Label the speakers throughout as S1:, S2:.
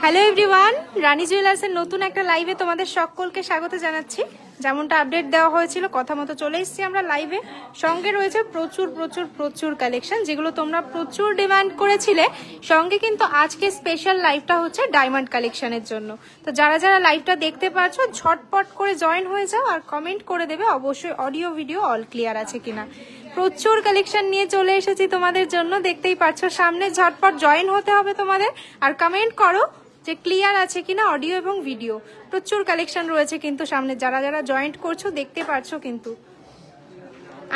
S1: Hello everyone, রানী জুয়েলার্সের নতুন একটা লাইভে তোমাদের সকলকে স্বাগত জানাচ্ছি। যেমনটা আপডেট দেওয়া হয়েছিল কথা মতো চলে এসেছি আমরা লাইভে। সঙ্গে রয়েছে প্রচুর প্রচুর প্রচুর কালেকশন, যেগুলো তোমরা প্রচুর ডিমান্ড করেছিলে। সঙ্গে কিন্তু আজকে স্পেশাল লাইভটা হচ্ছে ডায়মন্ড কালেকশনের জন্য। তো যারা যারা লাইভটা দেখতে পাচ্ছ ঝটপট করে জয়েন হয়ে যাও আর কমেন্ট করে দেবে অবশ্যই অডিও ভিডিও অল ক্লিয়ার আছে কিনা। প্রচুর কালেকশন নিয়ে চলে এসেছি তোমাদের জন্য, দেখতেই পাচ্ছ সামনে। ঝটপট জয়েন হতে হবে তোমাদের আর কমেন্ট করো যে ক্লিয়ার আছে কিনা অডিও এবং ভিডিও। প্রচুর কালেকশন রয়েছে কিন্তু সামনে, যারা যারা জয়েন্ট করছো দেখতে পারছো। কিন্তু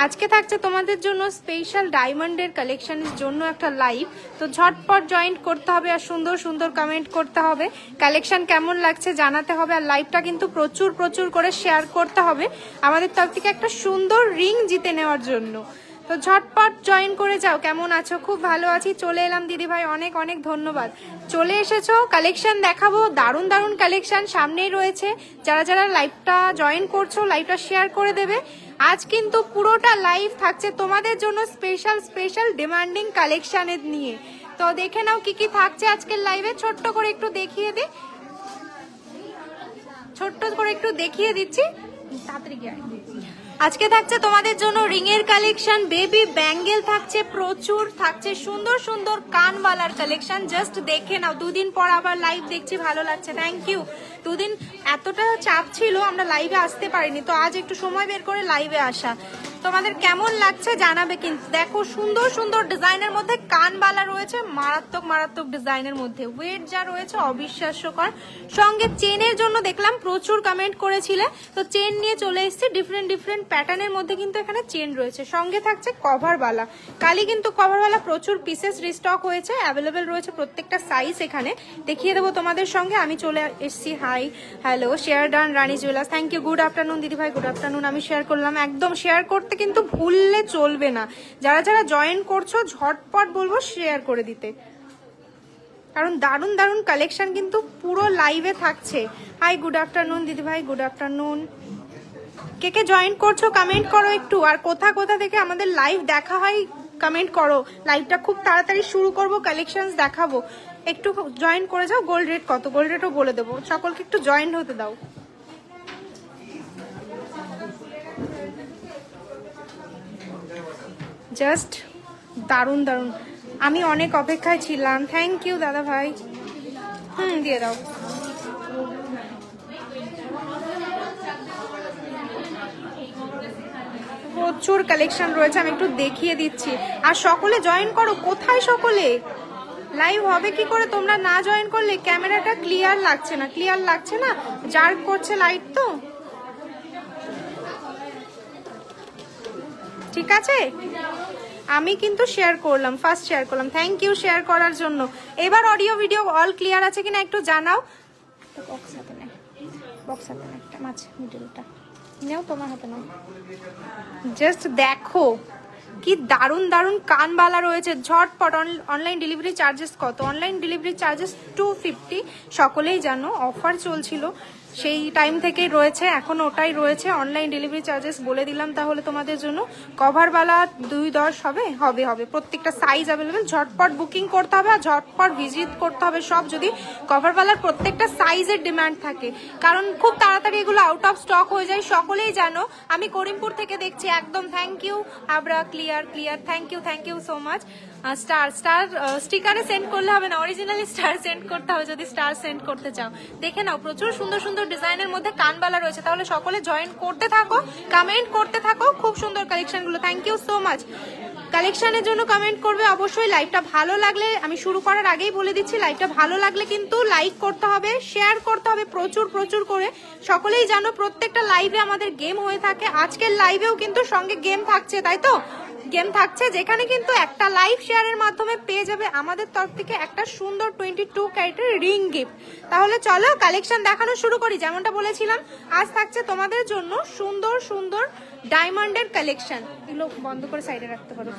S1: আজকে থাকছে তোমাদের জন্য স্পেশাল ডায়মন্ডের কালেকশনের জন্য একটা লাইভ। তো ঝটপট জয়েন্ট করতে হবে আর সুন্দর সুন্দর কমেন্ট করতে হবে। কালেকশন কেমন লাগছে জানাতে হবে আর লাইভটা কিন্তু প্রচুর প্রচুর করে শেয়ার করতে হবে আমাদের তরফ থেকে একটা সুন্দর রিং জিতে নেওয়ার জন্য। তো ঝটপট জয়েন করে যাও। কেমন আছো? খুব ভালো আছি, চলে এলাম দিদিভাই, অনেক অনেক ধন্যবাদ। চলে এসেছো, কালেকশন দেখাবো, দারুণ দারুণ কালেকশন সামনেই রয়েছে। যারা যারা লাইভটা জয়েন করছো লাইভটা শেয়ার করে দেবে। আজ কিন্তু পুরোটা লাইভ থাকছে তোমাদের জন্য স্পেশাল স্পেশাল ডিমান্ডিং কালেকশনের নিয়ে। তো দেখে নাও কি কি থাকছে আজকের লাইভে। ছোট্ট করে একটু দেখিয়ে দিচ্ছি, তাড়াতাড়ি গিয়ে। আজকে থাকছে তোমাদের জন্য রিং এর কালেকশন, বেবি ব্যাঙ্গেল থাকছে, প্রচুর থাকছে সুন্দর সুন্দর কানবালার কালেকশন। জাস্ট দেখে নাও, দুদিন পর আবার লাইভ দেখছি, ভালো লাগছে, থ্যাংক ইউ। দুদিন এতটা চাপ ছিল আমরা লাইভে আসতে পারিনি, তো আজ একটু সময় বের করে লাইভে আসা। তোমাদের কেমন লাগছে জানাবে কিন্তু। দেখো সুন্দর সুন্দর ডিজাইনের মধ্যে কানবালা রয়েছে, মারাত্মক মারাত্মক ডিজাইনের মধ্যে। ওয়েট যা রয়েছে অবিশ্বাস্যকর। সঙ্গে চেনের জন্য দেখলাম প্রচুর কমেন্ট করেছিলে, তো চেন নিয়ে চলে এসেছি। ডিফারেন্ট ডিফারেন্ট প্যাটার্নের মধ্যে কিন্তু এখানে চেন রয়েছে। সঙ্গে থাকছে কভারবালা। কালি কিন্তু কভারবালা প্রচুর পিসেস রিস্টক হয়েছে, অ্যাভেলেবেল রয়েছে প্রত্যেকটা সাইজ। এখানে দেখিয়ে দেবো তোমাদের সঙ্গে। আমি চলে এসেছি। Hi, hello, share done Rani jewellers, thank you. Good afternoon দিদিভাই, গুড আফটারনুন। আমি শেয়ার করলাম, একদম শেয়ার করতে কিন্তু ভুললে চলবে না। যারা যারা জয়েন করছো ঝটপট বলবো শেয়ার করে দিতে, কারণ দারুণ দারুণ কালেকশন কিন্তু পুরো লাইভে থাকছে। হাই, গুড আফটারনুন দিদিভাই, গুড আফটারনুন। কে কে জয়েন করছো কমেন্ট করো একটু, আর কোথা কোথা থেকে আমাদের লাইভ দেখা হয় কমেন্ট করো। লাইভটা খুব তাড়াতাড়ি শুরু করব, কালেকশন দেখাবো, একটু জয়েন করে যাও। গোল্ড রেট কত, গোল্ড রেটও বলে দেবো, সকলকে একটু জয়েন হতে দাও। জাস্ট দারুণ দারুণ, আমি অনেক অপেক্ষায় ছিলাম, থ্যাংক ইউ দাদা ভাই। দিয়ে দাও। প্রচুর কালেকশন রয়েছে, আমি একটু দেখিয়ে দিচ্ছি। আর সকলে জয়েন করো। কোথায় সকলে? লাইভ হবে কি করে তোমরা না জয়েন করলে? ক্যামেরাটা ক্লিয়ার লাগছে না, ক্লিয়ার লাগছে না, জার্ক করছে লাইট। তো ঠিক আছে, আমি কিন্তু শেয়ার করলাম, ফার্স্ট শেয়ার করলাম, থ্যাংক ইউ শেয়ার করার জন্য। এবার অডিও ভিডিও অল ক্লিয়ার আছে কিনা একটু জানাও। বক্স হাতে নেই, বক্স হাতে নেই, একটা মাছ মিডলটা নেও, তোমার হাতে নাও। জাস্ট দেখো কি দারুণ দারুণ কানবালা রয়েছে। ঝটপট। অনলাইন ডেলিভারি চার্জেস কত? Online delivery charges 250। সকলেই জানো অফার চলছিল, সেই টাইম থেকেই রয়েছে, এখন ওটাই রয়েছে। অনলাইন ডেলিভারি চার্জেস বলে দিলাম তাহলে তোমাদের জন্য। কভারবালা 210 হবে, হবে হবে, প্রত্যেকটা সাইজ অ্যাভেলেবেল। ঝটপট বুকিং করতে হবে আর ঝটপট ভিজিট করতে হবে সব, যদি কভারবালার প্রত্যেকটা সাইজের ডিমান্ড থাকে, কারণ খুব তাড়াতাড়ি এগুলো আউট অফ স্টক হয়ে যায়, সকলেই জানো। আমি করিমপুর থেকে দেখছি, একদম থ্যাংক ইউ। আবরা clear clear, thank you so much. Star স্টিকারে সেন্ড করলে হবে না, অরিজিনালি স্টার সেন্ড করতে হবে যদি স্টার সেন্ড করতে চাও। দেখে নাও প্রচুর সুন্দর সুন্দর ডিজাইনের মধ্যে কানবালা রয়েছে। তাহলে সকলে জয়েন করতে থাকো, কমেন্ট করতে থাকো, খুব সুন্দর কালেকশন গুলো। Thank you so much. কালেকশনের জন্য কমেন্ট করবে অবশ্যই। লাইভটা ভালো লাগলে, আমি শুরু করার আগেই বলে দিচ্ছি, লাইভটা ভালো লাগলে কিন্তু লাইক করতে হবে, শেয়ার করতে হবে প্রচুর প্রচুর করে। সকলেই জানো প্রত্যেকটা লাইভে আমাদের গেম হয়ে থাকে, আজকের লাইভেও কিন্তু সঙ্গে গেম থাকছে, তাই তো? গেম থাকছে, যেখানে কিন্তু একটা লাইভ শেয়ারের মাধ্যমে পেয়ে যাবে আমাদের তরফ থেকে একটা সুন্দর 22 ক্যারেটের রিং গিফট। তাহলে চলো কালেকশন দেখানো শুরু করি। যেমনটা বলেছিলাম, আজ থাকছে তোমাদের জন্য সুন্দর সুন্দর ডায়মন্ডের কালেকশন। এগুলো বন্ধ করে সাইডে রাখতে পারো।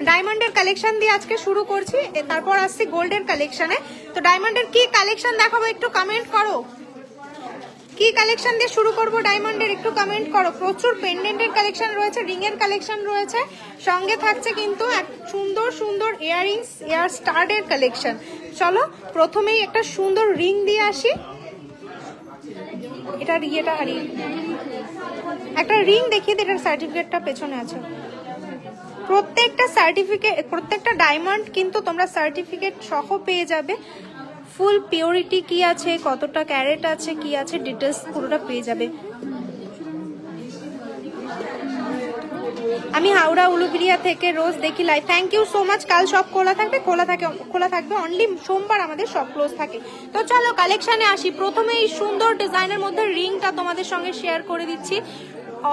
S1: ডায়মন্ডের কালেকশন দিয়ে আজকে শুরু করছি, তারপর আসছি গোল্ডের কালেকশনে। তো ডায়মন্ডের কি কালেকশন দেখাবো একটু কমেন্ট করো। কি কালেকশন দিয়ে শুরু করব ডায়মন্ডের একটু কমেন্ট করো। প্রচুর পেন্ডেন্টের কালেকশন রয়েছে, রিং এর কালেকশন রয়েছে, সঙ্গে থাকছে কিন্তু এক সুন্দর সুন্দর ইয়াররিংস, ইয়ার স্টাডের কালেকশন। চলো প্রথমেই একটা সুন্দর রিং দিয়ে আসি। এটা ইয়েটা হারিয়ে একটা রিং দেখিয়ে দিই, এটার সার্টিফিকেটটা পেছনে আছে। প্রত্যেকটা সার্টিফিকেট, প্রত্যেকটা ডায়মন্ড কিন্তু তোমরা সার্টিফিকেট সহ পেয়ে যাবে। ফুল পিওরিটি কি আছে, কতটা ক্যারেট আছে, কি আছে, ডিটেলস পুরোটা পেয়ে যাবে। আমি হাওড়া উলুবেড়িয়া থেকে রোজ দেখি live. Thank you so much. কাল সব খোলা থাকবে, খোলা থাকবে অনলি সোমবার আমাদের সব ক্লোজ থাকে। তো চলো কালেকশনে আসি। প্রথমে এই সুন্দর ডিজাইনের মধ্যে রিংটা তোমাদের সঙ্গে শেয়ার করে দিচ্ছি।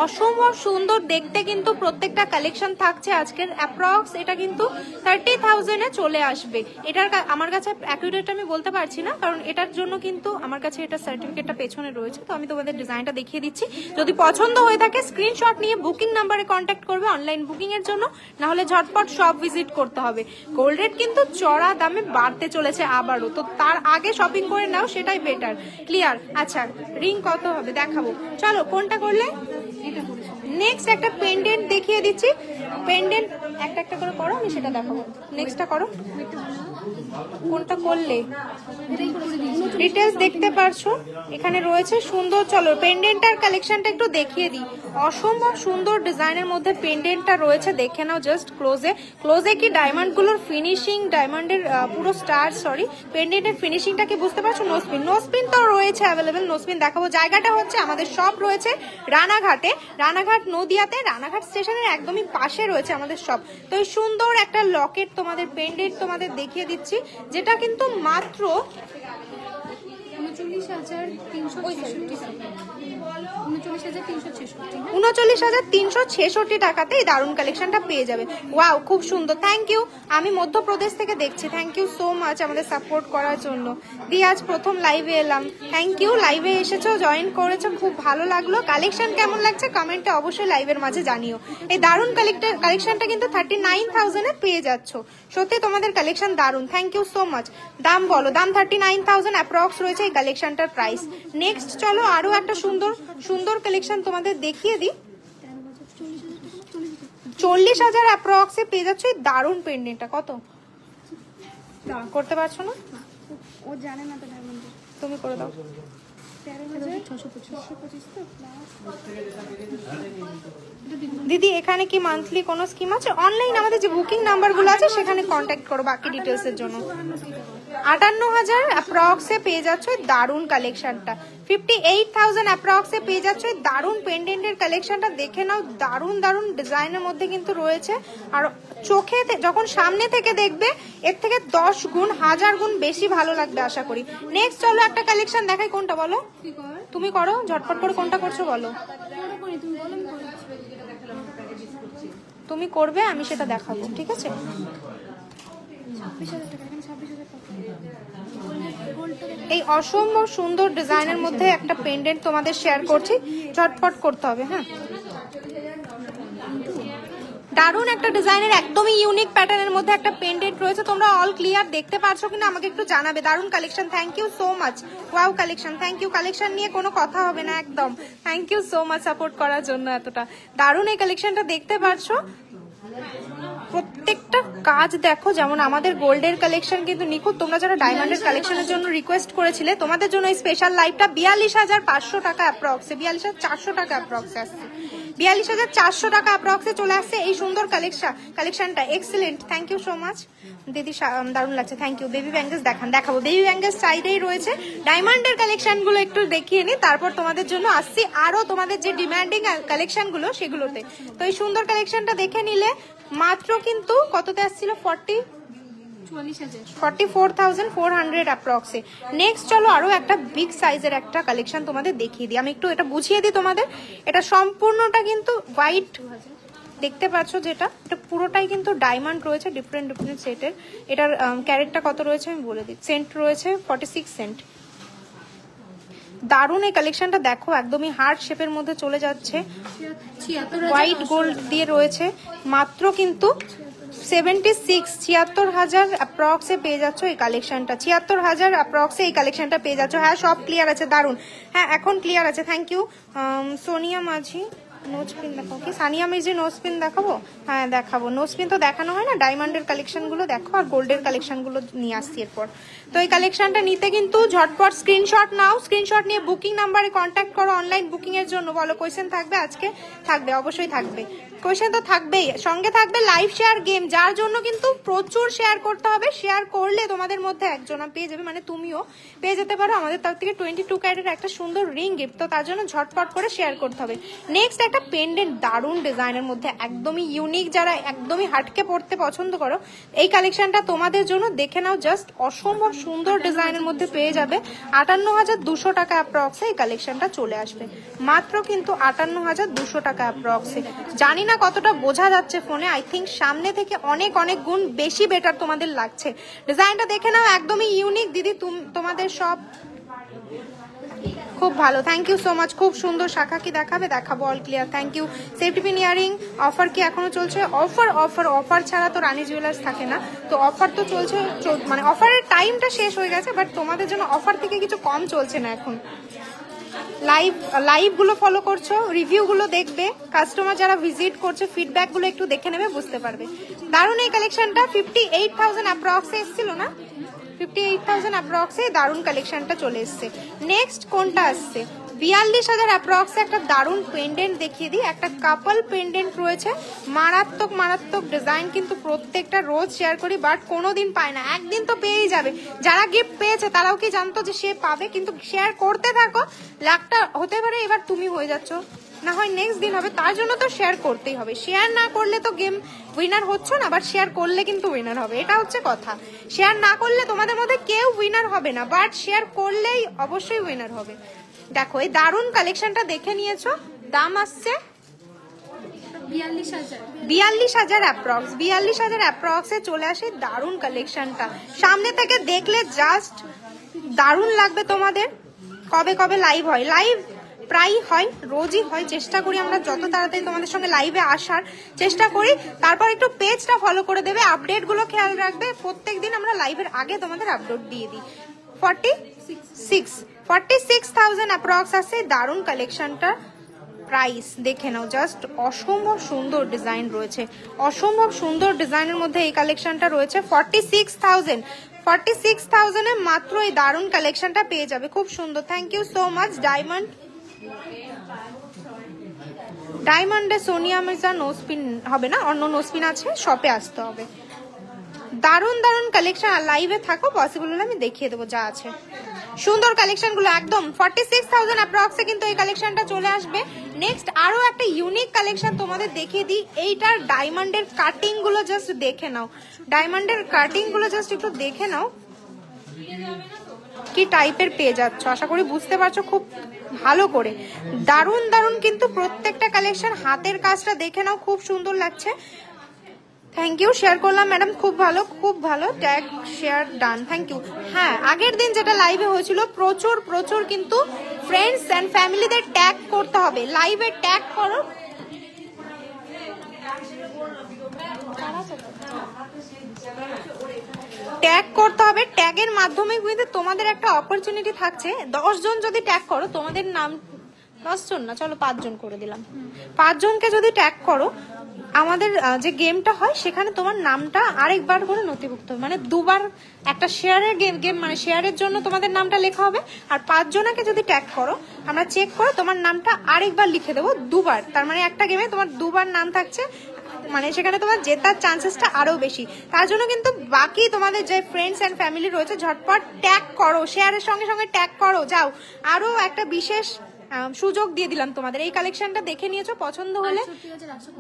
S1: অসম্ভব সুন্দর দেখতে কিন্তু প্রত্যেকটা কালেকশন থাকছে আজকের। অ্যাপ্রক্স এটা কিন্তু 30,000-এ চলে আসবে। এটার আমার কাছে অ্যাকুরেট আমি বলতে পারছি না, কারণ এটার জন্য কিন্তু আমার কাছে এটা সার্টিফিকেটটা পেছনে রয়েছে। তো আমি তোমাদের ডিজাইনটা দেখিয়ে দিচ্ছি। যদি পছন্দ হয়ে থাকে স্ক্রিনশট নিয়ে বুকিং নাম্বারে কন্ট্যাক্ট করবে অনলাইন বুকিং এর জন্য, না হলে ঝটপট সব ভিজিট করতে হবে। গোল্ড রেট কিন্তু চড়া দামে বাড়তে চলেছে আবারও, তো তার আগে শপিং করে নাও, সেটাই বেটার। ক্লিয়ার? আচ্ছা রিং কত হবে দেখাবো। চলো কোনটা করলে? নেক্সট একটা পেন্ডেন্ট দেখিয়ে দিচ্ছি। পেন্ডেন্ট একটা একটা করে করো, আমি সেটা দেখাবো। নেক্সটটা করো, কোনটা করলে ডিটেলস দেখতে পারছো এখানে রয়েছে সুন্দর। চলো পেন্ডেন্টটার কালেকশনটা একটু দেখিয়ে দিই। অসম্ভব সুন্দর ডিজাইনের মধ্যে পেন্ডেন্টটা রয়েছে, দেখে নাও জাস্ট ক্লোজে কি ডায়মন্ডগুলোর ফিনিশিং, ডায়মন্ডের পুরো স্টার পেন্ডেন্টের ফিনিশিংটা কি বুঝতে পারছো? নোসপিন তো রয়েছে অ্যাভেলেবেল, নোসপিন দেখাবো। জায়গাটা হচ্ছে আমাদের সব রয়েছে রানাঘাটে, রানাঘাট নদিয়াতে, রানাঘাট স্টেশনের একদমই পাশে রয়েছে আমাদের সব। তো এই সুন্দর একটা লকেট তোমাদের পেন্ডেন্ট তোমাদের দেখিয়ে দিচ্ছি, যেটা কিন্তু মাত্র 39,366 টাকাতে এই দারুন কালেকশনটা পেয়ে যাবে। ওয়াও খুব সুন্দর, থ্যাংক ইউ। আমি মধ্যপ্রদেশ থেকে দেখছি, থ্যাংক ইউ সো মাচ আমাদের সাপোর্ট করার জন্য। দি আজ প্রথম লাইভে এলাম, থ্যাংক ইউ। লাইভে এসেছো, জয়েন করেছো, খুব ভালো লাগলো। কালেকশন কেমন লাগছে কমেন্টে অবশ্যই লাইভের মাঝে জানিও। এই দারুন কালেকশনটা কিন্তু 39,000-এ পেয়ে যাচ্ছ। সত্যি তোমাদের কালেকশন দারুন, থ্যাংক ইউ সো মাচ। দাম বলো, দাম 39,000 অ্যাপ্রক্স রয়েছে এই কালেকশনটার প্রাইস। নেক্সট চলো আরো একটা সুন্দর সুন্দর কালেকশন তোমাদের দেখিয়ে দিই। 40,000 অ্যাপ্রক্সে পেয়ে যাচ্ছ এই দারুন পেন্ডেন্টটা। কত করতে পারছো না?
S2: ও জানে না তো,
S1: তুমি করে দাও। দিদি এখানে কি মান্থলি কোনো স্কিম আছে? অনলাইন আমাদের যে বুকিং নাম্বারগুলো আছে সেখানে কন্ট্যাক্ট করো বাকি ডিটেলসের জন্য। 58,000 অ্যাপ্রক্সে পেয়ে যাচ্ছ দারুন কালেকশনটা। 58,000 অ্যাপ্রক্সে পেয়ে যাচ্ছ দারুন পেন্ডেন্টের কালেকশনটা। দেখে নাও, দারুন দারুন ডিজাইনের মধ্যে কিন্তু রয়েছে। আর চোখে যখন সামনে থেকে দেখবে এর থেকে 10 গুণ 1000 গুণ বেশি ভালো লাগবে আশা করি। নেক্সট চলো একটা কালেকশন দেখাই। কোনটা বলো? তুমি করো ঝটপট করে, কোনটা করছো বলো? তুমি করবে, আমি সেটা দেখাবো, ঠিক আছে? এই অসম্ভব সুন্দর ডিজাইনের মধ্যে একটা পেন্ডেন্ট তোমাদের শেয়ার করছি, ঝটপট করতে হবে। হ্যাঁ দারুন একটা ডিজাইনের একদমই ইউনিক প্যাটার্নের মধ্যে একটা পেন্ডেন্ট রয়েছে। তোমরা অল ক্লিয়ার দেখতে পারছো কিনা আমাকে একটু জানাবে। দারুন collection, thank you so much. Wow collection, thank you. Collection নিয়ে কোনো কথা হবে না একদম। Thank you so much support করার জন্য এতটা। দারুন এই কালেকশনটা দেখতে পারছো। প্রত্যেকটা কাজ দেখো, যেমন আমাদের গোল্ডের কালেকশন কিন্তু নিখুঁত। তোমরা যারা ডায়মন্ডের কালেকশনের জন্য রিকোয়েস্ট করেছিলে, তোমাদের জন্য এই স্পেশাল লাইভটা 42,500 টাকা অ্যাপ্রক্সে, 42,400 টাকা অ্যাপ্রক্সে আসছে। 42,400 টাকা অ্যাপ্রক্সে চলে আসছে এই সুন্দর কালেকশনটা। Excellent, thank you so much দিদি, দারুণ লাগছে, থ্যাংক ইউ। বেবি ব্যাঙ্গেলস দেখাবো। বেবি ব্যাঙ্গেলস সাইডেই রয়েছে। ডায়মন্ডের কালেকশনগুলো একটু দেখিয়ে নিই, তারপর তোমাদের জন্য আসছি আরো তোমাদের যে ডিমান্ডিং কালেকশনগুলো সেগুলোতে। তো এই সুন্দর কালেকশনটা দেখে নিলে মাত্র কিন্তু কততে আসছিল? 44,400 অ্যাপ্রক্সে। নেক্সট চলো আরো একটা বিগ সাইজের একটা কালেকশন তোমাদের দেখিয়ে দিই। আমি একটু এটা বুঝিয়ে দিই তোমাদের। এটা সম্পূর্ণটা কিন্তু হোয়াইট দেখতে পাচ্ছ, যেটা এটা পুরোটাই কিন্তু ডায়মন্ড রয়েছে ডিফারেন্ট সেটের। এটার ক্যারেটটা কত রয়েছে আমি বলে দিই। সেন্ট রয়েছে 46 সেন্ট। দারুন এই কালেকশনটা দেখো, একদমই হার্ট শেপের মধ্যে চলে যাচ্ছে, হোয়াইট গোল্ড দিয়ে রয়েছে। মাত্র কিন্তু 76,000 অ্যাপ্রক্সে পেয়ে যাচ্ছ এই কালেকশনটা, 76,000 অ্যাপ্রক্সে এই কালেকশনটা পেয়ে যাচ্ছ। হ্যাঁ সব ক্লিয়ার আছে, দারুন। হ্যাঁ এখন ক্লিয়ার আছে, thank you. Sonia Majhi nose pin দেখাও কি? সানিয়া মির্জি নোজ পিন দেখাবো? হ্যাঁ দেখাবো। নোজ পিন তো দেখানো হয় না, ডায়মন্ডের কালেকশনগুলো দেখো আর গোল্ডের কালেকশনগুলো নিয়ে আসছি এরপর। তো এই কালেকশনটা নিতে কিন্তু ঝটপট স্ক্রিনশট নাও, স্ক্রিনশট নিয়ে বুকিং নাম্বারে কন্ট্যাক্ট করো অনলাইন বুকিং এর জন্য। বলো কোয়েশ্চেন থাকবে আজকে? থাকবে, অবশ্যই থাকবে, কোয়েশ্চেন তো থাকবেই। সঙ্গে থাকবে লাইভ শেয়ার গেম, যার জন্য কিন্তু প্রচুর শেয়ার করতে হবে। শেয়ার করলে তোমাদের মধ্যে একজনা পেয়ে যাবে, মানে তুমিও পেয়ে যেতে পারো আমাদের তরফ থেকে 22 ক্যারেটের একটা সুন্দর রিং গিফট। তো তার জন্য ঝটপট করে শেয়ার করতে হবে। নেক্সট একটা পেন্ডেন্ট, দারুণ ডিজাইনের মধ্যে, একদমই ইউনিক, যারা একদমই হাটকে পড়তে পছন্দ করো এই কালেকশনটা তোমাদের জন্য। দেখে নাও, জাস্ট অসম্ভব সুন্দর ডিজাইনের মধ্যে পেয়ে যাবে। 58,200 টাকা অ্যাপ্রক্সে এই কালেকশনটা চলে আসবে, মাত্র কিন্তু 58,200 টাকা অ্যাপ্রক্সে। জানি না কতটা বোঝা যাচ্ছে ফোনে, আই থিঙ্ক সামনে থেকে অনেক অনেক গুণ বেশি বেটার তোমাদের লাগছে। ডিজাইনটা দেখে নাও, একদমই ইউনিক দিদি, তোমাদের সব খুব ভালো, থ্যাংক ইউ সো মাচ। খুব সুন্দর। শাখা কি দেখাবে? দেখাবো, all clear, thank you. Safety pin earring offer কি এখনো চলছে? অফার অফার অফার ছাড়া তো রানী জুয়েলার্স থাকে না, তো অফার তো চলছে, মানে অফারের টাইমটা শেষ হয়ে গেছে, বাট তোমাদের জন্য অফার থেকে কিছু কম চলছে না এখন। লাইভগুলো ফলো করছো, রিভিউগুলো দেখবে, কাস্টমার যারা ভিজিট করছে ফিডব্যাকগুলো একটু দেখে নেবে, বুঝতে পারবে। দারুণ এই কালেকশনটা 58,000 অ্যাপ্রক্সে এসেছিল না, 58,000 অ্যাপ্রক্সে দারুণ কালেকশনটা চলে এসছে। নেক্সট কোনটা আসছে? 42,000 অ্যাপ্রক্সে একটা দারুণ পেন্ডেন্ট দেখিয়ে দিই। একটা কাপল পেন্ডেন্ট রয়েছে, মারাত্মক মারাত্মক ডিজাইন, কিন্তু প্রত্যেকটা রোজ শেয়ার করি বাট কোনোদিন পায় না, একদিন তো পেয়েই যাবে। যারা গিফট পেয়েছে তারাও কি জানতো যে সে পাবে? কিন্তু শেয়ার করতে থাকো, লাখটা হতে পারে এবার তুমি হয়ে যাচ্ছ, না হয় নেক্সট দিন হবে, তার জন্য তো শেয়ার করতেই হবে। শেয়ার না করলে তো গেম উইনার হচ্ছে না, বাট শেয়ার করলে কিন্তু উইনার হবে, এটা হচ্ছে কথা। শেয়ার না করলে তোমাদের মধ্যে কেউ উইনার হবে না, বাট শেয়ার করলেই অবশ্যই উইনার হবে। দেখো এই দারুণ কালেকশনটা দেখে নিয়েছো, দাম আসছে 42,000 অ্যাপ্রক্স, 42,000 অ্যাপ্রক্সে চলে আসে দারুণ কালেকশনটা। সামনে থেকে দেখলে জাস্ট দারুণ লাগবে তোমাদের। কবে কবে লাইভ হয়? লাইভ প্রায়ই হয়, রোজই হয়, চেষ্টা করি আমরা যত তাড়াতাড়ি তোমাদের সঙ্গে লাইভে আসার চেষ্টা করি। তারপর একটু পেজটা ফলো করে দেবে, আপডেটগুলো খেয়াল রাখবে, প্রত্যেকদিন আমরা লাইভের আগে তোমাদের আপডেট দিয়ে দিই। 46,000 অ্যাপ্রক্স আছে দারুণ কালেকশনটা। প্রাইস দেখে নাও, জাস্ট অসম্ভব সুন্দর ডিজাইন রয়েছে, অসম্ভব সুন্দর ডিজাইনের মধ্যে এই কালেকশনটা রয়েছে। 46,000 এ মাত্র এই দারুণ কালেকশনটা পেয়ে যাবে, খুব সুন্দর, থ্যাংক ইউ সো মাচ। ডায়মন্ডে সোনিয়া মির্জা নোজপিন হবে না, অন্য নোজপিন আছে, শপে আসতে হবে। দারুণ দারুণ কালেকশন, আর লাইভে থাকো, পসিবল হলে আমি দেখিয়ে দেবো যা আছে। সুন্দর কালেকশন গুলো একদম 46,000 অ্যাপ্রক্সে কিন্তু এই কালেকশনটা চলে আসবে। নেক্সট আরো একটা ইউনিক কালেকশন তোমাদের দেখিয়ে দিই। এইটার ডায়মন্ডের কাটিং গুলো জাস্ট দেখে নাও, ডায়মন্ডের কাটিং গুলো জাস্ট একটু দেখে নাও কি টাইপের পেয়ে যাচ্ছ, আশা করি বুঝতে পারছো খুব ভালো করে। দারুণ দারুণ কিন্তু প্রত্যেকটা কালেকশন, হাতের কাজটা দেখে নাও, খুব সুন্দর লাগছে। থ্যাংক ইউ, শেয়ার করলাম ম্যাডাম, খুব ভালো খুব ভালো, tag share done, thank you. হ্যাঁ আগের দিন যেটা লাইভে হয়েছিল প্রচুর প্রচুর কিন্তু ফ্রেন্ডস অ্যান্ড ফ্যামিলিদের ট্যাগ করতে হবে, লাইভে ট্যাগ করো। ট্যাগ করতে হবে, ট্যাগের মাধ্যমে কিন্তু তোমাদের একটা অপরচুনিটি থাকছে। 10 জন যদি ট্যাগ করো, তোমাদের নাম 10 জন না, চলো 5 জন করে দিলাম, 5 জনকে যদি ট্যাগ করো, আমাদের যে গেমটা হয় সেখানে তোমার নামটা আরেকবার করে নথিভুক্ত হবে, মানে দুবার একটা শেয়ারের গেম মানে শেয়ারের জন্য তোমাদের নামটা লেখা হবে। আর 5 জনকে যদি ট্যাগ করো, আমরা চেক করে তোমার নামটা আরেকবার লিখে দেবো দুবার, তার মানে একটা গেমে তোমার দুবার নাম থাকছে, মানে সেখানে তোমার জেতার চান্সেসটা আরো বেশি। তার জন্য কিন্তু বাকি তোমাদের যে ফ্রেন্ডস এন্ড ফ্যামিলি রয়েছে ঝটপট ট্যাগ করো, শেয়ারের সঙ্গে সঙ্গে ট্যাগ করো। যাও, আরো একটা বিশেষ সুযোগ দিয়ে দিলাম তোমাদের। এই কালেকশনটা দেখে নিয়েছো, পছন্দ হলে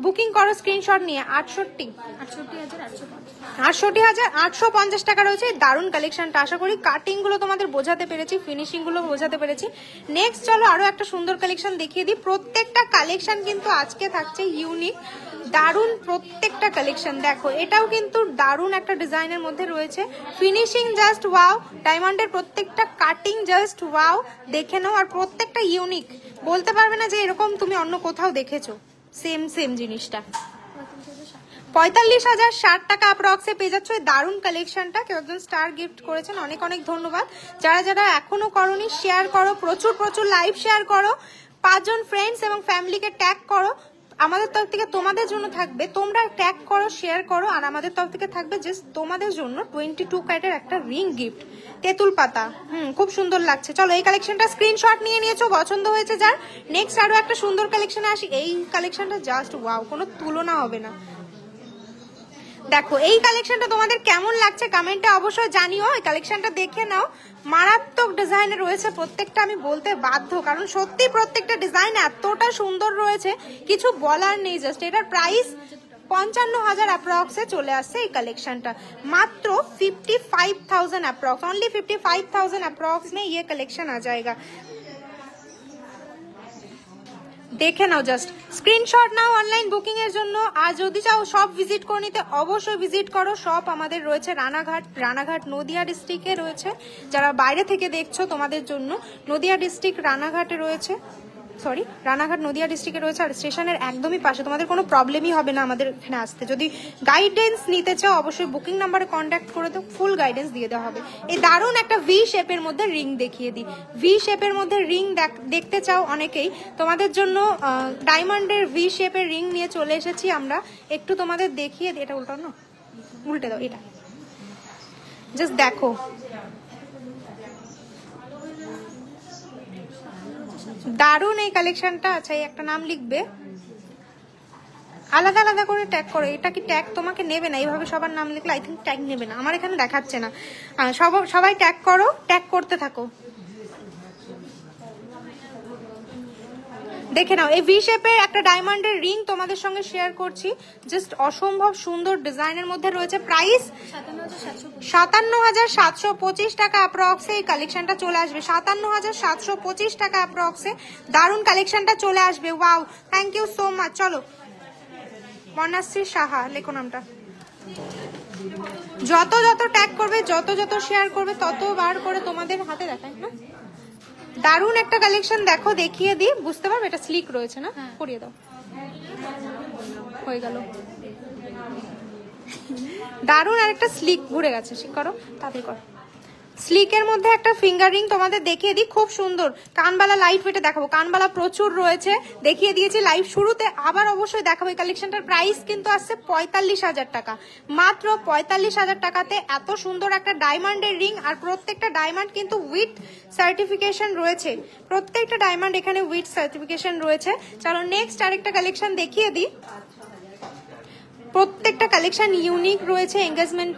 S1: বুকিং করো স্ক্রিনশট নিয়ে। 68,850 টাকা রয়েছে দারুণ কালেকশনটা। আশা করি কাটিং গুলো তোমাদের বোঝাতে পেরেছি, ফিনিশিং গুলো বোঝাতে পেরেছি। নেক্সট চলো আরো একটা সুন্দর কালেকশন দেখিয়ে দিই। প্রত্যেকটা কালেকশন কিন্তু আজকে থাকছে ইউনিক, দারুণ প্রত্যেকটা কালেকশন। দেখো এটাও কিন্তু দারুণ একটা ডিজাইনের মধ্যে রয়েছে, ফিনিশিং জাস্ট ওয়াও, ডায়মন্ডের প্রত্যেকটা কাটিং জাস্ট ওয়াও, দেখে নাও। আর প্রত্যেকটা ইউনিক, বলতে পারবে না যে এরকম তুমি অন্য কোথাও দেখেছো সেম জিনিসটা। 45,060 টাকা অ্যাপ্রক্সে পেয়ে যাচ্ছ এই দারুণ কালেকশনটা। কেউ একজন স্টার গিফট করেছেন, অনেক অনেক ধন্যবাদ। যারা যারা এখনো করোনি শেয়ার করো, প্রচুর প্রচুর লাইভ শেয়ার করো, 5 জন ফ্রেন্ডস এবং ফ্যামিলিকে ট্যাগ করো। আমাদের তরফ থেকে তোমাদের জন্য থাকবে, তোমরা ট্যাগ করো, শেয়ার করো, আর আমাদের তরফ থেকে থাকবে জাস্ট তোমাদের জন্য 22 ক্যারেটের একটা রিং গিফট, তেঁতুল পাতা। খুব সুন্দর লাগছে। চলো এই কালেকশনটা স্ক্রিনশট নিয়ে নিয়েছো, পছন্দ হয়েছে যার, নেক্সট আরো একটা সুন্দর কালেকশনে আসি। এই কালেকশনটা জাস্ট ওয়াও, কোনো তুলনা হবে না। দেখো এই কালেকশনটা তোমাদের কেমন লাগছে কমেন্টে অবশ্যই জানিও। এই কালেকশনটা দেখে নাও, মারাত্মক ডিজাইনে রয়েছে প্রত্যেকটা, আমি বলতে বাধ্য, কারণ সত্যি প্রত্যেকটা ডিজাইন এতটা সুন্দর রয়েছে কিছু বলার নেই। জাস্ট এটার প্রাইস 55,000 অ্যাপ্রক্সে চলে আসছে এই কালেকশনটা, মাত্র 55,000 अप्रॉक्स, ओनली 55,000 अप्रॉक्स में ये कलेक्शन आ जाएगा। দেখে নাও, জাস্ট স্ক্রিনশট নাও অনলাইন বুকিং এর জন্য। আর যদি চাও শপ ভিজিট করে নিতে অবশ্যই ভিজিট করো। শপ আমাদের রয়েছে রানাঘাট নদিয়া ডিস্ট্রিক্টে রয়েছে। যারা বাইরে থেকে দেখছো তোমাদের জন্য নদিয়া ডিস্ট্রিক্ট রানাঘাটে রয়েছে, সরি রানাঘাট নদিয়া ডিস্ট্রিক্টে রয়েছে। আর স্টেশনের একদমই পাশে, তোমাদের কোনো প্রবলেমই হবে না আমাদের এখানে আসতে। যদি গাইডেন্স নিতে চাও অবশ্যই বুকিং নাম্বারে কন্ট্যাক্ট করে তো ফুল গাইডেন্স দিয়ে দেওয়া হবে। এই দারুণ একটা ভি শেপের মধ্যে রিং দেখিয়ে দিই। ভি শেপের মধ্যে রিং দেখতে চাও অনেকেই, তোমাদের জন্য ডায়মন্ডের ভি শেপের রিং নিয়ে চলে এসেছি আমরা। একটু তোমাদের দেখিয়ে দিই, এটা উল্টাও না, উল্টে দাও, এটা জাস্ট দেখো, দারুণ এই কালেকশনটা। আচ্ছা এই একটা নাম লিখবে, আলাদা আলাদা করে ট্যাগ করো। এটা কি ট্যাগ তোমাকে নেবে না? এইভাবে সবার নাম লিখলে আই থিঙ্ক ট্যাগ নেবে না, আমার এখানে দেখাচ্ছে না। সবাই ট্যাগ করো, ট্যাগ করতে থাকো। দেখে নাও এই ভি শেপের একটা ডায়মন্ডের রিং তোমাদের সঙ্গে শেয়ার করছি, জাস্ট অসম্ভব সুন্দর ডিজাইনের মধ্যে রয়েছে। প্রাইস 57,725 টাকা অ্যাপ্রক্সে এই কালেকশনটা চলে আসবে। 57,725 টাকা অ্যাপ্রক্সে দারুণ কালেকশনটা চলে আসবে। Wow, thank you so much. চলো বর্ণাশ্রী সাহা লেখো নামটা। যত যত ট্যাগ করবে, যত যত শেয়ার করবে, ততবার করে তোমাদের হাতে দেখায় না। দারুণ একটা কালেকশন, দেখো দেখিয়ে দিই, বুঝতে পারবে। এটা স্লিক রয়েছে না, পরিয়ে দাও, হয়ে গেল। দারুণ আর একটা স্লিক ঘুরে গেছে, করো তাড়াতাড়ি করো। স্লিকের মধ্যে একটা ফিঙ্গার রিং তোমাদের দেখিয়ে দিই, খুব সুন্দর। কানবালা লাইট ওয়েটে দেখাবো, কানবালা প্রচুর রয়েছে, দেখিয়ে দিয়েছি লাইভ শুরুতে, আবার অবশ্যই দেখাবো। এই কালেকশনটার প্রাইস কিন্তু আসছে 45,000 টাকা, মাত্র 45,000 টাকাতে এত সুন্দর একটা ডায়মন্ডের রিং। আর প্রত্যেকটা ডায়মন্ড কিন্তু উইথ সার্টিফিকেশন রয়েছে, প্রত্যেকটা ডায়মন্ড এখানে উইথ সার্টিফিকেশন রয়েছে। চলো নেক্সট আরেকটা কালেকশন দেখিয়ে দিই। প্রত্যেকটা কালেকশন ইউনিক রয়েছে, এঙ্গেজমেন্ট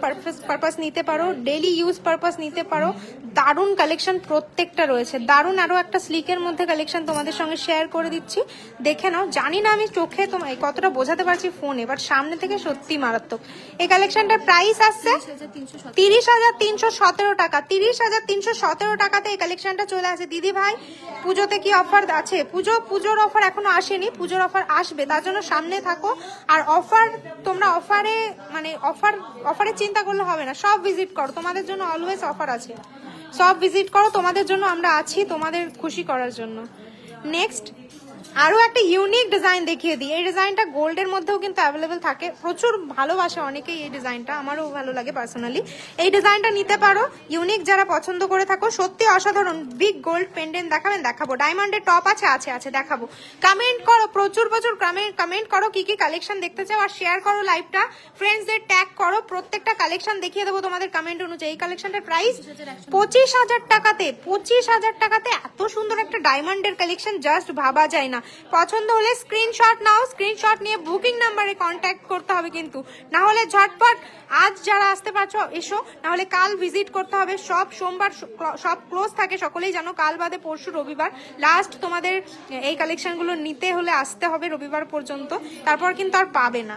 S1: পারপাস নিতে পারো, ডেইলি ইউজ পারপাস নিতে পারো। দারুণ কালেকশন প্রত্যেকটা রয়েছে, দারুণ। আরো একটা স্লিকের মধ্যে কালেকশন তোমাদের সঙ্গে শেয়ার করে দিচ্ছি, দেখে নাও। জানি না আমি চোখে তোমায় কতটা বোঝাতে পারছি ফোনে, বাট সামনে থেকে সত্যি মারাত্মক। এই কালেকশনটার প্রাইস আসছে 30,317 টাকা। 30,317 টাকাতে এই কালেকশনটা চলে আসে। দিদি ভাই পুজোতে কি অফার আছে? পুজোর অফার এখনো আসেনি, পুজোর অফার আসবে, তার জন্য সামনে থাকো। আর অফার তোমরা অফারে চিন্তা করলে হবে না, সব ভিজিট করো, তোমাদের জন্য অলওয়েজ অফার আছে। সব ভিজিট করো, তোমাদের জন্য আমরা আছি, তোমাদের খুশি করার জন্য। নেক্সট আরো একটা ইউনিক ডিজাইন দেখিয়ে দিই। এই ডিজাইনটা গোল্ডের মধ্যেও কিন্তু অ্যাভেলেবেল থাকে, প্রচুর ভালোবাসে অনেকেই এই ডিজাইনটা, আমারও ভালো লাগে পার্সোনালি। এই ডিজাইনটা নিতে পারো, ইউনিক যারা পছন্দ করে থাকো। সত্যি অসাধারণ। বিগ গোল্ড পেন্ডেন্ট দেখাবেন, দেখাবো। ডায়মন্ডের টপ আছে দেখাবো। কমেন্ট করো, প্রচুর কমেন্ট করো কি কি কালেকশন দেখতে চাও, আর শেয়ার করো লাইভটা, ফ্রেন্ডসদের ট্যাগ করো। প্রত্যেকটা কালেকশন দেখিয়ে দেবো তোমাদের কমেন্ট অনুযায়ী। এই কালেকশনটার প্রাইস 25,000 টাকাতে। 25,000 টাকাতে এত সুন্দর একটা ডায়মন্ডের কালেকশন জাস্ট ভাবা যায় না। পছন্দ হলে স্ক্রিনশট নাও, স্ক্রিনশট নিয়ে বুকিং নাম্বারে কন্ট্যাক্ট করতে হবে কিন্তু, না হলে ঝটপট আজ যারা আসতে পারছো এসো, না হলে কাল ভিজিট করতে হবে। সব সোমবার সব ক্লোজ থাকে, সকলেই জানো। কাল বাদে পরশু রবিবার লাস্ট, তোমাদের এই কালেকশনগুলো নিতে হলে আসতে হবে রবিবার পর্যন্ত, তারপর কিন্তু আর পাবে না।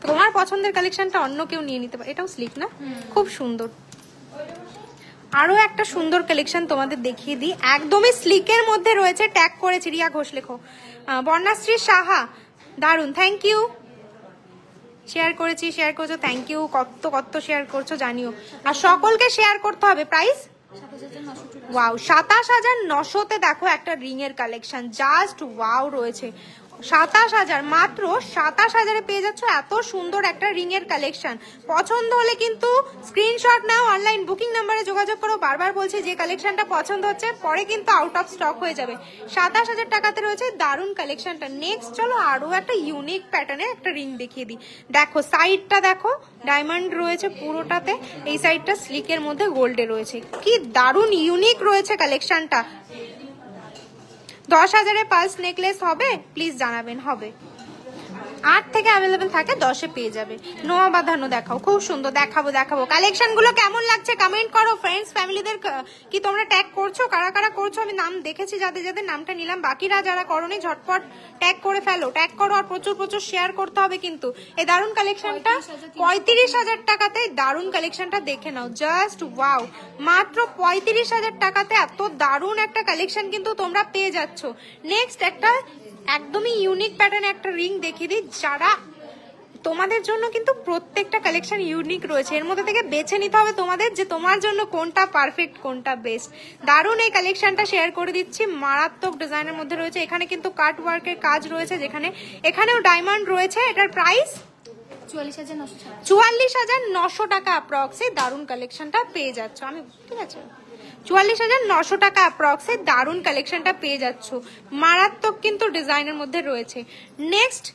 S1: তোমার পছন্দের কালেকশনটা অন্য কেউ নিয়ে নিতে পারে। এটাও স্লিক না, খুব সুন্দর। আরো একটা সুন্দর কালেকশন তোমাদের দেখিয়ে দিই, একদমই স্লিকের মধ্যে রয়েছে, ট্যাগ করেছি রিয়া ঘোষ লেখো। বর্ণাশ্রী সাহা, দারুন, থ্যাংক ইউ। শেয়ার করছো, থ্যাংক ইউ। কত শেয়ার করছো জানিও, আর সকলকে শেয়ার করতে হবে। প্রাইস ওয়াও, 27,900তে দেখো একটা রিং এর কালেকশন, জাস্ট ওয়াও রয়েছে, 27,000, মাত্র 27,000-এ পেয়ে যাচ্ছ এত সুন্দর একটা রিং এর কালেকশন। পছন্দ হলে কিন্তু স্ক্রিনশট নাও, অনলাইন বুকিং নাম্বারে যোগাযোগ করো। বারবার বলছি যে কালেকশনটা পছন্দ হচ্ছে পরে কিন্তু আউট অফ স্টক হয়ে যাবে। 27,000 টাকাতে রয়েছে দারুণ কালেকশনটা। নেক্সট চলো আরো একটা ইউনিক প্যাটার্নের একটা রিং দেখিয়ে দিই। দেখো সাইডটা দেখো, ডায়মন্ড রয়েছে পুরোটাতে, এই সাইডটা স্লিকের মধ্যে গোল্ডে রয়েছে। কি দারুণ ইউনিক রয়েছে কালেকশনটা। 10,000-এ পালস নেকলেস হবে? প্লিজ জানাবেন। হবে, 8 থেকে অ্যাভেলেবেল থাকে, 10-এ পেয়ে যাবে। নোয়া বাঁধানো দেখাও, খুব সুন্দর। দেখাবো কালেকশন গুলো কেমন লাগছে কমেন্ট করো। ফ্রেন্ডস ফ্যামিলিদের কি তোমরা ট্যাগ করছো? কারা কারা করছো? আমি নাম দেখেছি যাদের যাদের, নামটা নিলাম। বাকিরা যারা করোনি ঝটপট ট্যাগ করে ফেলো, ট্যাগ করো আর প্রচুর প্রচুর শেয়ার করতে হবে কিন্তু। এই দারুণ কালেকশনটা 35,000 টাকাতে দারুণ কালেকশনটা দেখে নাও। জাস্ট ওয়াও, মাত্র 35,000 টাকাতে এত দারুণ একটা কালেকশন কিন্তু তোমরা পেয়ে যাচ্ছ। নেক্সট একটা একদমই ইউনিক প্যাটার্ন একটা রিং দেখিয়ে দিই, যারা তোমাদের জন্য কিন্তু প্রত্যেকটা কালেকশন ইউনিক রয়েছে। এর মধ্যে থেকে বেছে নিতে হবে তোমাদের যে তোমার জন্য কোনটা পারফেক্ট, কোনটা বেস্ট। দারুণ এই কালেকশনটা শেয়ার করে দিচ্ছি, মারাত্মক ডিজাইনের মধ্যে রয়েছে। এখানে কিন্তু কাট ওয়ার্কের কাজ রয়েছে, যেখানে এখানেও ডায়মন্ড রয়েছে। এটার প্রাইস 44,900 টাকা অ্যাপ্রক্সে দারুণ কালেকশনটা পেয়ে যাচ্ছ। আমি ঠিক আছে 44,900 টাকা অ্যাপ্রক্সে দারুণ কালেকশনটা পেয়ে যাচ্ছ। মারাত্মক কিন্তু ডিজাইনের মধ্যে রয়েছে। নেক্সট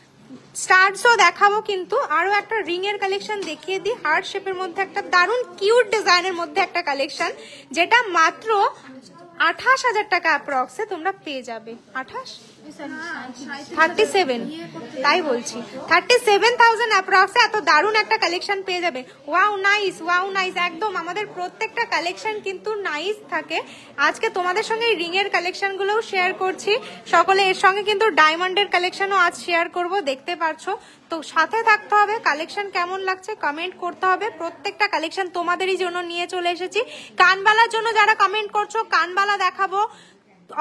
S1: স্টার্টসও দেখাবো, কিন্তু আরো একটা রিং এর কালেকশন দেখিয়ে দিই। হার্ট শেপের মধ্যে একটা দারুণ কিউট ডিজাইনের মধ্যে একটা কালেকশন, যেটা মাত্র 28,000 টাকা অ্যাপ্রক্সে তোমরা পেয়ে যাবে। 37, তাই বলছি 37,000 অ্যাপ্রক্সে এত দারুণ একটা কালেকশন পেয়ে যাবে। Wow nice, wow nice. একদম আমাদের প্রত্যেকটা কালেকশন কিন্তু নাইস থাকে। আজকে তোমাদের সঙ্গে রিং এর কালেকশন গুলোও শেয়ার করছি সকলে, এর সঙ্গে কিন্তু ডায়মন্ডের কালেকশনও আজ শেয়ার করব, দেখতে পারছো। তো সাথে থাকতে হবে। কালেকশন কেমন লাগছে কমেন্ট করতে হবে। প্রত্যেকটা কালেকশন তোমাদেরই জন্য নিয়ে চলে এসেছি। কানবালার জন্য যারা কমেন্ট করছো, কানবালা দেখাবো,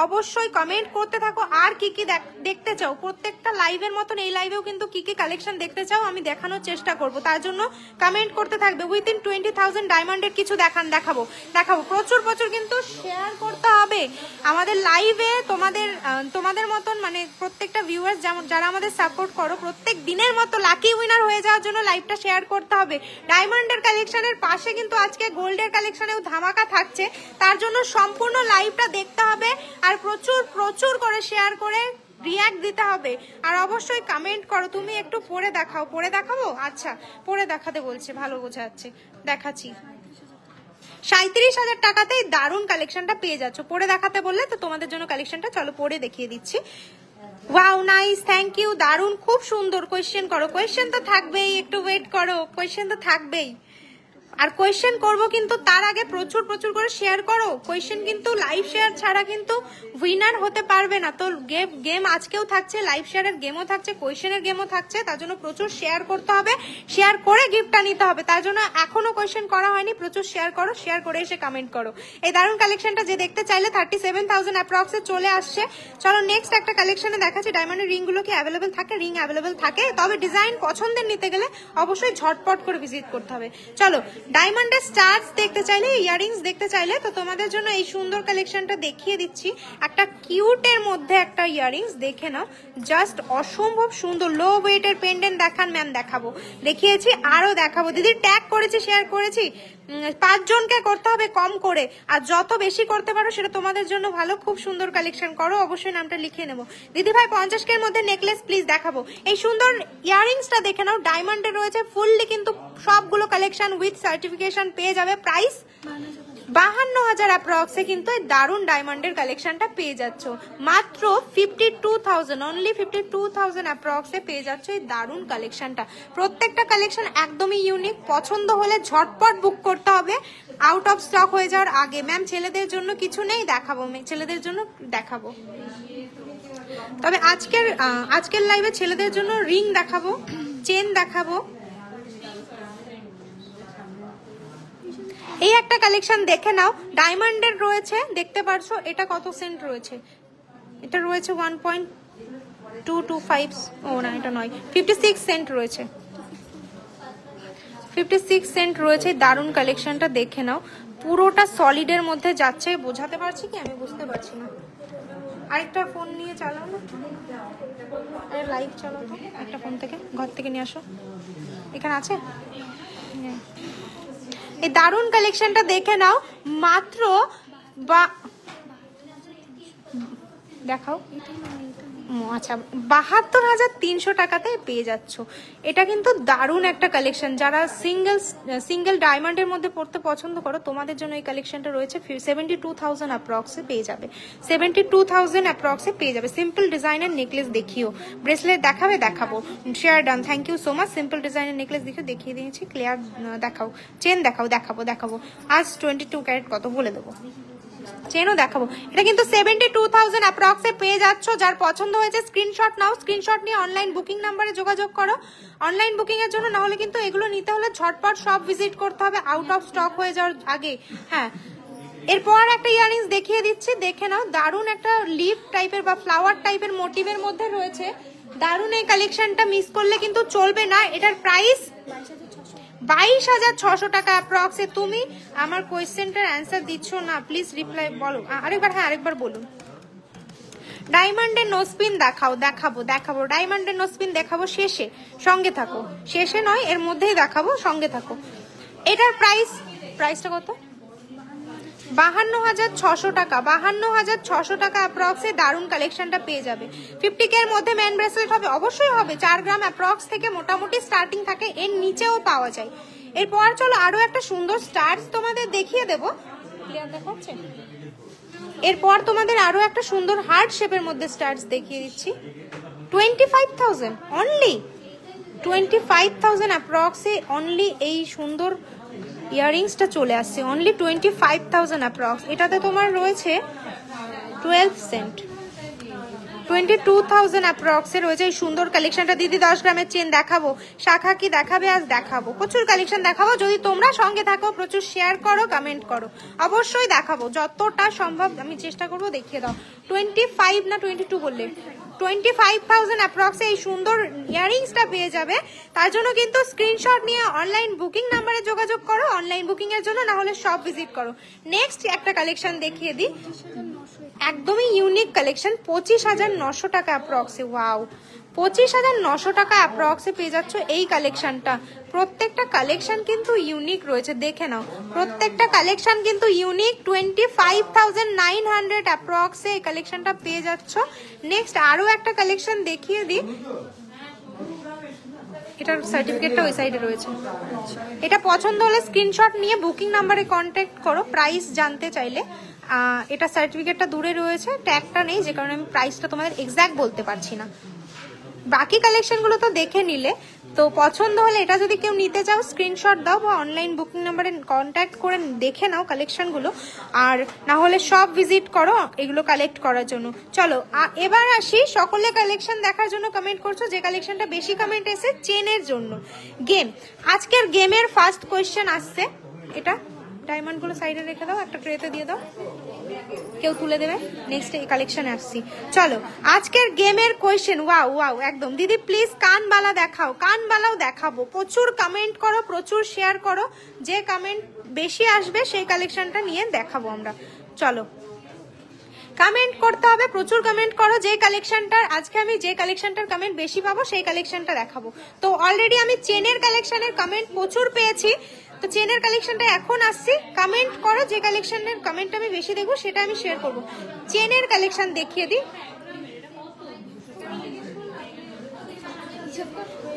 S1: অবশ্যই কমেন্ট করতে থাকো। আর কি কি দেখতে চাও, প্রত্যেকটা লাইভের মতন এই লাইভেও কিন্তু কি কি কালেকশন দেখতে চাও আমি দেখানোর চেষ্টা করব, তার জন্য কমেন্ট করতে থাকবে। উইথিন 20,000 ডায়মন্ডের কিছু দেখাবো প্রচুর প্রচুর কিন্তু শেয়ার করতে হবে আমাদের লাইভে। তোমাদের মতন মানে প্রত্যেকটা ভিউয়ার্স যারা আমাদের সাপোর্ট করো, প্রত্যেক দিনের মতো লাকি উইনার হয়ে যাওয়ার জন্য লাইভটা শেয়ার করতে হবে। ডায়মন্ডের কালেকশনের পাশে কিন্তু আজকে গোল্ডের কালেকশনেও ধামাকা থাকছে, তার জন্য সম্পূর্ণ লাইভটা দেখতে হবে আর প্রচুর প্রচুর করে শেয়ার করে রিঅ্যাক্ট দিতে হবে। আর অবশ্যই কমেন্ট করো। তুমি একটু পরে দেখাও, পরে দেখাবো? আচ্ছা পরে দেখাতে বলছে, ভালো বোঝা যাচ্ছে, দেখাচ্ছি। 37,000 টাকাতেই দারুণ কালেকশনটা পেয়ে যাচ্ছ। পরে দেখাতে বললে তো তোমাদের জন্য কালেকশনটা চলো পরে দেখিয়ে দিচ্ছি। ওয়াও নাইস, থ্যাংক ইউ, দারুণ, খুব সুন্দর। কোয়েশ্চেন করো, কোয়েশ্চেন তো থাকবেই, একটু ওয়েট করো, কোয়েশ্চেন তো থাকবেই। আর কোয়েশ্চেন করব কিন্তু তার আগে প্রচুর প্রচুর করে শেয়ার করো। কোয়েশ্চেন কিন্তু লাইভ শেয়ার ছাড়া কিন্তু উইনার হতে পারবে না। তো গেম আজকেও থাকছে, লাইভ শেয়ারের গেমও থাকছে, কোয়েশ্চেনের গেমও থাকছে, তার জন্য প্রচুর শেয়ার করতে হবে, শেয়ার করে গিফটটা নিতে হবে। তার জন্য এখনো কোয়েশ্চেন করা হয়নি, প্রচুর শেয়ার করো, শেয়ার করে এসে কমেন্ট করো। এই দারুণ কালেকশনটা যে দেখতে চাইলে 37,000 অ্যাপ্রক্সে চলে আসছে। চলো নেক্সট একটা কালেকশনে দেখাচ্ছি। ডায়মন্ডের রিং গুলো কি অ্যাভেলেবেল থাকে? রিং অ্যাভেলেবেল থাকে, তবে ডিজাইন পছন্দের নিতে গেলে অবশ্যই ঝটপট করে ভিজিট করতে হবে। চলো ডায়মন্ডের স্টার্স দেখতে চাইলে, ইয়ারিংস দেখতে চাইলে তো তোমাদের জন্য এই সুন্দর কালেকশনটা দেখিয়ে দিচ্ছি। একটা কিউটের মধ্যে একটা ইয়ারিংস দেখে নাও, জাস্ট অসম্ভব সুন্দর। লো ওয়েটের পেন্ডেন্ট দেখান ম্যাম, দেখাবো, দেখিয়েছি, আরো দেখাবো। দিদি ট্যাগ করেছি, শেয়ার করেছি। 5 জনকে করতে হবে কম করে, আর যত বেশি করতে পারো সেটা তোমাদের জন্য ভালো। খুব সুন্দর কালেকশন করো, অবশ্যই নামটা লিখে নেবো। দিদি ভাই 50 এর মধ্যে নেকলেস প্লিজ দেখাবো। এই সুন্দর ইয়ারিংসটা দেখে নাও, ডায়মন্ডের রয়েছে ফুললি কিন্তু সবগুলো কালেকশন উইথ সার্টিফিকেশন পেয়ে যাবে। প্রাইস 52,000 অ্যাপ্রক্সে কিন্তু এই দারুণ ডায়মন্ডের কালেকশনটা পেয়ে যাচ্ছ। মাত্র 52,000, অনলি 52,000 অ্যাপ্রক্সে পেয়ে যাচ্ছ এই দারুণ কালেকশনটা। প্রত্যেকটা কালেকশন একদমই ইউনিক, পছন্দ হলে ঝটপট বুক করতে হবে আউট অফ স্টক হয়ে যাওয়ার আগে। ম্যাম ছেলেদের জন্য কিছু নেই? দেখাবো, ছেলেদের জন্য দেখাবো, তবে আজকের লাইভে ছেলেদের জন্য রিং দেখাবো, চেন দেখাবো। এই একটা কালেকশন দেখে নাও, ডায়মন্ডের রয়েছে, দেখতে পারছো। এটা কত সেন্ট রয়েছে? এটা রয়েছে 1.225, ও না এটা নয়, 56 সেন্ট রয়েছে, 56 সেন্ট রয়েছে। দারুণ কালেকশনটা দেখে নাও, পুরোটা সলিডের মধ্যে যাচ্ছে। বোঝাতে পারছি কি? আমি বুঝতে পারছি না। আরেকটা ফোন নিয়ে চালাও না, আরে লাইভ চালাও তো একটা ফোন থেকে, ঘর থেকে নিয়ে আসো। এখানে আছে, এই দারুণ কালেকশনটা দেখে নাও। মাত্র দেখাও, আচ্ছা 72,300 টাকাতে পেয়ে যাচ্ছ। এটা কিন্তু দারুণ একটা কালেকশন। যারা সিঙ্গেল ডায়মন্ডের মধ্যে পড়তে পছন্দ করো তোমাদের জন্য এই কালেকশনটা রয়েছে। 72,000 অ্যাপ্রক্সে পেয়ে যাবে, 72,000 অ্যাপ্রক্সে পেয়ে যাবে। সিম্পল ডিজাইনের নেকলেস দেখিও, ব্রেসলেট দেখাবে, দেখাবো। Share done, thank you so much. Simple ডিজাইনের নেকলেস দেখিয়ে দিয়েছি, ক্লিয়ার দেখাও। চেন দেখাও, দেখাবো। আজ 22 ক্যারেট কত বলে দেবো, চেনও দেখাবো। এটা কিন্তু 72,000 অ্যাপ্রক্সে পেয়ে যাচ্ছ। যার পছন্দ হয়েছে স্ক্রিনশট নাও, স্ক্রিনশট নিয়ে অনলাইন বুকিং নাম্বারে যোগাযোগ করো। অনলাইন বুকিং এর জন্য, না হলে কিন্তু এগুলো নিতে হলে ঝটপট সব ভিজিট করতে হবে, আউট অফ স্টক হয়ে যাওয়ার আগে। হ্যাঁ, এরপর একটা ইয়াররিংস দেখিয়ে দিচ্ছি, দেখে নাও। দারুণ একটা লিফ টাইপের বা ফ্লাওয়ার টাইপের মোটিভের মধ্যে রয়েছে। দারুণ এই কালেকশনটা মিস করলে কিন্তু চলবে না। এটার প্রাইস 22,600 টাকা অ্যাপ্রক্সে। তুমি আমার কোয়েশ্চেনটার অ্যান্সার দিচ্ছ না, প্লিজ রিপ্লাই বলো আরেকবার। হ্যাঁ, আরেকবার বলুন। ডায়মন্ডের নোজপিন দেখাবো। ডায়মন্ডের নোজপিন দেখাবো শেষে, সঙ্গে থাকো। শেষে নয়, এর মধ্যেই দেখাবো, সঙ্গে থাকো। এটার প্রাইসটা কত? 52,600 টাকা। 52,600 টাকা অ্যাপ্রক্সে দারুণ কালেকশনটা পেয়ে যাবে। 50K এর মধ্যে ম্যান ব্রেসলেট হবে, অবশ্যই হবে। 4 গ্রাম অ্যাপ্রক্স থেকে মোটামুটি স্টার্টিং থাকে, এর নিচেও পাওয়া যায়। এরপর চলো আরো একটা সুন্দর স্টার্স তোমাদের দেখিয়ে দেবো, ক্লিয়ার দেখাচ্ছে। এরপর তোমাদের আরো একটা সুন্দর হার্ট শেপের মধ্যে স্টার্স দেখিয়ে দিচ্ছি। 25,000 অনলি, 25,000 অ্যাপ্রক্সে অনলি এই সুন্দর ইয়াররিংসটা চলে আসছে। Only 25,000 approx. এটাতে তোমার রয়েছে 12 সেন্ট। 22,000 অ্যাপ্রক্সে রয়েছে এই সুন্দর কালেকশনটা। দিদি 10 গ্রামের চেন দেখাবো, শাখা কি দেখাবে? আজ দেখাবো, প্রচুর কালেকশন দেখাবো। যদি তোমরা সঙ্গে থাকো, প্রচুর শেয়ার করো, কমেন্ট করো, অবশ্যই দেখাবো যতটা সম্ভব। আমি চেষ্টা করবো দেখিয়ে দাও। 25 না 22 বললে? 25,000 অ্যাপ্রক্সে এই সুন্দর ইয়াররিংসটা পেয়ে যাবে। তার জন্য কিন্তু স্ক্রিনশট নিয়ে অনলাইন বুকিং নাম্বারে যোগাযোগ করো অনলাইন বুকিং এর জন্য, না হলে সব ভিজিট করো। নেক্সট একটা কালেকশন দেখিয়ে দিই, একদমই ইউনিক কালেকশন। 25,900 টাকা অ্যাপ্রক্সে। ওয়াও, 25,900 টাকা অ্যাপ্রক্সে পেয়ে যাচ্ছ এই কালেকশনটা। প্রত্যেকটা কালেকশন কিন্তু ইউনিক রয়েছে, দেখে নাও। প্রত্যেকটা কালেকশন কিন্তু ইউনিক। 25,900 অ্যাপ্রক্সে এই কালেকশনটা পেয়ে যাচ্ছ। নেক্সট আরো একটা কালেকশন দেখিয়ে দিই। এটার সার্টিফিকেটটা ওই সাইডে রয়েছে। এটা পছন্দ হলে স্ক্রিনশট নিয়ে বুকিং নাম্বারে কন্ট্যাক্ট করো প্রাইস জানতে চাইলে। এটা সার্টিফিকেটটা দূরে রয়েছে, ট্যাগটা নেই, যে কারণে আমি প্রাইসটা তোমাদের এক্সাক্ট বলতে পারছি না। বাকি কালেকশনগুলো তো দেখে নিলে। তো পছন্দ হলে এটা যদি কেউ নিতে চাও স্ক্রিনশট দাও বা অনলাইন বুকিং নাম্বারে কন্ট্যাক্ট করে দেখে নাও কালেকশনগুলো। আর না হলে সব ভিজিট করো এগুলো কালেক্ট করার জন্য। চলো এবার আসি, সকলে কালেকশন দেখার জন্য কমেন্ট করছো, যে কালেকশনটা বেশি কমেন্ট এসে চেনের জন্য। গেম, আজকের গেমের ফার্স্ট কোয়েশ্চেন আসছে। এটা ডায়মন্ডগুলো সাইডে রেখে দাও, একটা ট্রেতে দিয়ে দাও, কেউ তুলে দেবে। নেক্সট এই কালেকশনে আসছি। চলো আজকের গেমের কোয়েশ্চেন। ওয়াও একদম। দিদি প্লিজ কানবালা দেখাও। কানবালাও দেখাবো। প্রচুর কমেন্ট করো, প্রচুর শেয়ার করো, যে কমেন্ট বেশি আসবে সেই কালেকশনটা নিয়ে দেখাবো আমরা। চলো কমেন্ট করতে হবে, প্রচুর কমেন্ট করো। যে কালেকশনটার আজকে আমি যে কালেকশনটার কমেন্ট বেশি পাবো সেই কালেকশনটা দেখাবো। তো অলরেডি আমি চেনের কালেকশনের কমেন্ট প্রচুর পেয়েছি, তো চেনের কালেকশনটা এখন আসছি। কমেন্ট করো, যে কালেকশনের কমেন্ট আমি বেশি দেখবো সেটা আমি শেয়ার করবো। চেনের কালেকশন দেখিয়ে দিই।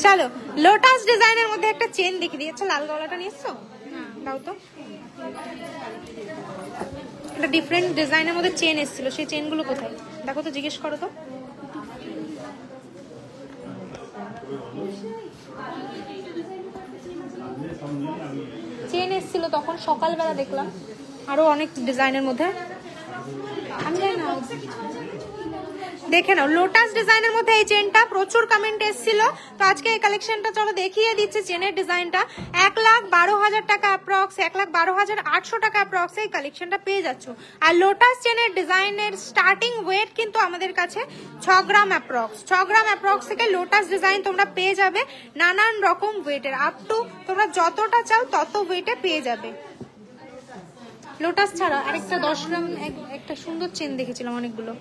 S1: চলো লোটাস ডিজাইনের মধ্যে একটা চেন দেখিয়ে দিই। আচ্ছা লাল গলাটা নিয়ে এসছো, দাও তো। একটা ডিফারেন্ট ডিজাইনের মধ্যে চেন এসেছিল, সেই চেনগুলো কোথায় দেখো তো, জিজ্ঞেস করো তো। চেন এসেছিল তখন সকালবেলা, দেখলাম আরো অনেক ডিজাইনের মধ্যে। আমি জানি না, দেখে নাও। লোটাস ডিজাইনের মধ্যে এই চেনটা প্রচুর কমেন্ট এসেছিল, তো আজকে এই কালেকশনটা চলো দেখিয়ে দিচ্ছে। চেনের ডিজাইনটা 1,12,000 টাকা অ্যাপ্রক্স, 1,12,800 টাকা অ্যাপ্রক্স এই কালেকশনটা পেয়ে যাচ্ছ। আর লোটাস চেনের ডিজাইনের স্টার্টিং ওয়েট কিন্তু আমাদের কাছে 6 গ্রাম অ্যাপ্রক্স। 6 গ্রাম অ্যাপ্রক্স থেকে লোটাস ডিজাইন তোমরা পেয়ে যাবে নানান রকম ওয়েটের, আপ টু তোমরা যতটা চাও তত ওয়েটে পেয়ে যাবে। লোটাস ছাড়া আরেকটা 10 গ্রাম একটা সুন্দর চেন দেখেছিলাম অনেকগুলো,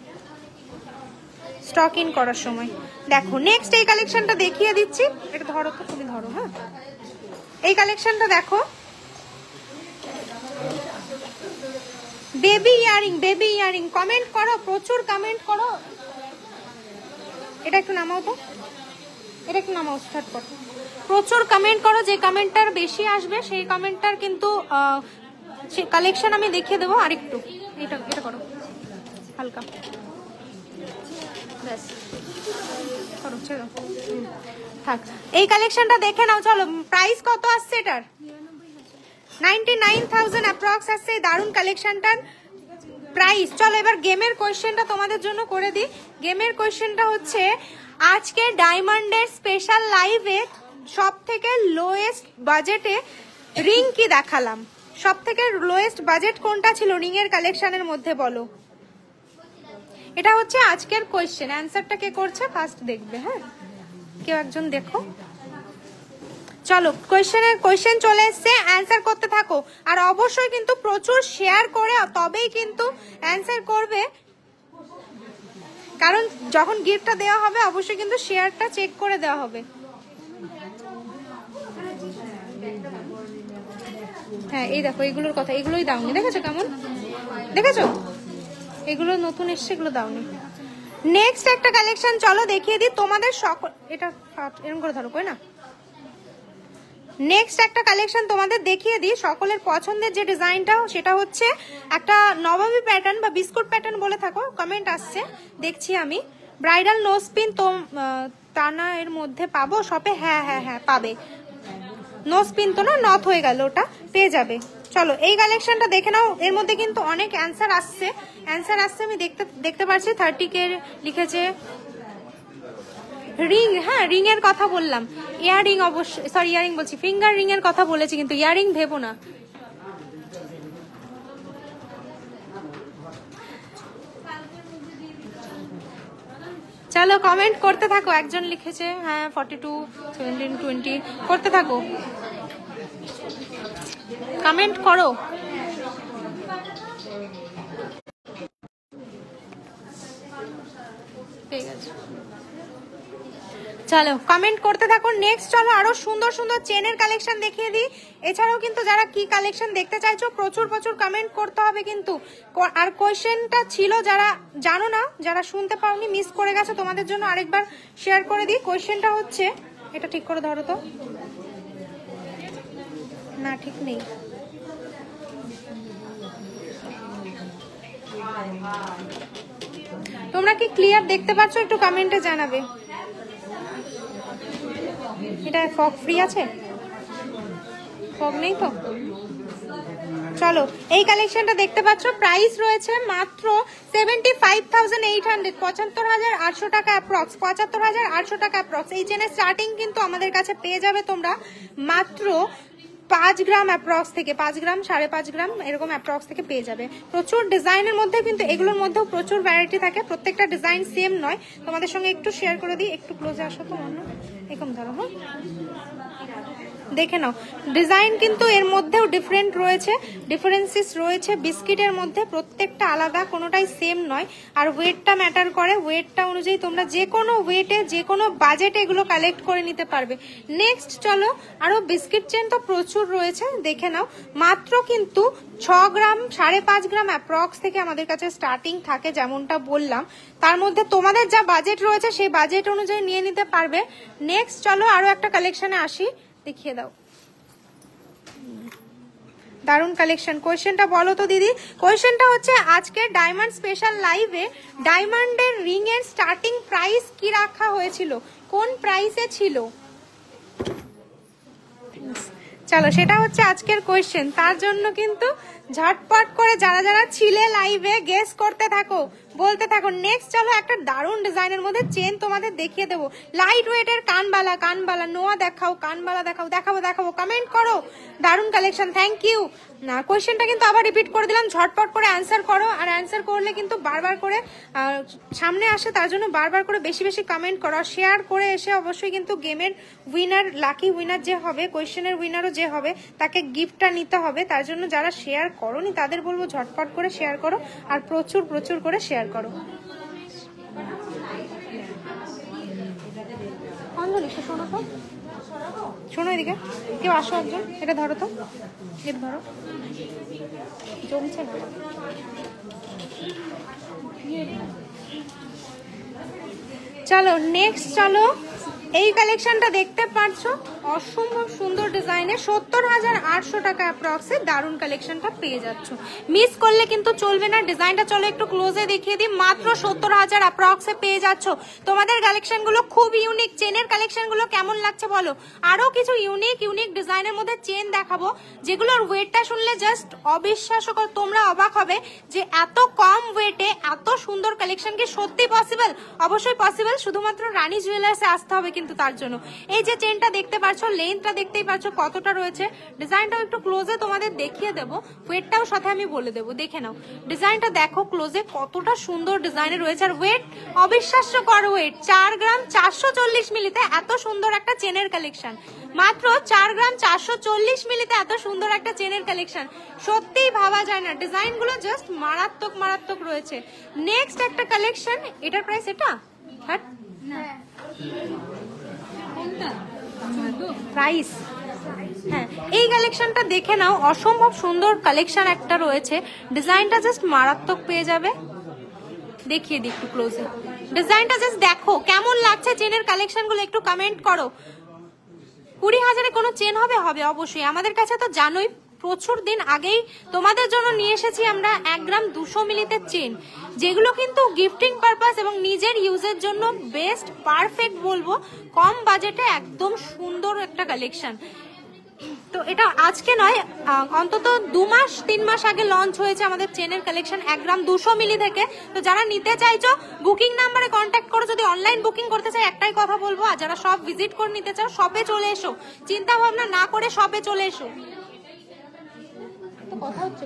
S1: স্টক ইন করার সময়। দেখো নেক্সট এই কালেকশনটা দেখিয়ে দিচ্ছি, এটা ধরো তো, তুমি ধরো। হ্যাঁ, এই কালেকশনটা দেখো, baby earring, baby earring. Comment করো, প্রচুর কমেন্ট করো। এটা একটু নামাও তো, এটা একটু নামাও, স্টার্ট করো। প্রচুর কমেন্ট করো, যে কমেন্টটার বেশি আসবে সেই কমেন্টটার কিন্তু কালেকশন আমি দেখিয়ে দেবো। আরেকটু এটা এটা করো হালকা, ব্যাস করো, ছেড়ো, থাক। এই কালেকশনটা দেখে নাও। চলো, প্রাইস কত আসছে এটার? 99,000 অ্যাপ্রক্স আসছে দারুন কালেকশনটার প্রাইস। চলো এবার গেমের কোয়েশ্চেনটা তোমাদের জন্য করে দিই। গেমের কোয়েশ্চেনটা হচ্ছে, আজকে ডায়মন্ডের স্পেশাল লাইভে সব থেকে লোয়েস্ট বাজেটে রিং কি দেখালাম? সব থেকে লোয়েস্ট বাজেট কোনটা ছিল রিং এর কালেকশনের মধ্যে, বলো। এটা হচ্ছে আজকের কোয়েশ্চেন। অ্যান্সারটা কে করছে ফার্স্ট দেখবে। হ্যাঁ, কেউ একজন দেখো। চলো, কোয়েশ্চেন চলে এসছে, অ্যান্সার করতে থাকো। আর অবশ্যই কিন্তু প্রচুর শেয়ার করে তবেই কিন্তু অ্যান্সার করবে, কারণ যখন গিফটটা দেওয়া হবে অবশ্যই কিন্তু শেয়ারটা চেক করে দেওয়া হবে। হ্যাঁ, এই দেখো এগুলোর কথা, এগুলোই দাওনি, দেখেছো কেমন, দেখেছো এগুলো নতুন এসছে, এগুলো দাওনি। নেক্সট একটা কালেকশন চলো দেখিয়ে দিই তোমাদের সকল, এটা এরকম করে ধরো কই না। নেক্সট একটা কালেকশন তোমাদের দেখিয়ে দিই, সকলের পছন্দের যে ডিজাইনটা সেটা হচ্ছে একটা নবাবী প্যাটার্ন বা বিস্কুট প্যাটার্ন বলে থাকো, কমেন্ট আসছে দেখছি আমি। ব্রাইডাল নোজপিন তো টানা এর মধ্যে পাবো শপে? হ্যাঁ হ্যাঁ হ্যাঁ পাবে। নোজপিন তো না, নথ হয়ে গেল, ওটা পেয়ে যাবে। চলো এই কালেকশনটা দেখে নাও। এর মধ্যে কিন্তু অনেক অ্যান্সার আসছে, আমি দেখতে পাচ্ছি। 30K লিখেছে। রিং, হ্যাঁ রিং এর কথা বললাম, ইয়ারিং অবশ্যই, সরি ইয়ারিং বলছি, ফিঙ্গার রিং এর কথা বলেছি, কিন্তু ইয়ারিং ভেবো না। চলো কমেন্ট করতে থাকো। একজন লিখেছে হ্যাঁ 42, 17, 20, করতে থাকো, কমেন্ট করো। ঠিক আছে, চলো কমেন্ট করতে থাকো। নেক্সট চলো আরো সুন্দর সুন্দর চেনের কালেকশন দেখিয়ে দিই। এছাড়াও কিন্তু যারা কি কালেকশন দেখতে চাইছো প্রচুর প্রচুর কমেন্ট করতে হবে কিন্তু। আর কোয়েশ্চেনটা ছিল যারা জানো না, যারা শুনতে পাওনি, মিস করে গেছো, তোমাদের জন্য আরেকবার শেয়ার করে দিই। কোয়েশ্চেনটা হচ্ছে, এটা ঠিক করে ধরো তো, না ঠিক নেই। তোমরা কি ক্লিয়ার দেখতে পাচ্ছ? একটু কমেন্টে জানাবে। এটা ফগ ফ্রি আছে? ফগ নেই তো? চলো এই কালেকশনটা দেখতে পাচ্ছ, প্রাইস রয়েছে মাত্র 75,800, 75,800 টাকা অ্যাপ্রক্স, 75,800 টাকা অ্যাপ্রক্স। এই চেনের স্টার্টিং কিন্তু আমাদের কাছে পেয়ে যাবে তোমরা মাত্র 5 গ্রাম অ্যাপ্রক্স থেকে, 5 গ্রাম 5.5 গ্রাম এরকম অ্যাপ্রক্স থেকে পেয়ে যাবে। প্রচুর ডিজাইনের মধ্যে কিন্তু এগুলোর মধ্যেও প্রচুর ভ্যারাইটি থাকে, প্রত্যেকটা ডিজাইন সেম নয়। তোমাদের সঙ্গে একটু শেয়ার করে দিই, একটু ক্লোজে আসো তো, এরকম ধরো। হ্যাঁ দেখে নাও, ডিজাইন কিন্তু এর মধ্যেও ডিফারেন্ট রয়েছে, ডিফারেন্সেস রয়েছে বিস্কিটের মধ্যে, প্রত্যেকটা আলাদা, কোনোটাই সেম নয়। আর ওয়েটটা ম্যাটার করে, ওয়েটটা অনুযায়ী তোমরা যে কোনো ওয়েটে যে কোনো বাজেটে এগুলো কালেক্ট করে নিতে পারবে। নেক্সট চলো আরো বিস্কিট চেন তো প্রচুর রয়েছে, দেখে নাও। মাত্র কিন্তু 6 গ্রাম 5.5 গ্রাম অ্যাপ্রক্স থেকে আমাদের কাছে স্টার্টিং থাকে, যেমনটা বললাম। তার মধ্যে তোমাদের যা বাজেট রয়েছে সেই বাজেট অনুযায়ী নিয়ে নিতে পারবে। নেক্সট চলো আরো একটা কালেকশনে আসি, দেখিয়ে দাও। দারুন কালেকশন। কোয়েশ্চেনটা বলো তো দিদি। কোয়েশ্চেনটা হচ্ছে, আজকে ডায়মন্ড স্পেশাল লাইভে ডায়মন্ডের রিং এর স্টার্টিং প্রাইস কি রাখা হয়েছিল, কোন প্রাইসে ছিল? চলো সেটা হচ্ছে আজকের কোয়েশ্চেন। তার জন্য কিন্তু ঝটপট করে যারা যারা ছিলে লাইভে গেস করতে থাকো, বলতে থাকো। নেক্সট চলো একটা দারুন ডিজাইনের মধ্যে চেন তোমাদের দেখিয়ে দেবো, লাইট ওয়েটের কানবালা, কানবালা নোয়া দেখাও, কানবালা দেখাও, দেখাবো, কমেন্ট করো। দারুন কালেকশন, থ্যাংক ইউ। না কোয়েশ্চেনটা কিন্তু আবার রিপিট করে দিলাম, ঝটপট করে অ্যান্সার করো। আর অ্যান্সার করলে কিন্তু বারবার করে সামনে আসে, তার জন্য বারবার করে বেশি বেশি কমেন্ট করো, শেয়ার করে এসে অবশ্যই কিন্তু গেমের উইনার, লাকি উইনার যে হবে, কোয়েশ্চেনের উইনারও যে হবে, তাকে গিফটটা নিতে হবে। তার জন্য যারা শেয়ার করোনি তাদের বলবো ঝটপট করে শেয়ার করো, আর প্রচুর প্রচুর করে শেয়ার করো। বলি, শোনো তো, শোনো এদিকে, কেউ আসো একজন, এটা ধরো তো, এটা ধরো, জমছে না। চলো নেক্সট, চলো এই কালেকশনটা দেখতে পাচ্ছ, অসম্ভব সুন্দর ডিজাইনে 70,800 টাকা অ্যাপ্রক্সে দারুণ কালেকশনটা পেয়ে যাচ্ছ। মিস করলে কিন্তু চলবে না। ডিজাইনটা চলো একটু ক্লোজে দেখিয়ে দিই, মাত্র 70,000 অ্যাপ্রক্সে পেয়ে যাচ্ছ। তোমাদের কালেকশনগুলো খুব ইউনিক। চেনের কালেকশনগুলো কেমন লাগছে বলো? আরো কিছু ইউনিক ডিজাইনের মধ্যে চেন দেখাবো, যেগুলোর ওয়েটটা শুনলে জাস্ট অবিশ্বাস্যকর, তোমরা অবাক হবে যে এত কম ওয়েটে এত সুন্দর কালেকশন কি সত্যি পসিবল? অবশ্যই পসিবল, শুধুমাত্র রানী জুয়েলার্সে আসতে হবে কিন্তু তার জন্য। এই যে চেনটা দেখতে পাচ্ছ, লেন্থটা দেখতেই পাচ্ছ কতটা রয়েছে। ডিজাইনটাও একটু ক্লোজে তোমাদের দেখিয়ে দেবো, ওয়েটটাও সাথে আমি বলে দেবো, দেখে নাও। ডিজাইনটা দেখো ক্লোজে, কতটা সুন্দর ডিজাইনে রয়েছে। আর ওয়েট অবিশ্বাস্যকর ওয়েট, 4 গ্রাম 440 মিলিতে এত সুন্দর একটা চেনের কালেকশন। মাত্র 4 গ্রাম 440 মিলিতে এত সুন্দর একটা চেনের কালেকশন সত্যিই ভাবা যায় না। ডিজাইনগুলো জাস্ট মারাত্মক রয়েছে। নেক্সট একটা কালেকশন, এটার প্রাইস এটা প্রাইস, হ্যাঁ এই কালেকশনটা দেখে নাও, অসম্ভব সুন্দর কালেকশন একটা রয়েছে। ডিজাইনটা জাস্ট মারাত্মক পেয়ে যাবে। দেখিয়ে দিই একটু ক্লোজে, ডিজাইনটা জাস্ট দেখো কেমন লাগছে। চেনের কালেকশনগুলো একটু কমেন্ট করো। 20,000-এ কোনো চেন হবে? হবে অবশ্যই। আমাদের কাছে তো জানোই প্রচুর দিন আগেই তোমাদের জন্য নিয়ে এসেছি আমরা 1 গ্রাম 200 মিলিতে চেন, যেগুলো কিন্তু গিফটিং পারপাস এবং নিজের ইউজের জন্য বেস্ট, পারফেক্ট বলবো। কম বাজেটে একদম সুন্দর একটা কালেকশন। তো এটা আজকে নয়, অন্তত 2-3 মাস আগে লঞ্চ হয়েছে আমাদের চেনের কালেকশন 1 গ্রাম 200 মিলি থেকে। তো যারা নিতে চাইছো বুকিং নাম্বারে কন্ট্যাক্ট করো। যদি অনলাইন বুকিং করতে চাই একটাই কথা বলবো, আর যারা সব ভিজিট করে নিতে চাও শপে চলে এসো, চিন্তা ভাবনা না করে শপে চলে এসো। কথা হচ্ছে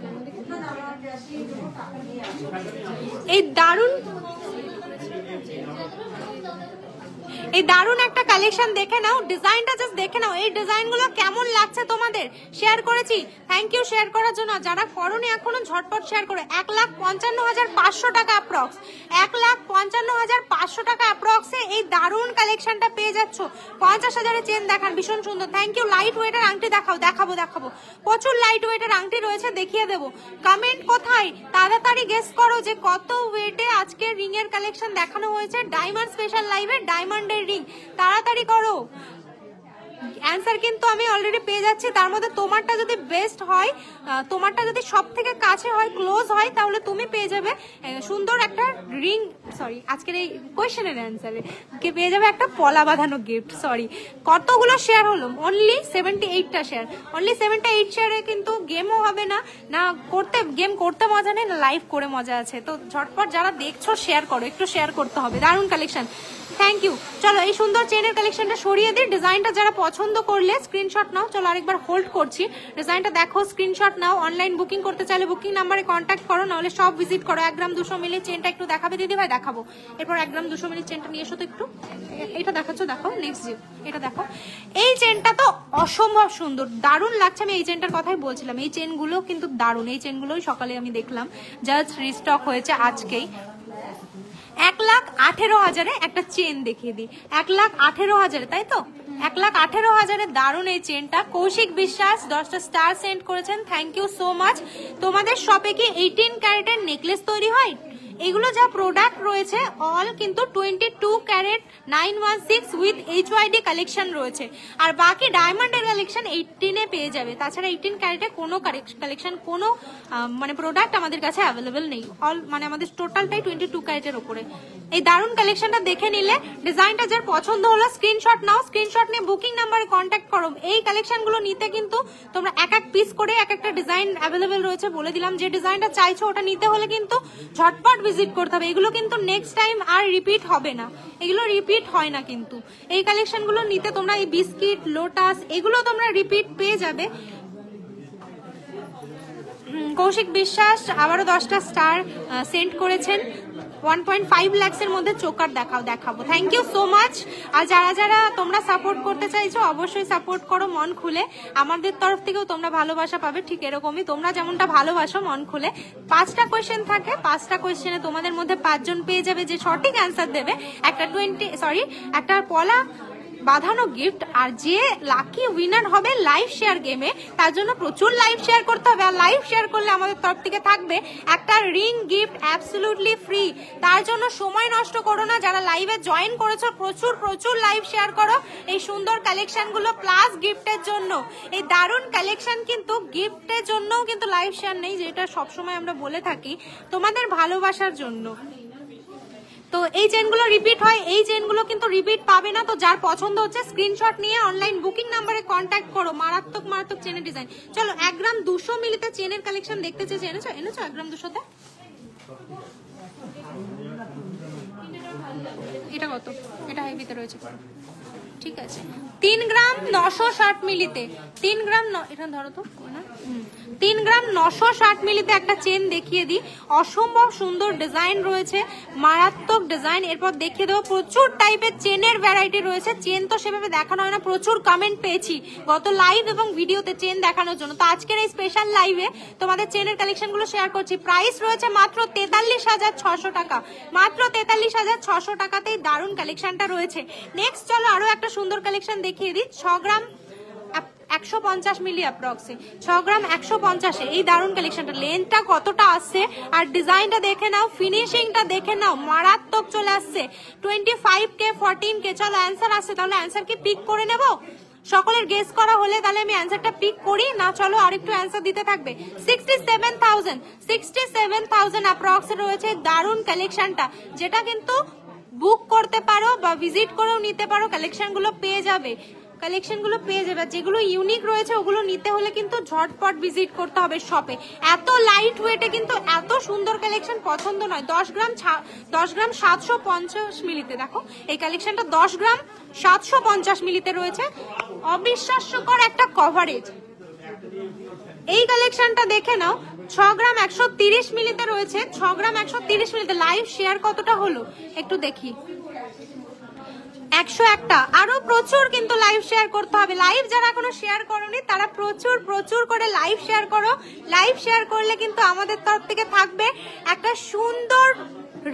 S1: এই দারুণ একটা কালেকশন দেখে নাও। ডিজাইনটা জাস্ট দেখে নাও, এই ডিজাইনগুলো কেমন লাগছে তোমাদের। শেয়ার করেছি, থ্যাংক ইউ শেয়ার করার জন্য। যারা করোনি এখনো ঝটপট শেয়ার করে। 1,55,500 টাকা অ্যাপ্রক্স, 1,55,500 টাকা অ্যাপ্রক্সে এই দারুণ কালেকশনটা পেয়ে যাচ্ছ। 50,000-এর চেন দেখান, ভীষণ সুন্দর, থ্যাংক ইউ। লাইট ওয়েটের আংটি দেখাবো, প্রচুর লাইট ওয়েটের আংটি রয়েছে, দেখিয়ে দেবো। কমেন্ট কোথায়, তাড়াতাড়ি গেস করো যে কত ওয়েটে আজকে রিং এর কালেকশন দেখানো হয়েছে ডায়মন্ড স্পেশাল লাইভে। ডায়মন্ডের রিং, তাড়াতাড়ি করো। অ্যান্সার কিন্তু আমি অলরেডি পেয়ে যাচ্ছি। তার মধ্যে তোমারটা যদি বেস্ট হয়, তোমারটা যদি সব থেকে কাছে হয়, ক্লোজ হয়, তাহলে তুমি পেয়ে যাবে সুন্দর একটা রিং। সরি, আজকের এই কোয়েশ্চেনের অ্যান্সারে পেয়ে যাবে একটা পলা বাঁধানো গিফট। সরি, কতগুলো শেয়ার হলো? অনলি 78টা শেয়ার। অনলি 78 শেয়ারে কিন্তু গেমও হবে না, গেম করতে মজা নেই, না লাইভ করে মজা আছে। তো ঝটপট যারা দেখছো শেয়ার করো, একটু শেয়ার করতে হবে। দারুণ কালেকশন, থ্যাংক ইউ। চলো এই সুন্দর চেনের কালেকশনটা সরিয়ে দিই। ডিজাইনটা যারা পছন্দ করলে স্ক্রিনশট নাও। চলো আরেকবার হোল্ড করছি, ডিজাইনটা দেখো, স্ক্রিনশট নাও। অনলাইন বুকিং করতে চাইলে বুকিং নাম্বারে কন্ট্যাক্ট করো, নাহলে সব ভিজিট করো। 1 গ্রাম 200 মিলি চেনটা একটু দেখাবে দিদি ভাই? দেখাবো। এরপর 1 গ্রাম 200 মিলি চেনটা নিয়ে এসো তো একটু। এটা দেখাচ্ছ, দেখো নেক্সট যে এটা দেখো। এই চেনটা তো অসম্ভব সুন্দর, দারুণ লাগছে। আমি এই চেনটার কথাই বলছিলাম, এই চেনগুলো কিন্তু দারুণ। এই চেনগুলোই সকালে আমি দেখলাম, জাস্ট রিস্টক হয়েছে আজকেই। 1,18,000-এ একটা চেন দেখিয়ে দিই। 1,18,000-এ, তাই তো? 1,18,000-এ দারুণ এই চেনটা। কৌশিক বিশ্বাস 10টা স্টার সেন্ড করেছেন, থ্যাংক ইউ সো মাচ। তোমাদের শপে কি 18 ক্যারেটের নেকলেস তৈরি হয়? এগুলো যা প্রোডাক্ট রয়েছে অল কিন্তু 22 ক্যারেট 916 উইথ HYD কালেকশন রয়েছে। আর বাকি ডায়মন্ডের কালেকশন 18-এ পেয়ে যাবে। তাছাড়া 18 ক্যারেটে কোনো কালেকশন, কোনো মানে প্রোডাক্ট আমাদের কাছে অ্যাভেলেবেল নেই। অল মানে আমাদের টোটালটাই 22 ক্যারেটের উপরে। এই দারুণ কালেকশনটা দেখে নিলে, ডিজাইনটা যার পছন্দ হলো স্ক্রিনশট নাও। স্ক্রিনশট নিয়ে বুকিং নাম্বারে কন্ট্যাক্ট করো। এই কালেকশনগুলো নিতে কিন্তু তোমরা এক পিস করে একটা ডিজাইন অ্যাভেলেবেল রয়েছে, বলে দিলাম। যে ডিজাইনটা চাইছো ওটা নিতে হলে কিন্তু ঝটপট ভিজিট করতে হবে। এগুলো কিন্তু নেক্সট টাইম আর রিপিট হবে না, এগুলো রিপিট হয় না কিন্তু। এই কালেকশনগুলো নিতে তোমরা এই বিস্কিট, লোটাস, এগুলো তোমরা রিপিট পেয়ে যাবে। কৌশিক বিশ্বাস আবারও 10টা স্টার সেন্ড করেছেন। 1.5 লাখের মধ্যে চোকার দেখাবো, থ্যাংক ইউ সো মাচ। আর যারা তোমরা সাপোর্ট করতে চাইছো অবশ্যই সাপোর্ট করো মন খুলে। আমাদের তরফ থেকেও তোমরা ভালোবাসা পাবে ঠিক এরকমই, তোমরা যেমনটা ভালোবাসো মন খুলে। 5টা কোয়েশ্চেন থাকে, 5টা কোয়েশ্চেনে তোমাদের মধ্যে 5 জন পেয়ে যাবে যে সঠিক অ্যান্সার দেবে একটা পলা বাঁধানো গিফট। আর যে লাকি উইনার হবে লাইভ শেয়ার গেমে, তার জন্য প্রচুর লাইভ শেয়ার করতে হবে। আর লাইভ শেয়ার করলে আমাদের তরফ থেকে থাকবে একটা রিং গিফট অ্যাবসলিউটলি ফ্রি। তার জন্য সময় নষ্ট করো না, যারা লাইভে জয়েন করেছো প্রচুর প্রচুর লাইভ শেয়ার করো এই সুন্দর কালেকশনগুলো প্লাস গিফটের জন্য। এই দারুণ কালেকশন কিন্তু গিফটের জন্যও কিন্তু লাইভ শেয়ার নেই, যেটা সবসময় আমরা বলে থাকি তোমাদের ভালোবাসার জন্য। তো এই চেনগুলো রিপিট হয়, এই চেনগুলো কিন্তু রিপিট পাবে না। তো যার পছন্দ হচ্ছে স্ক্রিনশট নিয়ে অনলাইন বুকিং নাম্বারে কন্ট্যাক্ট করো। মারাত্মক মারাত্মক চেনের ডিজাইন। চলো 1 গ্রাম 200 মিলিতে চেনের কালেকশন দেখতে চেয়েছো, এনেছো 1 গ্রাম 200তে? এটা কত? এটা হেভিতে রয়েছে, ঠিক আছে। 3 গ্রাম 960 মিলিতে, 3 গ্রাম এটা ধরো তো না, 3 গ্রাম 960 মিলিতে একটা চেন দেখিয়ে দিই। অসম্ভব সুন্দর ডিজাইন রয়েছে, মারাত্মক ডিজাইন। এরপর দেখিয়ে দেবো প্রচুর টাইপের চেনের ভ্যারাইটি রয়েছে। চেন তো সেভাবে দেখানো হয় না, প্রচুর কমেন্ট পেয়েছি গত লাইভ এবং ভিডিওতে চেন দেখানোর জন্য। তো আজকের এই স্পেশাল লাইভে তোমাদের চেনের কালেকশনগুলো শেয়ার করছি। প্রাইস রয়েছে মাত্র 43,600 টাকা, মাত্র 43,600 টাকাতেই দারুণ কালেকশনটা রয়েছে। নেক্সট চলো আরো একটা সুন্দর কালেকশন দেখিয়ে দিই। 6 গ্রাম 150 মিলি অ্যাপ্রক্সে, 6 গ্রাম 150-এ এই দারুণ কালেকশনটা। লেন্থটা কতটা আসছে আর ডিজাইনটা দেখে নাও, ফিনিশিংটা দেখে নাও, মারাত্মক চলে আসছে। 25K 14K। চলো অ্যান্সার আসছে, তাহলে অ্যান্সার কি পিক করে নেব? সকলের গেস করা হলে তাহলে আমি অ্যান্সারটা পিক করি না? চলো আরেকটু অ্যান্সার দিতে থাকবে। 67,000 অ্যাপ্রক্স রয়েছে দারুণ কালেকশনটা, যেটা কিন্তু বুক করতে পারো বা ভিজিট করেও নিতে পারো। কালেকশনগুলো পেয়ে যাবে, কালেকশনগুলো পেয়ে যাবে। যেগুলো ইউনিক রয়েছে ওগুলো নিতে হলে কিন্তু ঝটপট ভিজিট করতে হবে শপে। এত লাইট ওয়েটে কিন্তু এত সুন্দর কালেকশন পছন্দ নয়। 10 গ্রাম 750 মিলিতে, দেখো এই কালেকশনটা 10 গ্রাম 750 মিলিতে রয়েছে। অবিশ্বাস্যকর একটা কভারেজ। এই কালেকশনটা দেখে নাও, 6 গ্রাম 130 মিলিতে রয়েছে। 6 গ্রাম 130 মিলিতে লাইভ শেয়ার কতটা হলো একটু দেখি। 101টা। আরো প্রচুর কিন্তু লাইভ শেয়ার করতে হবে। লাইভ যারা এখনো শেয়ার করোনি তারা প্রচুর প্রচুর করে লাইভ শেয়ার করো। লাইভ শেয়ার করলে কিন্তু আমাদের তরফ থেকে থাকবে একটা সুন্দর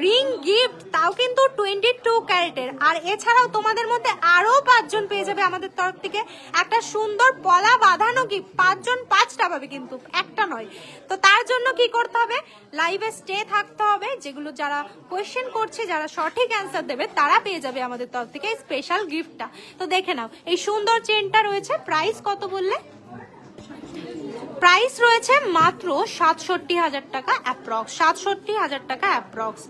S1: রিং গিফট, তাও কিন্তু 22 ক্যারেটের। আর এছাড়াও তোমাদের মধ্যে আরো 5 জন পেয়ে যাবে আমাদের তরফ থেকে একটা সুন্দর পলা বাঁধানো গিফট। 5 জন 5টা পাবে, কিন্তু একটা নয়। তো তার জন্য কি করতে হবে? লাইভে স্টে থাকতে হবে। যেগুলো যারা কোয়েশ্চেন করছে, যারা সঠিক অ্যান্সার দেবে তারা পেয়ে যাবে আমাদের তরফ থেকে এই স্পেশাল গিফটটা। তো দেখে নাও এই সুন্দর চেনটা রয়েছে। প্রাইস কত বললে? প্রাইস রয়েছে মাত্র 67,000 টাকা অ্যাপ্রক্স, 67,000 টাকা অ্যাপ্রক্স।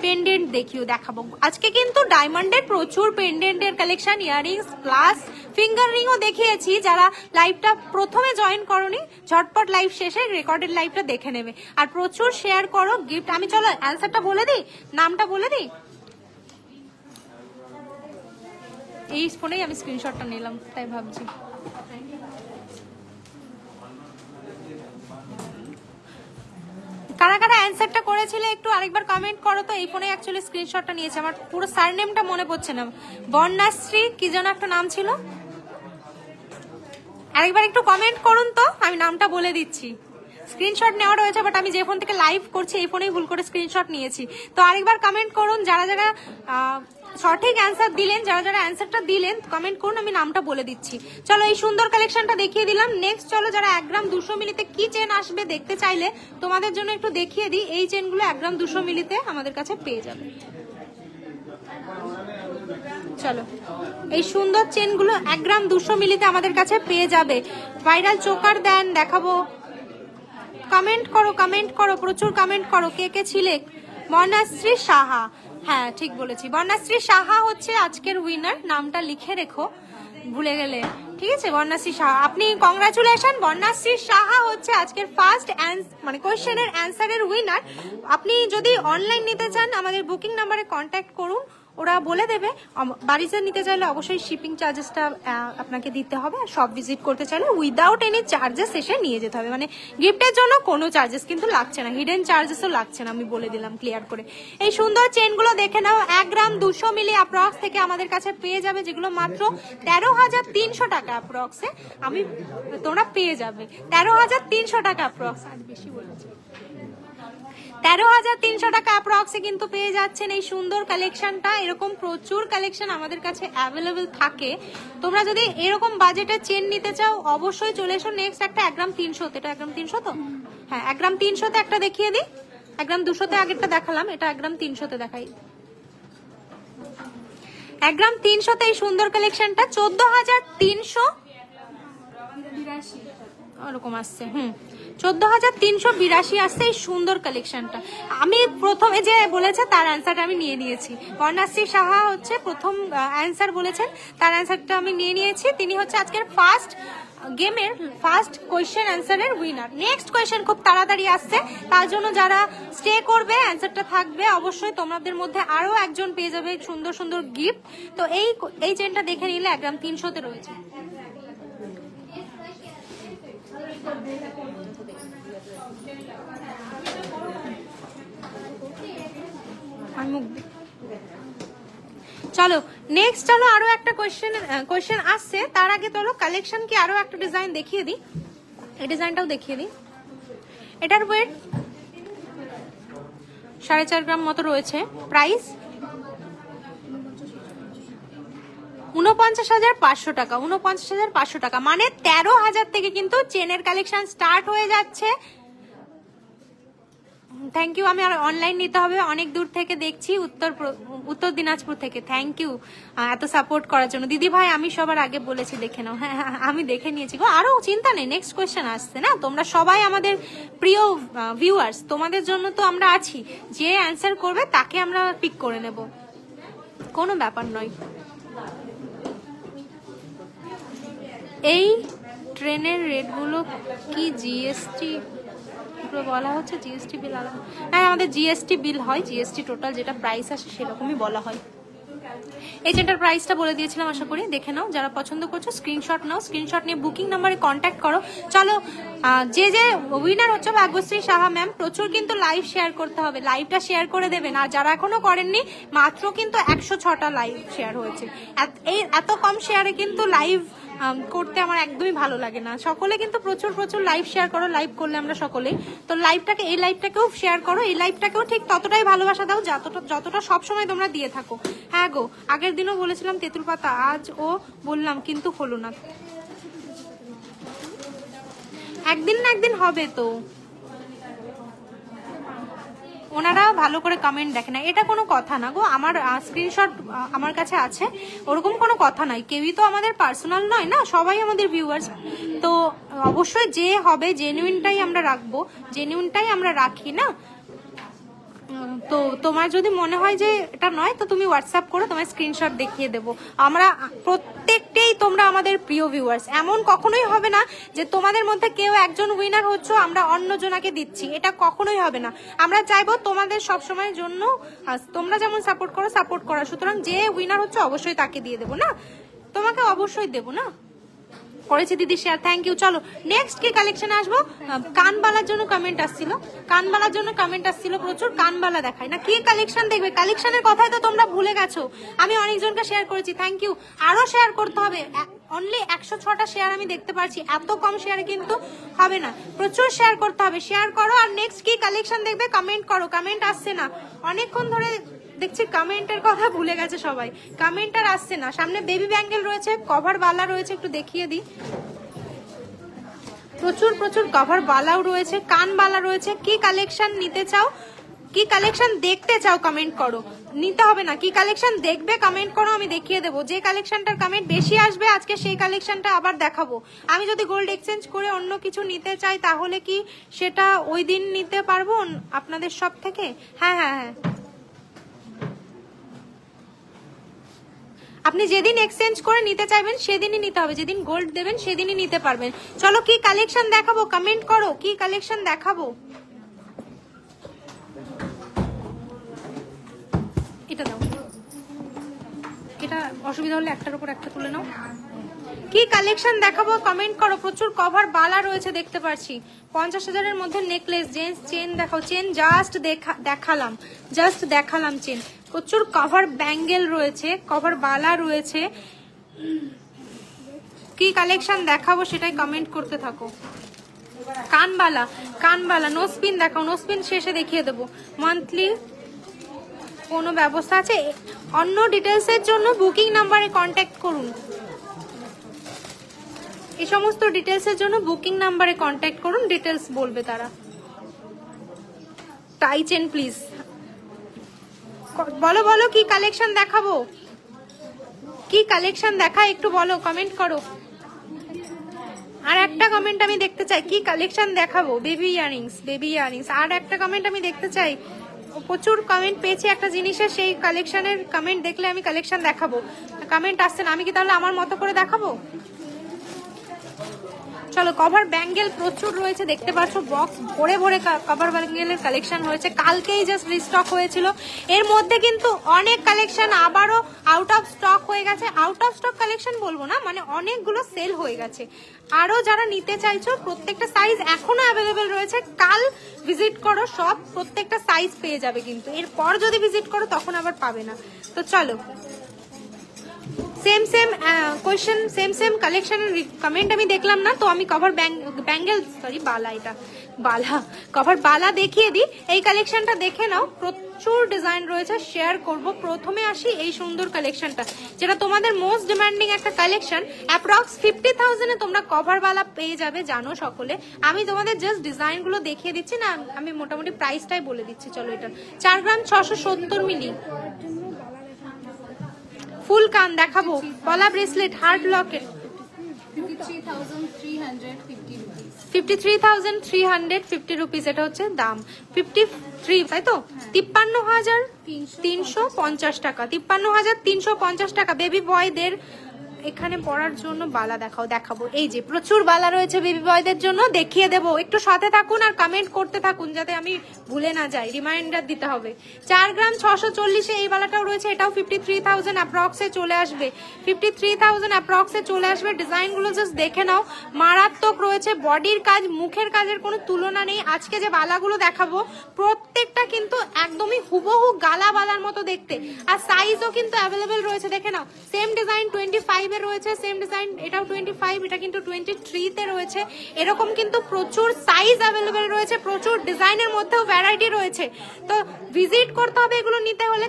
S1: পেন্ডেন্ট দেখাবো আজকে কিন্তু ডায়মন্ডের প্রচুর পেন্ডেন্টের কালেকশন, ইয়াররিংস প্লাস ফিঙ্গার রিংও দেখিয়েছি। যারা লাইভটা প্রথমে জয়েন করোনি ঝটপট লাইভ শেষে রেকর্ডেড লাইভটা দেখে নেবে। আর প্রচুর শেয়ার করো গিফট। আমি চলো অ্যান্সারটা বলে দিই, নামটা বলে দিই। এই ফোনেই আমি স্ক্রিনশটটা নিলাম, তাই ভাবছি। কারা কারা অ্যান্সারটা করেছিলে একটু আরেকবার কমেন্ট করো তো। এই ফোনে অ্যাকচুয়ালি স্ক্রিনশটটা নিয়েছে, আমার পুরো সারনেমটা মনে পড়ছে না। বর্ণাশ্রী কি যেন একটা নাম ছিল। আরেকবার একটু কমেন্ট করুন তো, আমি নামটা বলে দিচ্ছি। স্ক্রিনশট নেওয়া রয়েছে, বাট আমি যে ফোন থেকে লাইভ করছি এই ফোনেই ভুল করে স্ক্রিনশট নিয়েছি। তো আরেকবার কমেন্ট করুন যারা যারা সঠিক অ্যান্সার দিলেন, যারা যারা অ্যান্সারটা দিলেন কমেন্ট করুন, আমি নামটা বলে দিচ্ছি। চলো এই সুন্দর কালেকশনটা দেখিয়ে দিলাম। নেক্সট চলো যারা 1 গ্রাম 200 মিলিতে কি চেন আসবে দেখতে চাইলে তোমাদের জন্য একটু দেখিয়ে দিই। এই চেনগুলো 1 গ্রাম 200 মিলিতে আমাদের কাছে পেয়ে যাবে। চলো এই সুন্দর চেনগুলো 1 গ্রাম 200 মিলিতে আমাদের কাছে পেয়ে যাবে। ভাইরাল চোকার দেন দেখাবো। কমেন্ট করো, কমেন্ট করো, প্রচুর কমেন্ট করো। কে কে ছিলে? বর্ণাশ্রী সাহা, হ্যাঁ ঠিক বলেছি। বর্ণাশ্রী সাহা হচ্ছে আজকের উইনার, নামটা লিখে রেখো ভুলে গেলে, ঠিক আছে? বর্ণাশ্রী সাহা, আপনি কংগ্রাচুলেশন। বর্ণাশ্রী সাহা হচ্ছে আজকের ফার্স্ট মানে কোয়েশ্চেনের অ্যান্সারের উইনার। আপনি যদি অনলাইন নিতে চান আমাদের বুকিং নাম্বারে কন্ট্যাক্ট করুন, ওরা বলে দেবে। বাড়িতে নিতে চাইলে অবশ্যই শিপিং চার্জেসটা আপনাকে দিতে হবে। সব ভিজিট করতে চাইলে উইদাউট এনি চার্জেস এসে নিয়ে যেতে হবে। মানে গিফটের জন্য কোনো চার্জেস কিন্তু লাগছে না, হিডেন চার্জেসও লাগছে না, আমি বলে দিলাম ক্লিয়ার করে। এই সুন্দর চেনগুলো দেখে নাও, 1 গ্রাম 200 মিলি অ্যাপ্রক্স থেকে আমাদের কাছে পেয়ে যাবে, যেগুলো মাত্র 13,300 টাকা অ্যাপ্রক্সে তোমরা পেয়ে যাবে। 13,300 টাকা অ্যাপ্রক্স, আজ বেশি বলেছি। 13,300 টাকা অ্যাপ্রক্সে কিন্তু পেয়ে যাচ্ছেন এই সুন্দর কালেকশনটা। এরকম প্রচুর কালেকশন আমাদের কাছে অ্যাভেলেবেল থাকে। তোমরা যদি এরকম বাজেটের চেন নিতে চাও অবশ্যই চলে এসো। নেক্সট একটা 1 গ্রাম 300, এটা 1 গ্রাম 300 তো, হ্যাঁ 1 গ্রাম 300 একটা দেখিয়ে দিই। 1 গ্রাম 200 আগেরটা দেখালাম, এটা 1 গ্রাম 300 দেখাই। 1 গ্রাম 300 এই সুন্দর কালেকশনটা 14,300 ওরকম আসছে। 14,382 আসছে এই সুন্দর কালেকশনটা। আমি প্রথমে যে বলেছে তার অ্যান্সারটা আমি নিয়ে নিয়েছি। কর্ণাশ্রী সাহা হচ্ছে প্রথম অ্যান্সার বলেছেন, তার অ্যান্সারটা আমি নিয়ে নিয়েছি। তিনি হচ্ছে আজকের ফার্স্ট গেমের ফার্স্ট কোয়েশ্চেন অ্যান্সারের উইনার। নেক্সট কোয়েশ্চেন খুব তাড়াতাড়ি আসছে, তার জন্য যারা স্টে করবে অ্যান্সারটা থাকবে অবশ্যই তোমাদের মধ্যে আরো একজন পেয়ে যাবে সুন্দর সুন্দর গিফট। তো এই চেনটা দেখে নিলে 1 গ্রাম 300 রয়েছে। চলো নেক্সট, চলো আরো একটা কোয়েশ্চেন আসছে। তার আগে চলো কালেকশন কি আরো একটা ডিজাইন দেখিয়ে দিই। এই ডিজাইনটাও দেখিয়ে দিই। এটার ওয়েট 4.5 গ্রাম মতো রয়েছে। প্রাইস 49,500 টাকা। 49,500 টাকা মানে 13,000 থেকে কিন্তু চেনের কালেকশন স্টার্ট হয়ে যাচ্ছে। Thank you. আমি আর অনলাইন নিতে হবে, অনেক দূর থেকে দেখছি, উত্তর দিনাজপুর থেকে। থ্যাংক ইউ এত সাপোর্ট করার জন্য দিদি ভাই। আমি সবার আগে বলেছি দেখে নাও। হ্যাঁ আমি দেখে নিয়েছি গো, আরো চিন্তা নেই। নেক্সট কোয়েশ্চেন আসছে না, তোমরা সবাই আমাদের প্রিয় ভিউয়ার্স, তোমাদের জন্য তো আমরা আছি। যে অ্যান্সার করবে তাকে আমরা পিক করে নেব, কোনো ব্যাপার নয়। এই ট্রেনের রেটগুলো কি জিএসটি বলা হচ্ছে? জিএসটি বিল আলাদা? হ্যাঁ আমাদের জিএসটি বিল হয়, জিএসটি টোটাল যেটা প্রাইস আসে সেরকমই বলা হয়। এজেন্টার প্রাইসটা বলে দিয়েছিলাম, আশা করি দেখে নাও। যারা পছন্দ করছো স্ক্রিনশট নাও, স্ক্রিনশট নিয়ে বুকিং নাম্বারে কন্ট্যাক্ট করো। চলো যে উইনার হচ্ছে ভাগ্যশ্রী সাহা ম্যাম, প্রচুর কিন্তু লাইভ শেয়ার করতে হবে, লাইভটা শেয়ার করে দেবেন। আর যারা এখনো করেননি, মাত্র কিন্তু 106টা লাইভ শেয়ার হয়েছে। এত কম শেয়ারে কিন্তু লাইভ করতে আমার একদমই ভালো লাগে না। সকলে কিন্তু প্রচুর প্রচুর লাইভ শেয়ার করো, লাইভ করলে আমরা সকলেই তো লাইভটাকে, এই লাইভটাকেও শেয়ার করো, এই লাইভটাকেও ঠিক ততটাই ভালোবাসা দাও যতটা সবসময় তোমরা দিয়ে থাকো। হ্যাঁ গো, আগের দিনও বলেছিলাম তেঁতুল পাতা, আজ ও বললাম কিন্তু হলো না। একদিন না একদিন হবে তো। ওনারা ভালো করে কমেন্ট দেখে না, এটা কোনো কথা না গো। আমার স্ক্রিনশট আমার কাছে আছে, ওরকম কোনো কথা নাই। কেউই তো আমাদের পার্সোনাল নয় না, সবাই আমাদের ভিউয়ার্স। তো অবশ্যই যে হবে জেনুইনটাই আমরা রাখবো, জেনুইনটাই আমরা রাখি না। তো তোমার যদি মনে হয় যে এটা নয়, তো তুমি হোয়াটসঅ্যাপ করো, তোমার স্ক্রিনশট দেখিয়ে দেবো। আমরা প্রত্যেকটাই তোমরা আমাদের প্রিয় ভিউয়ার্স। এমন কখনোই হবে না যে তোমাদের মধ্যে কেউ একজন উইনার হচ্ছে আমরা অন্য জনাকে দিচ্ছি, এটা কখনোই হবে না। আমরা চাইবো তোমাদের সবসময়ের জন্য তোমরা যেমন সাপোর্ট করো, সাপোর্ট করা। সুতরাং যে উইনার হচ্ছে অবশ্যই তাকে দিয়ে দেবো না, তোমাকে অবশ্যই দেবো না। করেছে দিদি শেয়ার, থ্যাংক ইউ। চলো নেক্সট কি কালেকশন আসবো। কানবালার জন্য কমেন্ট আসছিল, কানবালার জন্য কমেন্ট আসছিল প্রচুর। কানবালা দেখায় না, কি কালেকশন দেখবে? কালেকশনের কথাই তো তোমরা ভুলে গেছো। আমি অনেকজনকে শেয়ার করেছি, থ্যাংক ইউ। আরো শেয়ার করতে হবে, অনলি 106টা শেয়ার আমি দেখতে পাচ্ছি। এত কম শেয়ারে কিন্তু হবে না, প্রচুর শেয়ার করতে হবে। শেয়ার করো আর নেক্সট কি কালেকশন দেখবে কমেন্ট করো। কমেন্ট আসছে না, অনেকক্ষণ ধরে দেখছি কমেন্টের কথা ভুলে গেছে সবাই, কমেন্ট আর আসছে না। সামনে বেবি ব্যাঙ্গেল রয়েছে, কভার বালা রয়েছে, একটু দেখিয়ে দিই। প্রচুর প্রচুর কভার বালাও রয়েছে, কান বালা রয়েছে। কি কালেকশন নিতে চাও, কি কালেকশন দেখতে চাও কমেন্ট করো। নিতে হবে না, কি কালেকশন দেখবে কমেন্ট করো, আমি দেখিয়ে দেবো। যে কালেকশনটার কমেন্ট বেশি আসবে আজকে সেই কালেকশনটা আবার দেখাবো। আমি যদি গোল্ড এক্সচেঞ্জ করে অন্য কিছু নিতে চাই তাহলে কি সেটা ওই দিন নিতে পারবো আপনাদের সব থেকে? হ্যাঁ হ্যাঁ হ্যাঁ, আপনি যেদিন এক্সচেঞ্জ করে নিতে চাইবেন সেদিনই নিতে হবে, যেদিন গোল্ড দেবেন সেদিনই নিতে পারবেন। চলো কি কালেকশন দেখাবো কমেন্ট করো, কি কালেকশন দেখাবো। এটা দাও, এটা অসুবিধা হলে একটার উপর একটা তুলে নাও। কি কালেকশন দেখাবো কমেন্ট করো। প্রচুর কভার বালা রয়েছে দেখতে পাচ্ছি। 50,000-এর মধ্যে নেকলেস, জেন্টস চেন দেখাও। চেন জাস্ট দেখালাম চেন। প্রচুর কভার ব্যাঙ্গেল রয়েছে, কভার বালা রয়েছে। কি কালেকশন দেখাবো সেটাই কমেন্ট করতে থাকো। কানবালা, কানবালা নো স্পিন দেখাও, নো স্পিন শেষে দেখিয়ে দেবো। মান্থলি কোনো ব্যবস্থা আছে? অন্য ডিটেলসের জন্য বুকিং নাম্বারে কন্ট্যাক্ট করুন। এই সমস্ত ডিটেলসের জন্য বুকিং নাম্বারে কন্ট্যাক্ট করুন, ডিটেলস বলবে তারা। টাই চেন প্লিজ বলো, বলো কি কালেকশন দেখাবো, কি কালেকশন দেখা একটু বলো, কমেন্ট করো। আর একটা কমেন্ট আমি দেখতে চাই, কি কালেকশন দেখাবো? Baby earrings, baby earrings. আর একটা কমেন্ট আমি দেখতে চাই, প্রচুর কমেন্ট পেয়েছি একটা জিনিসের, সেই কালেকশনের কমেন্ট দেখলে আমি কালেকশন দেখাবো। কমেন্ট আসছে না, আমি কি তাহলে আমার মতো করে দেখাবো? চলো, কভার ব্যাঙ্গেল প্রচুর রয়েছে, দেখতে পাচ্ছ বক্স ভরে ভরে কভার ব্যাঙ্গেলের কালেকশন হয়েছে, কালকেই জাস্ট রিস্টক হয়েছিল। এর মধ্যে কিন্তু অনেক কালেকশন আবারও আউট অফ স্টক হয়ে গেছে। আউট অফ স্টক কালেকশন বলবো না, মানে অনেকগুলো সেল হয়ে গেছে। আরো যারা নিতে চাইছো, প্রত্যেকটা সাইজ এখনো অ্যাভেলেবেল রয়েছে। কাল ভিজিট করো, সব প্রত্যেকটা সাইজ পেয়ে যাবে, কিন্তু এরপর যদি ভিজিট করো তখন আবার পাবে না। তো চলো, same same question, same same কালেকশনের কমেন্ট আমি দেখলাম না, তো আমি কভার ব্যাঙ্গেল, সরি বালা, এটা বালা, কভার বালা দেখিয়ে দিই। এই কালেকশনটা দেখে নাও, প্রচুর ডিজাইন রয়েছে, শেয়ার করব। প্রথমে আসি এই সুন্দর কালেকশনটা, যেটা তোমাদের মোস্ট ডিমান্ডিং একটা কালেকশন। অ্যাপ্রক্স 50,000-এ তোমরা কভার বালা পেয়ে যাবে, জানো সকলে। আমি তোমাদের জাস্ট ডিজাইনগুলো দেখিয়ে দিচ্ছি না, আমি মোটামুটি প্রাইসটাই বলে দিচ্ছি। চলো, এটা 4 গ্রাম 670 মিলি ফুল কান দেখাবো, গলা ব্রেসলেট, হার্ড লকেট 53,350 রুপিস। এটা হচ্ছে দাম 53, তাই তো? 53,350 টাকা, 53,350 টাকা। বেবি বয়দের এখানে পড়ার জন্য বালা দেখাবো। এই যে প্রচুর বালা রয়েছে বেবি বয়দের জন্য, দেখিয়ে দেবো। একটু সাথে থাকুন আর কমেন্ট করতে থাকুন, যাতে আমি ভুলে না যাই, রিমাইন্ডার দিতে হবে। 4 গ্রাম 640-এ এই বালাটাও রয়েছে, এটাও 53,000 অ্যাপ্রক্সে চলে আসবে, 53,000 অ্যাপ্রক্সে চলে আসবে। ডিজাইনগুলো জাস্ট দেখে নাও, মারাত্মক রয়েছে। বডির কাজ, মুখের কাজের কোনো তুলনা নেই। আজকে যে বালাগুলো দেখাবো প্রত্যেকটা কিন্তু একদমই হুবহু গালা বালার মতো দেখতে, আর সাইজও কিন্তু অ্যাভেলেবেল রয়েছে। দেখে নাও, সেম ডিজাইন 25 রয়েছে, সেম ডিজাইন এটাও 25, এটা কিন্তু 23-তে রয়েছে। এরকম কিন্তু প্রচুর সাইজ অ্যাভেলেবেল রয়েছে, প্রচুর ডিজাইনের মধ্যেও ভ্যারাইটি রয়েছে। তো ভিজিট করতে হবে এগুলো নিতে হলে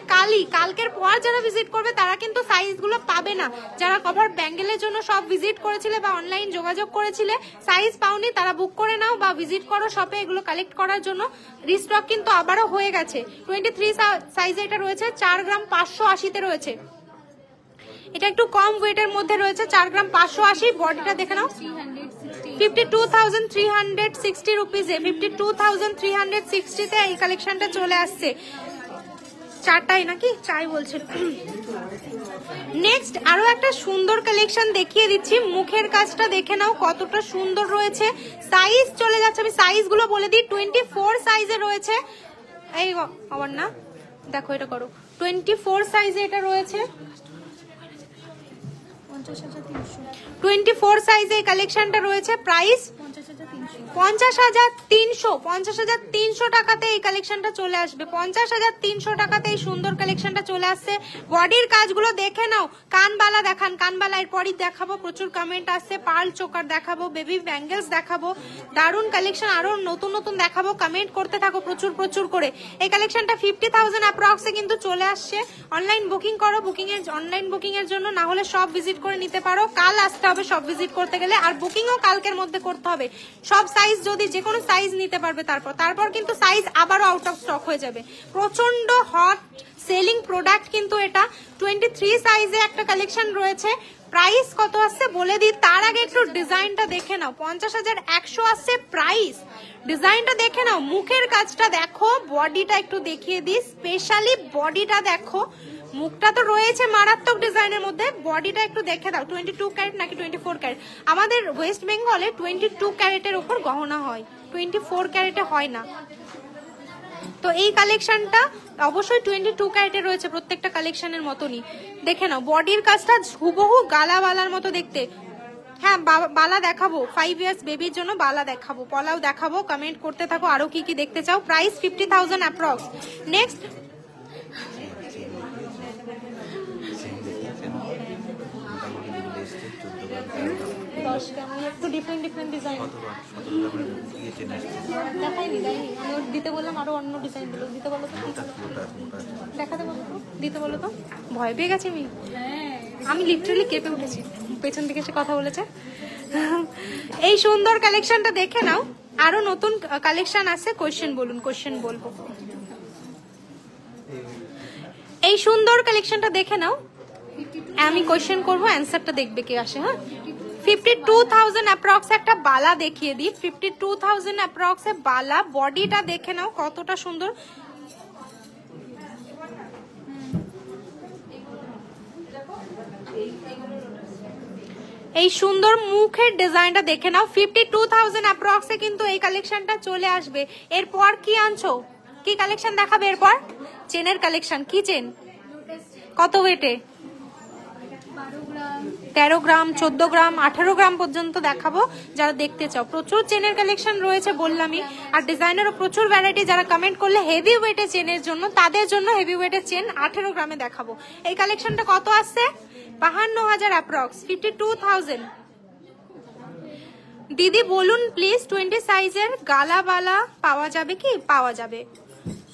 S1: কালকের পর যারা ভিজিট করবে তারা কিন্তু সাইজগুলো পাবে না। যারা কভার ব্যাঙ্গেলের জন্য সব ভিজিট করেছিলে বা অনলাইন যোগাযোগ করেছিলে, সাইজ পাওনি, তারা বুক করে নাও বা ভিজিট করো শপে এগুলো কালেক্ট করার জন্য। রিস্টক কিন্তু আবারও হয়ে গেছে। 23 সাইজে এটা রয়েছে, 4 গ্রাম 580-তে রয়েছে। এটা একটু কম ওয়েটের মধ্যে রয়েছে, 4 গ্রাম 580। বডিটা দেখে নাও, 52,360 রুপিসে, 52,360-তে এই কালেকশনটা চলে আসছে। চারটাই নাকি চাই বলছেন। নেক্সট আরো একটা সুন্দর কালেকশন দেখিয়ে দিচ্ছি। মুখের কাজটা দেখে নাও কতটা সুন্দর রয়েছে। সাইজ চলে যাচ্ছে, আমি সাইজগুলো বলে দিই। 24 সাইজে রয়েছে, এই আবার না, দেখো এটা করো, 24 সাইজে এটা রয়েছে, 24 সাইজে এই কালেকশনটা রয়েছে। প্রাইস 50,300 টাকাতে এই কালেকশনটা চলে আসবে। 50,300 টাকাতে এই সুন্দর কালেকশনটা চলে আসছে। বডির কাজগুলো দেখে নাও। কানবালা দেখান, কানবালা এরপরই দেখাবো। প্রচুর কমেন্ট আসছে। পার্ল চোকার দেখাবো, বেবি ব্যাঙ্গেলস দেখাবো, দারুন কালেকশন আরো নতুন নতুন দেখাবো। কমেন্ট করতে থাকো প্রচুর প্রচুর করে। এই কালেকশনটা 50,000 অ্যাপ্রক্সে কিন্তু চলে আসছে। অনলাইন বুকিং করো, অনলাইন বুকিং এর জন্য, না হলে সব ভিজিট করে নিতে পারো। কাল আসতে হবে সব ভিজিট করতে গেলে, আর বুকিংও কালকের মধ্যে করতে হবে। সব সাইজ যদি যে কোনো সাইজ নিতে পারবে, তারপর কিন্তু সাইজ আবারও আউট অফ স্টক হয়ে যাবে। প্রচন্ড হট সেলিং প্রোডাক্ট কিন্তু এটা। 23 সাইজে একটা কালেকশন রয়েছে। প্রাইস কত আসছে বলে দিই, তার আগে একটু ডিজাইনটা দেখে নাও। 50,100 আসছে প্রাইস। ডিজাইনটা দেখে নাও, মুখের কাজটা দেখো, বডিটা একটু দেখিয়ে দিই, স্পেশালি বডিটা দেখো। মুখটা তো রয়েছে মারাত্মক ডিজাইনের মধ্যে, বডিটা একটু দেখে দাও। 22 ক্যারেট নাকি 24 ক্যারেট? আমাদের ওয়েস্ট বেঙ্গলে 22 ক্যারেটের উপর গহনা হয়, 24 ক্যারেটে হয় না। তো এই কালেকশনটা অবশ্যই 22 ক্যারেটে রয়েছে, প্রত্যেকটা কালেকশনের মতনই। দেখে নাও, বডির কাজটা হুবহু গালাওয়ালার মতো দেখতে। হ্যাঁ, বালা দেখাবো, 5 ইয়ার্স বেবির জন্য বালা দেখাবো, পলাও দেখাবো। কমেন্ট করতে থাকো আরো কি কি দেখতে চাও। Price 50,000 approx. নেক্সট 10 আমি একটু ডিফারেন্ট ডিজাইন দেখাইনি আমি ওর দিতে বললাম, আরো অন্য ডিজাইন দিল। দিতে বলো তো, দেখাতে বলো তো, দিতে বলো তো। ভয় পেয়ে গেছি আমি লিটারালি কেঁপে উঠেছি, পেছন দিকে এসে কথা বলেছে। এই সুন্দর কালেকশনটা দেখে নাও, আরো নতুন কালেকশন আছে। কোয়েশ্চেন বলুন, কোয়েশ্চেন বলবো। এই সুন্দর কালেকশনটা দেখে নাও, আমি কোয়েশ্চেন করবো, অ্যান্সারটা দেখবে কে আসে। হ্যাঁ, 52,000 অ্যাপ্রক্স একটা বালা দেখিয়ে দিই। 52,000 অ্যাপ্রক্স এ বালা, বডিটা দেখে নাও কতটা সুন্দর। এই সুন্দর মুখের ডিজাইনটা দেখে নাও। 52,000 অ্যাপ্রক্সে কিন্তু এই কালেকশনটা চলে আসবে। এরপর কি আনছো, কি কালেকশন দেখাবে এরপর? চেনের কালেকশন। কি চেন, কত ওয়েটে? 13 গ্রাম, 14 গ্রাম, 18 গ্রাম পর্যন্ত দেখাবো যারা দেখতে চাও। প্রচুর চেনের কালেকশন রয়েছে বললামই, আর ডিজাইনেরও প্রচুর ভ্যারাইটি। যারা কমেন্ট করলে হেভি ওয়েটে চেনের জন্য, তাদের জন্য হেভি ওয়েটের চেন 18 গ্রামে দেখাবো। এই কালেকশনটা কত আসছে? 52,000 অ্যাপ্রক্স, 52,000। দিদি বলুন প্লিজ, 20 সাইজের গালাবালা পাওয়া যাবে কি? পাওয়া যাবে।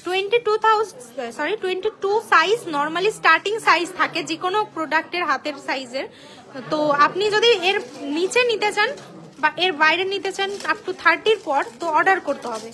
S1: 22 সাইজ নর্মালি স্টার্টিং সাইজ থাকে যে কোনো প্রোডাক্টের হাতের সাইজের। তো আপনি যদি এর নিচে নিতে চান বা এর বাইরে নিতে চান আপ টু 30 পর, তো অর্ডার করতে হবে।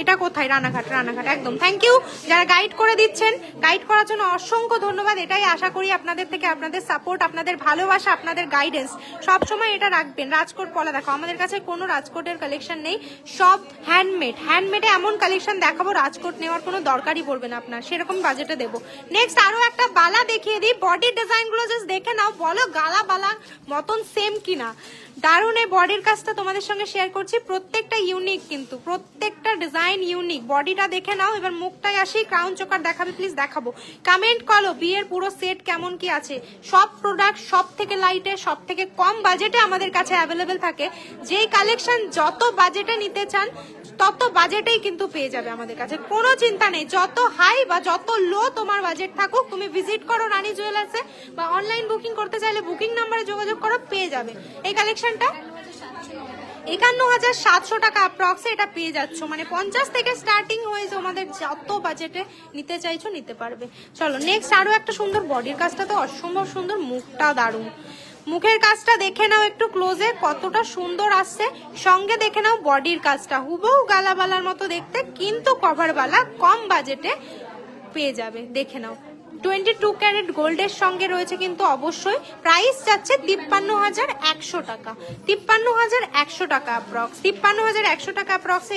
S1: এটা কোথায়? রানাঘাট, রানাঘাট একদম। থ্যাংক ইউ যারা গাইড করে দিচ্ছেন, গাইড করার জন্য অসংখ্য ধন্যবাদ। এটাই আশা করি আপনাদের থেকে, আপনাদের সাপোর্ট, আপনাদের ভালোবাসা, আপনাদের গাইডেন্স সবসময় এটা রাখবেন। রাজকোট পলা দেখো, আমাদের কাছে কোনো রাজকোটের কালেকশন নেই, সব হ্যান্ডমেড। হ্যান্ডমেডে এমন কালেকশন দেখাবো রাজকোট নেওয়ার কোনো দরকারই পড়বে না আপনার, সেরকম বাজেটে দেবো। নেক্সট আরো একটা বালা দেখিয়ে দিই। বডির ডিজাইন গুলো জাস্ট দেখে নাও, বলো গালা বালা মতন সেম কিনা। দারুণ এই বডির কাজটা তোমাদের সঙ্গে শেয়ার করছি, প্রত্যেকটা ইউনিক, কিন্তু প্রত্যেকটা ডিজাইন ইউনিক। বডিটা দেখে নাও। এবার মুখটাই আসি, ক্রাউন চোকার দেখাবে প্লিজ, দেখাবো। কমেন্ট করো বিয়ের পুরো সেট কেমন কি আছে। সব প্রোডাক্ট সব থেকে লাইটে, সব থেকে কম বাজেটে আমাদের কাছে অ্যাভেলেবেল থাকে। যেই কালেকশন যত বাজেটে নিতে চান তত বাজেটেই কিন্তু পেয়ে যাবে আমাদের কাছে, কোনো চিন্তা নেই। যত হাই বা যত লো তোমার বাজেট থাকুক, তুমি ভিজিট করো রানী জুয়েলার্সে, বা অনলাইন বুকিং করতে চাইলে বুকিং নাম্বারে যোগাযোগ করো, পেয়ে যাবে। এই কালেকশনটা 51,700 টাকা অ্যাপ্রক্সে এটা পেয়ে যাচ্ছ। মানে 50 থেকে স্টার্টিং হয়েছে, আমাদের যত বাজেটে নিতে চাইছো নিতে পারবে। চলো নেক্সট আরো একটা সুন্দর, বডির কাজটা তো অসম্ভব সুন্দর, মুখটা দারুণ। মুখের কাজটা দেখে নাও একটু ক্লোজে, কতটা সুন্দর আসছে। সঙ্গে দেখে নাও বডির কাজটা, হুবহু গালাবালার মতো দেখতে, কিন্তু কভারবালা, কম বাজেটে পেয়ে যাবে। দেখে নাও 22 ক্যারেট গোল্ডের সঙ্গে রয়েছে কিন্তু অবশ্যই। প্রাইস যাচ্ছে 53,100 টাকা, 53,100 টাকা অ্যাপ্রক্স, 53,100 টাকা অ্যাপ্রক্সে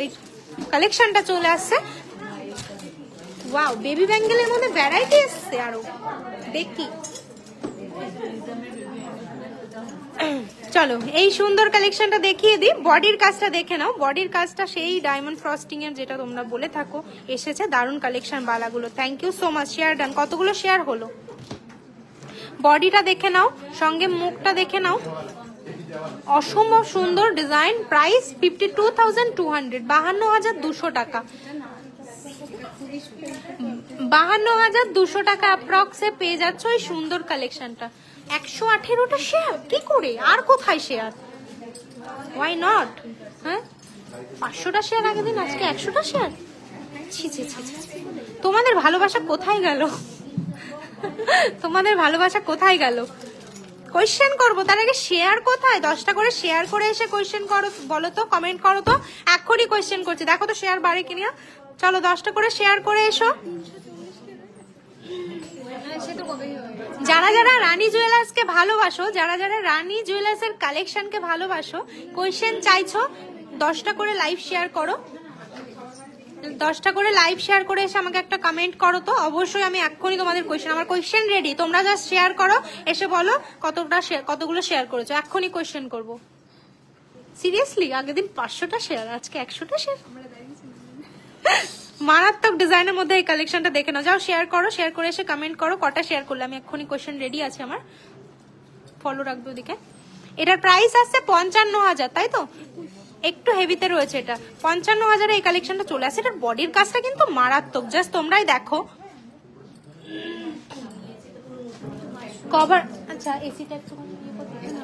S1: এই কালেকশনটা চলে আসছে। ওয়াও, বেবি ব্যাঙ্গেলের মধ্যে ভ্যারাইটি এসছে আরো, দেখি। চলো এই সুন্দর কালেকশনটা দেখিয়ে দিই। বডির কাজটা দেখে নাও, বডির কাজটা সেই ডায়মন্ড ফ্রস্টিং এর যেটা তোমরা বলে থাকো এসেছে। দারুণ কালেকশন বালাগুলো, thank you so much. Share done, কতগুলো শেয়ার হলো। বডিটা দেখে নাও, সঙ্গে মুখটা দেখে নাও, অসম্ভব সুন্দর ডিজাইন। প্রাইস 52,200, 52,200 টাকা, 52,200 টাকা অ্যাপ্রক্সে পেয়ে যাচ্ছ এই সুন্দর কালেকশনটা। 118টা শেয়ার, কি করে আর কোথায় শেয়ার? Why not? হ্যাঁ, 500টা শেয়ার আগের দিন, আজকে 100টা শেয়ার। ছি ছি ছি ছি, তোমাদের ভালোবাসা কোথায় গেল? তোমাদের ভালোবাসা কোথায় গেল? কোয়েশ্চেন করবো তার আগে শেয়ার কোথায়? 10টা করে শেয়ার করে এসে কোয়েশ্চেন করো, বলো তো, কমেন্ট করো তো। এখনই কোয়েশ্চেন করছি, দেখো তো শেয়ার বাড়ে কিনা। চলো 10টা করে শেয়ার করে এসো। যারা যারা রানী জুয়েলার্সকে ভালোবাসো, যারা যারা রানী জুয়েলার্সের কালেকশনকে ভালোবাসো, কোয়েশ্চেন চাইছো, 10টা করে লাইভ শেয়ার করো। 10টা করে লাইভ শেয়ার করে এসে আমাকে একটা কমেন্ট করো তো। অবশ্যই আমি এক্ষুনি তোমাদের কোয়েশ্চেন, আমার কোয়েশ্চেন রেডি, তোমরা জাস্ট শেয়ার করো, এসে বলো কতগুলো শেয়ার করেছো, এক্ষুনি কোয়েশ্চেন করবো। সিরিয়াসলি, আগের দিন 500টা শেয়ার, আজকে 100টা শেয়ার। মারাত্মক ডিজাইনের মধ্যে এই কালেকশনটা দেখে নাও। যাও শেয়ার করো, শেয়ার করে এসে কমেন্ট করো কটা শেয়ার করলে। আমি এক্ষুনি কোয়েশ্চেন রেডি আছে আমার, ফলো রাখবে ওদিকে। এটার প্রাইস আসছে 55,000, তাই তো? একটু হেভিতে রয়েছে এটা, 55,000 এই কালেকশনটা চলে আসছে। এটার বডির কাজটা কিন্তু মারাত্মক, জাস্ট তোমরাই দেখো। কভার, আচ্ছা এসিটা একটু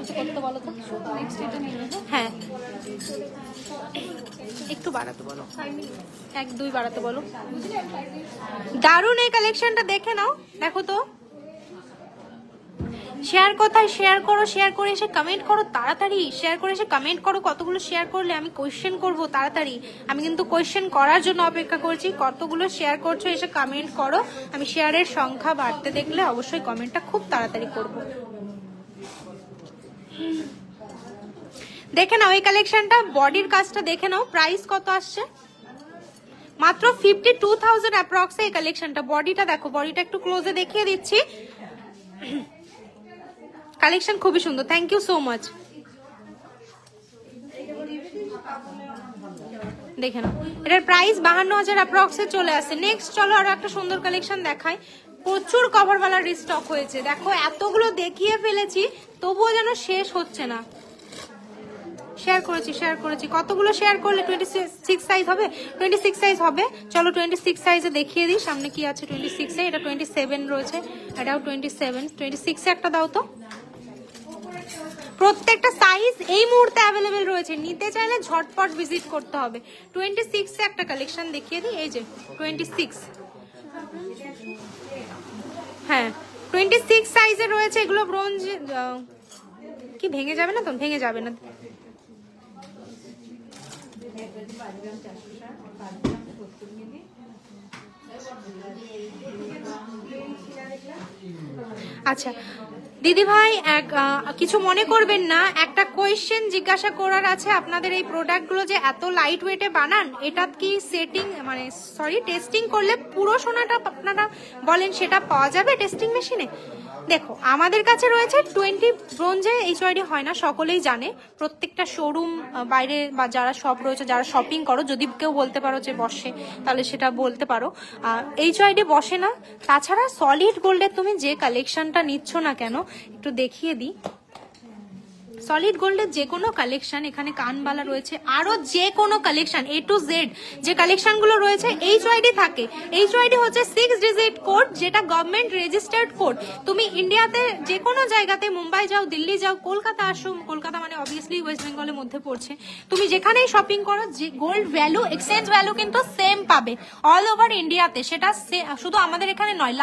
S1: কিছু করতে বলো তো।
S2: নেক্সট এটা নিয়ে নেবো।
S1: হ্যাঁ একটু বাড়াতে বলো, 1-2 বাড়াতে বলো। দারুণ এই কালেকশনটা দেখে নাও, দেখো তো। শেয়ার কোথায়, শেয়ার করো, শেয়ার করে এসে কমেন্ট করো তাড়াতাড়ি, শেয়ার করে এসে কমেন্ট করো। কতগুলো শেয়ার করলে আমি কোয়েশ্চেন করব তাড়াতাড়ি। আমি কিন্তু কোয়েশ্চেন করার জন্য অপেক্ষা করছি। কতগুলো শেয়ার করছো এসে কমেন্ট করো। আমি শেয়ারের সংখ্যা বাড়তে দেখলে অবশ্যই কমেন্টটা খুব তাড়াতাড়ি করব। দেখে নাও এই কালেকশনটা, বডির কাজটা দেখে নাও। প্রাইস কত আসছে? মাত্র 52,000 অ্যাপ্রক্সে এই কালেকশনটা। বডিটা দেখো, বডিটা একটু ক্লোজে দেখিয়ে দিচ্ছি। কালেকশন খুবই সুন্দর, থ্যাংক ইউ সো মাচ। দেখে নাও, এটার প্রাইস 52,000 অ্যাপ্রক্সে চলে আসছে। নেক্সট চলো আরো একটা সুন্দর কালেকশন দেখাই। প্রচুর কভারওয়ালা রিস্টক হয়েছে, দেখো এতগুলো দেখিয়ে ফেলেছি তবুও যেন শেষ হচ্ছে না। শেয়ার করেছি কতগুলো শেয়ার করলে 26 সাইজ হবে? 26 সাইজ হবে। চলো 26 সাইজে দেখিয়ে দিই সামনে কি আছে। 26 এ এটা 27 রয়েছে, এটাও 27। 26 এ একটা দাও তো। প্রত্যেকটা সাইজ এই মুহূর্তে অ্যাভেলেবেল রয়েছে, নিতে চাইলে ঝটপট ভিজিট করতে হবে। 26 এ একটা কালেকশন দেখিয়ে দিই, এই যে 26। হ্যাঁ 26 সাইজে রয়েছে এগুলো। ব্রোঞ্জ কি ভেঙে যাবে না তো? ভেঙে যাবে না। আচ্ছা দিদি ভাই, কিছু মনে করবেন না, একটা কোয়েশ্চেন জিজ্ঞাসা করার আছে। আপনাদের এই প্রোডাক্টগুলো যে এত লাইট ওয়েটে বানান, এটা কি সেটিং মানে সরি টেস্টিং করলে পুরো সোনাটা আপনারা বলেন সেটা পাওয়া যাবে টেস্টিং মেশিনে? দেখো আমাদের কাছে রয়েছে 20 ব্রোঞ্জে HYD হয় না, সকলেই জানে। প্রত্যেকটা শোরুম বাইরে বা যারা শপ রয়েছে, যারা শপিং করো, যদি কেউ বলতে পারো যে বসে তাহলে সেটা বলতে পারো। HYD বসে না। তাছাড়া সলিড গোল্ডের তুমি যে কালেকশনটা নিচ্ছ না কেন একটু দেখিয়ে দিই। সলিড গোল্ডের যে কোনো কালেকশন, এখানে কানবালা রয়েছে, আরো যে কোনো কালেকশন A to Z যে কালেকশনগুলো রয়েছে HYD থাকে। HYD হচ্ছে 6 ডিজিট কোড, যেটা গভর্নমেন্ট রেজিস্টার্ড কোড। তুমি ইন্ডিয়াতে যে কোনো জায়গাতে, মুম্বাই যাও, দিল্লি যাও, কলকাতা আসো, কলকাতা মানে অবভিয়াসলি ওয়েস্ট বেঙ্গলের মধ্যে পড়ছে, তুমি যেখানেই শপিং করো, যে গোল্ড ভ্যালু, এক্সচেঞ্জ ভ্যালু কিন্তু সেম পাবে অল ওভার ইন্ডিয়াতে। সেটা শুধু আমাদের এখানে নয়।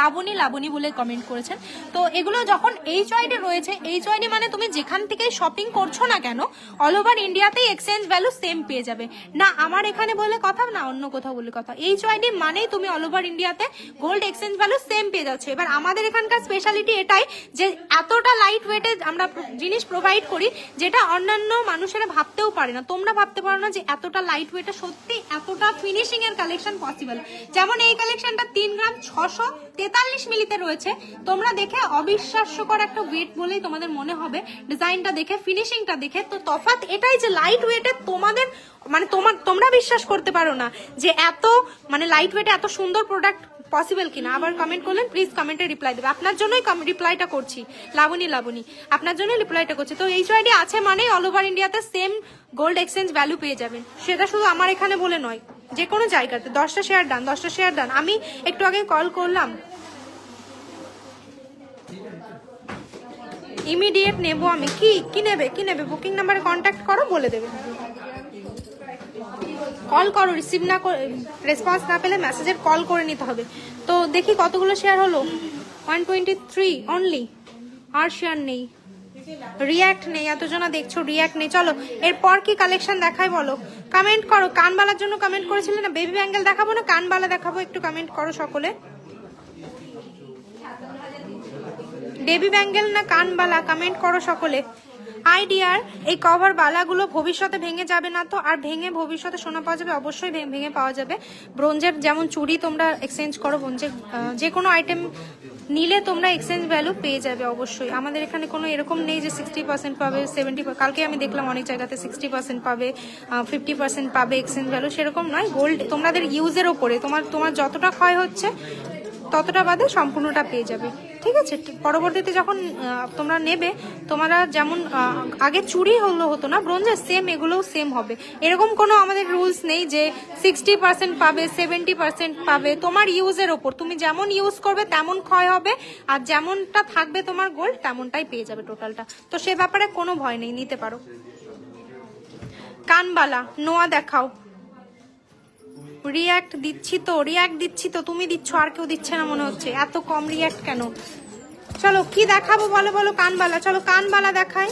S1: লাবণী বলে কমেন্ট করেছেন। তো এগুলো যখন HYD রয়েছে, HYD মানে তুমি যেখান থেকে শপিং করছো না কেন অল ওভার ইন্ডিয়াতেই এক্সচেঞ্জ ভ্যালু সেম পেয়ে যাবে। না আমার এখানে বলে কথা, না অন্য কোথাও বলে কথা। HYD মানেই তুমি অল ওভার ইন্ডিয়াতে গোল্ড এক্সচেঞ্জ ভ্যালু সেম পেয়ে যাচ্ছে। এবার আমাদের এখানকার স্পেশালিটি এটাই যে এতটা লাইট ওয়েটে আমরা জিনিস প্রোভাইড করি, যেটা অন্যান্য মানুষেরা ভাবতেও পারে না। তোমরা ভাবতে পারো না যে এতটা লাইট ওয়েটে সত্যি এতটা ফিনিশিং এর কালেকশন পসিবল। যেমন এই কালেকশনটা 3 গ্রাম 643 মিলিতে রয়েছে। তোমরা দেখে অবিশ্বাস্যকর একটা ওয়েট বলেই তোমাদের মনে হবে, ডিজাইনটা দেখে, ফিনিশিংটা দেখে। তো তফাৎ এটাই যে লাইট ওয়েটে তোমাদের মানে তোমরা বিশ্বাস করতে পারো না যে এত মানে লাইট ওয়েটে এত সুন্দর প্রোডাক্ট পসিবল কিনা। আবার কমেন্ট করলেন, প্লিজ কমেন্টে রিপ্লাই দেবে। আপনার জন্যই রিপ্লাইটা করছি, লাবণী আপনার জন্যই রিপ্লাইটা করছি। তো HYD আছে মানে অল ওভার ইন্ডিয়াতে সেম গোল্ড এক্সচেঞ্জ ভ্যালু পেয়ে যাবেন। সেটা শুধু আমার এখানে বলে নয়, যে কোনো জায়গাতে। 10টা শেয়ার ডান। আমি একটু আগে কল করলাম, ইমিডিয়েট নেবো আমি। কি নেবে বুকিং নাম্বারে কন্ট্যাক্ট করো, বলে দেবে। কল করো, রিসিভ না করে, রেসপন্স না পেলে মেসেজের কল করে নিতে হবে। তো দেখি কতগুলো শেয়ার হলো। 123 অনলি, আর শেয়ার নেই, রিয়াক্ট নেই। এতজনা দেখছো, রিয়াক্ট নেই। চলো এরপর কি কালেকশন দেখাই বলো, কমেন্ট করো। কানবালার জন্য কমেন্ট করেছিলে না, বেবি ব্যাঙ্গেল দেখাবো না কানবালা দেখাবো, একটু কমেন্ট করো সকলে। বেবি ব্যাঙ্গেল না কানবালা, কমেন্ট করো সকলে। আইডিয়ার এই কভার বালাগুলো ভবিষ্যতে ভেঙে যাবে না তো? আর ভেঙে ভবিষ্যতে সোনা পাওয়া যাবে? অবশ্যই ভেঙে পাওয়া যাবে। ব্রোঞ্জের যেমন চুড়ি তোমরা এক্সচেঞ্জ করো, ব্রোঞ্জের যে কোনো আইটেম নিলে তোমরা এক্সচেঞ্জ ভ্যালু পেয়ে যাবে অবশ্যই। আমাদের এখানে কোনো এরকম নেই যে 60% পাবে, 70%। কালকে আমি দেখলাম অনেক জায়গাতে 60% পাবে, 50% পাবে এক্সচেঞ্জ ভ্যালু, সেরকম নয়। গোল্ড তোমাদের ইউজের ওপরে, তোমার যতটা ক্ষয় হচ্ছে ততটা বাদে সম্পূর্ণটা পেয়ে যাবে। ঠিক আছে? পরবর্তীতে যখন তোমরা নেবে, তোমরা যেমন আগে চুড়ি হতো না ব্রোঞ্জের, সেম এগুলোও সেম হবে। এরকম কোনো আমাদের রুলস নেই যে 60% পাবে 70% পাবে। তোমার ইউজের ওপর, তুমি যেমন ইউজ করবে তেমন ক্ষয় হবে, আর যেমনটা থাকবে তোমার গোল্ড তেমনটাই পেয়ে যাবে টোটালটা। তো সে ব্যাপারে কোনো ভয় নেই, নিতে পারো। কানবালা নোয়া দেখাও। রিয়াক্ট দিচ্ছি তো, তুমি দিচ্ছ, আর কেউ দিচ্ছে না মনে হচ্ছে। এত কম রিয়াক্ট কেন? চলো কি দেখাবো বলো বলো? কানবালা, চলো কানবালা দেখাই।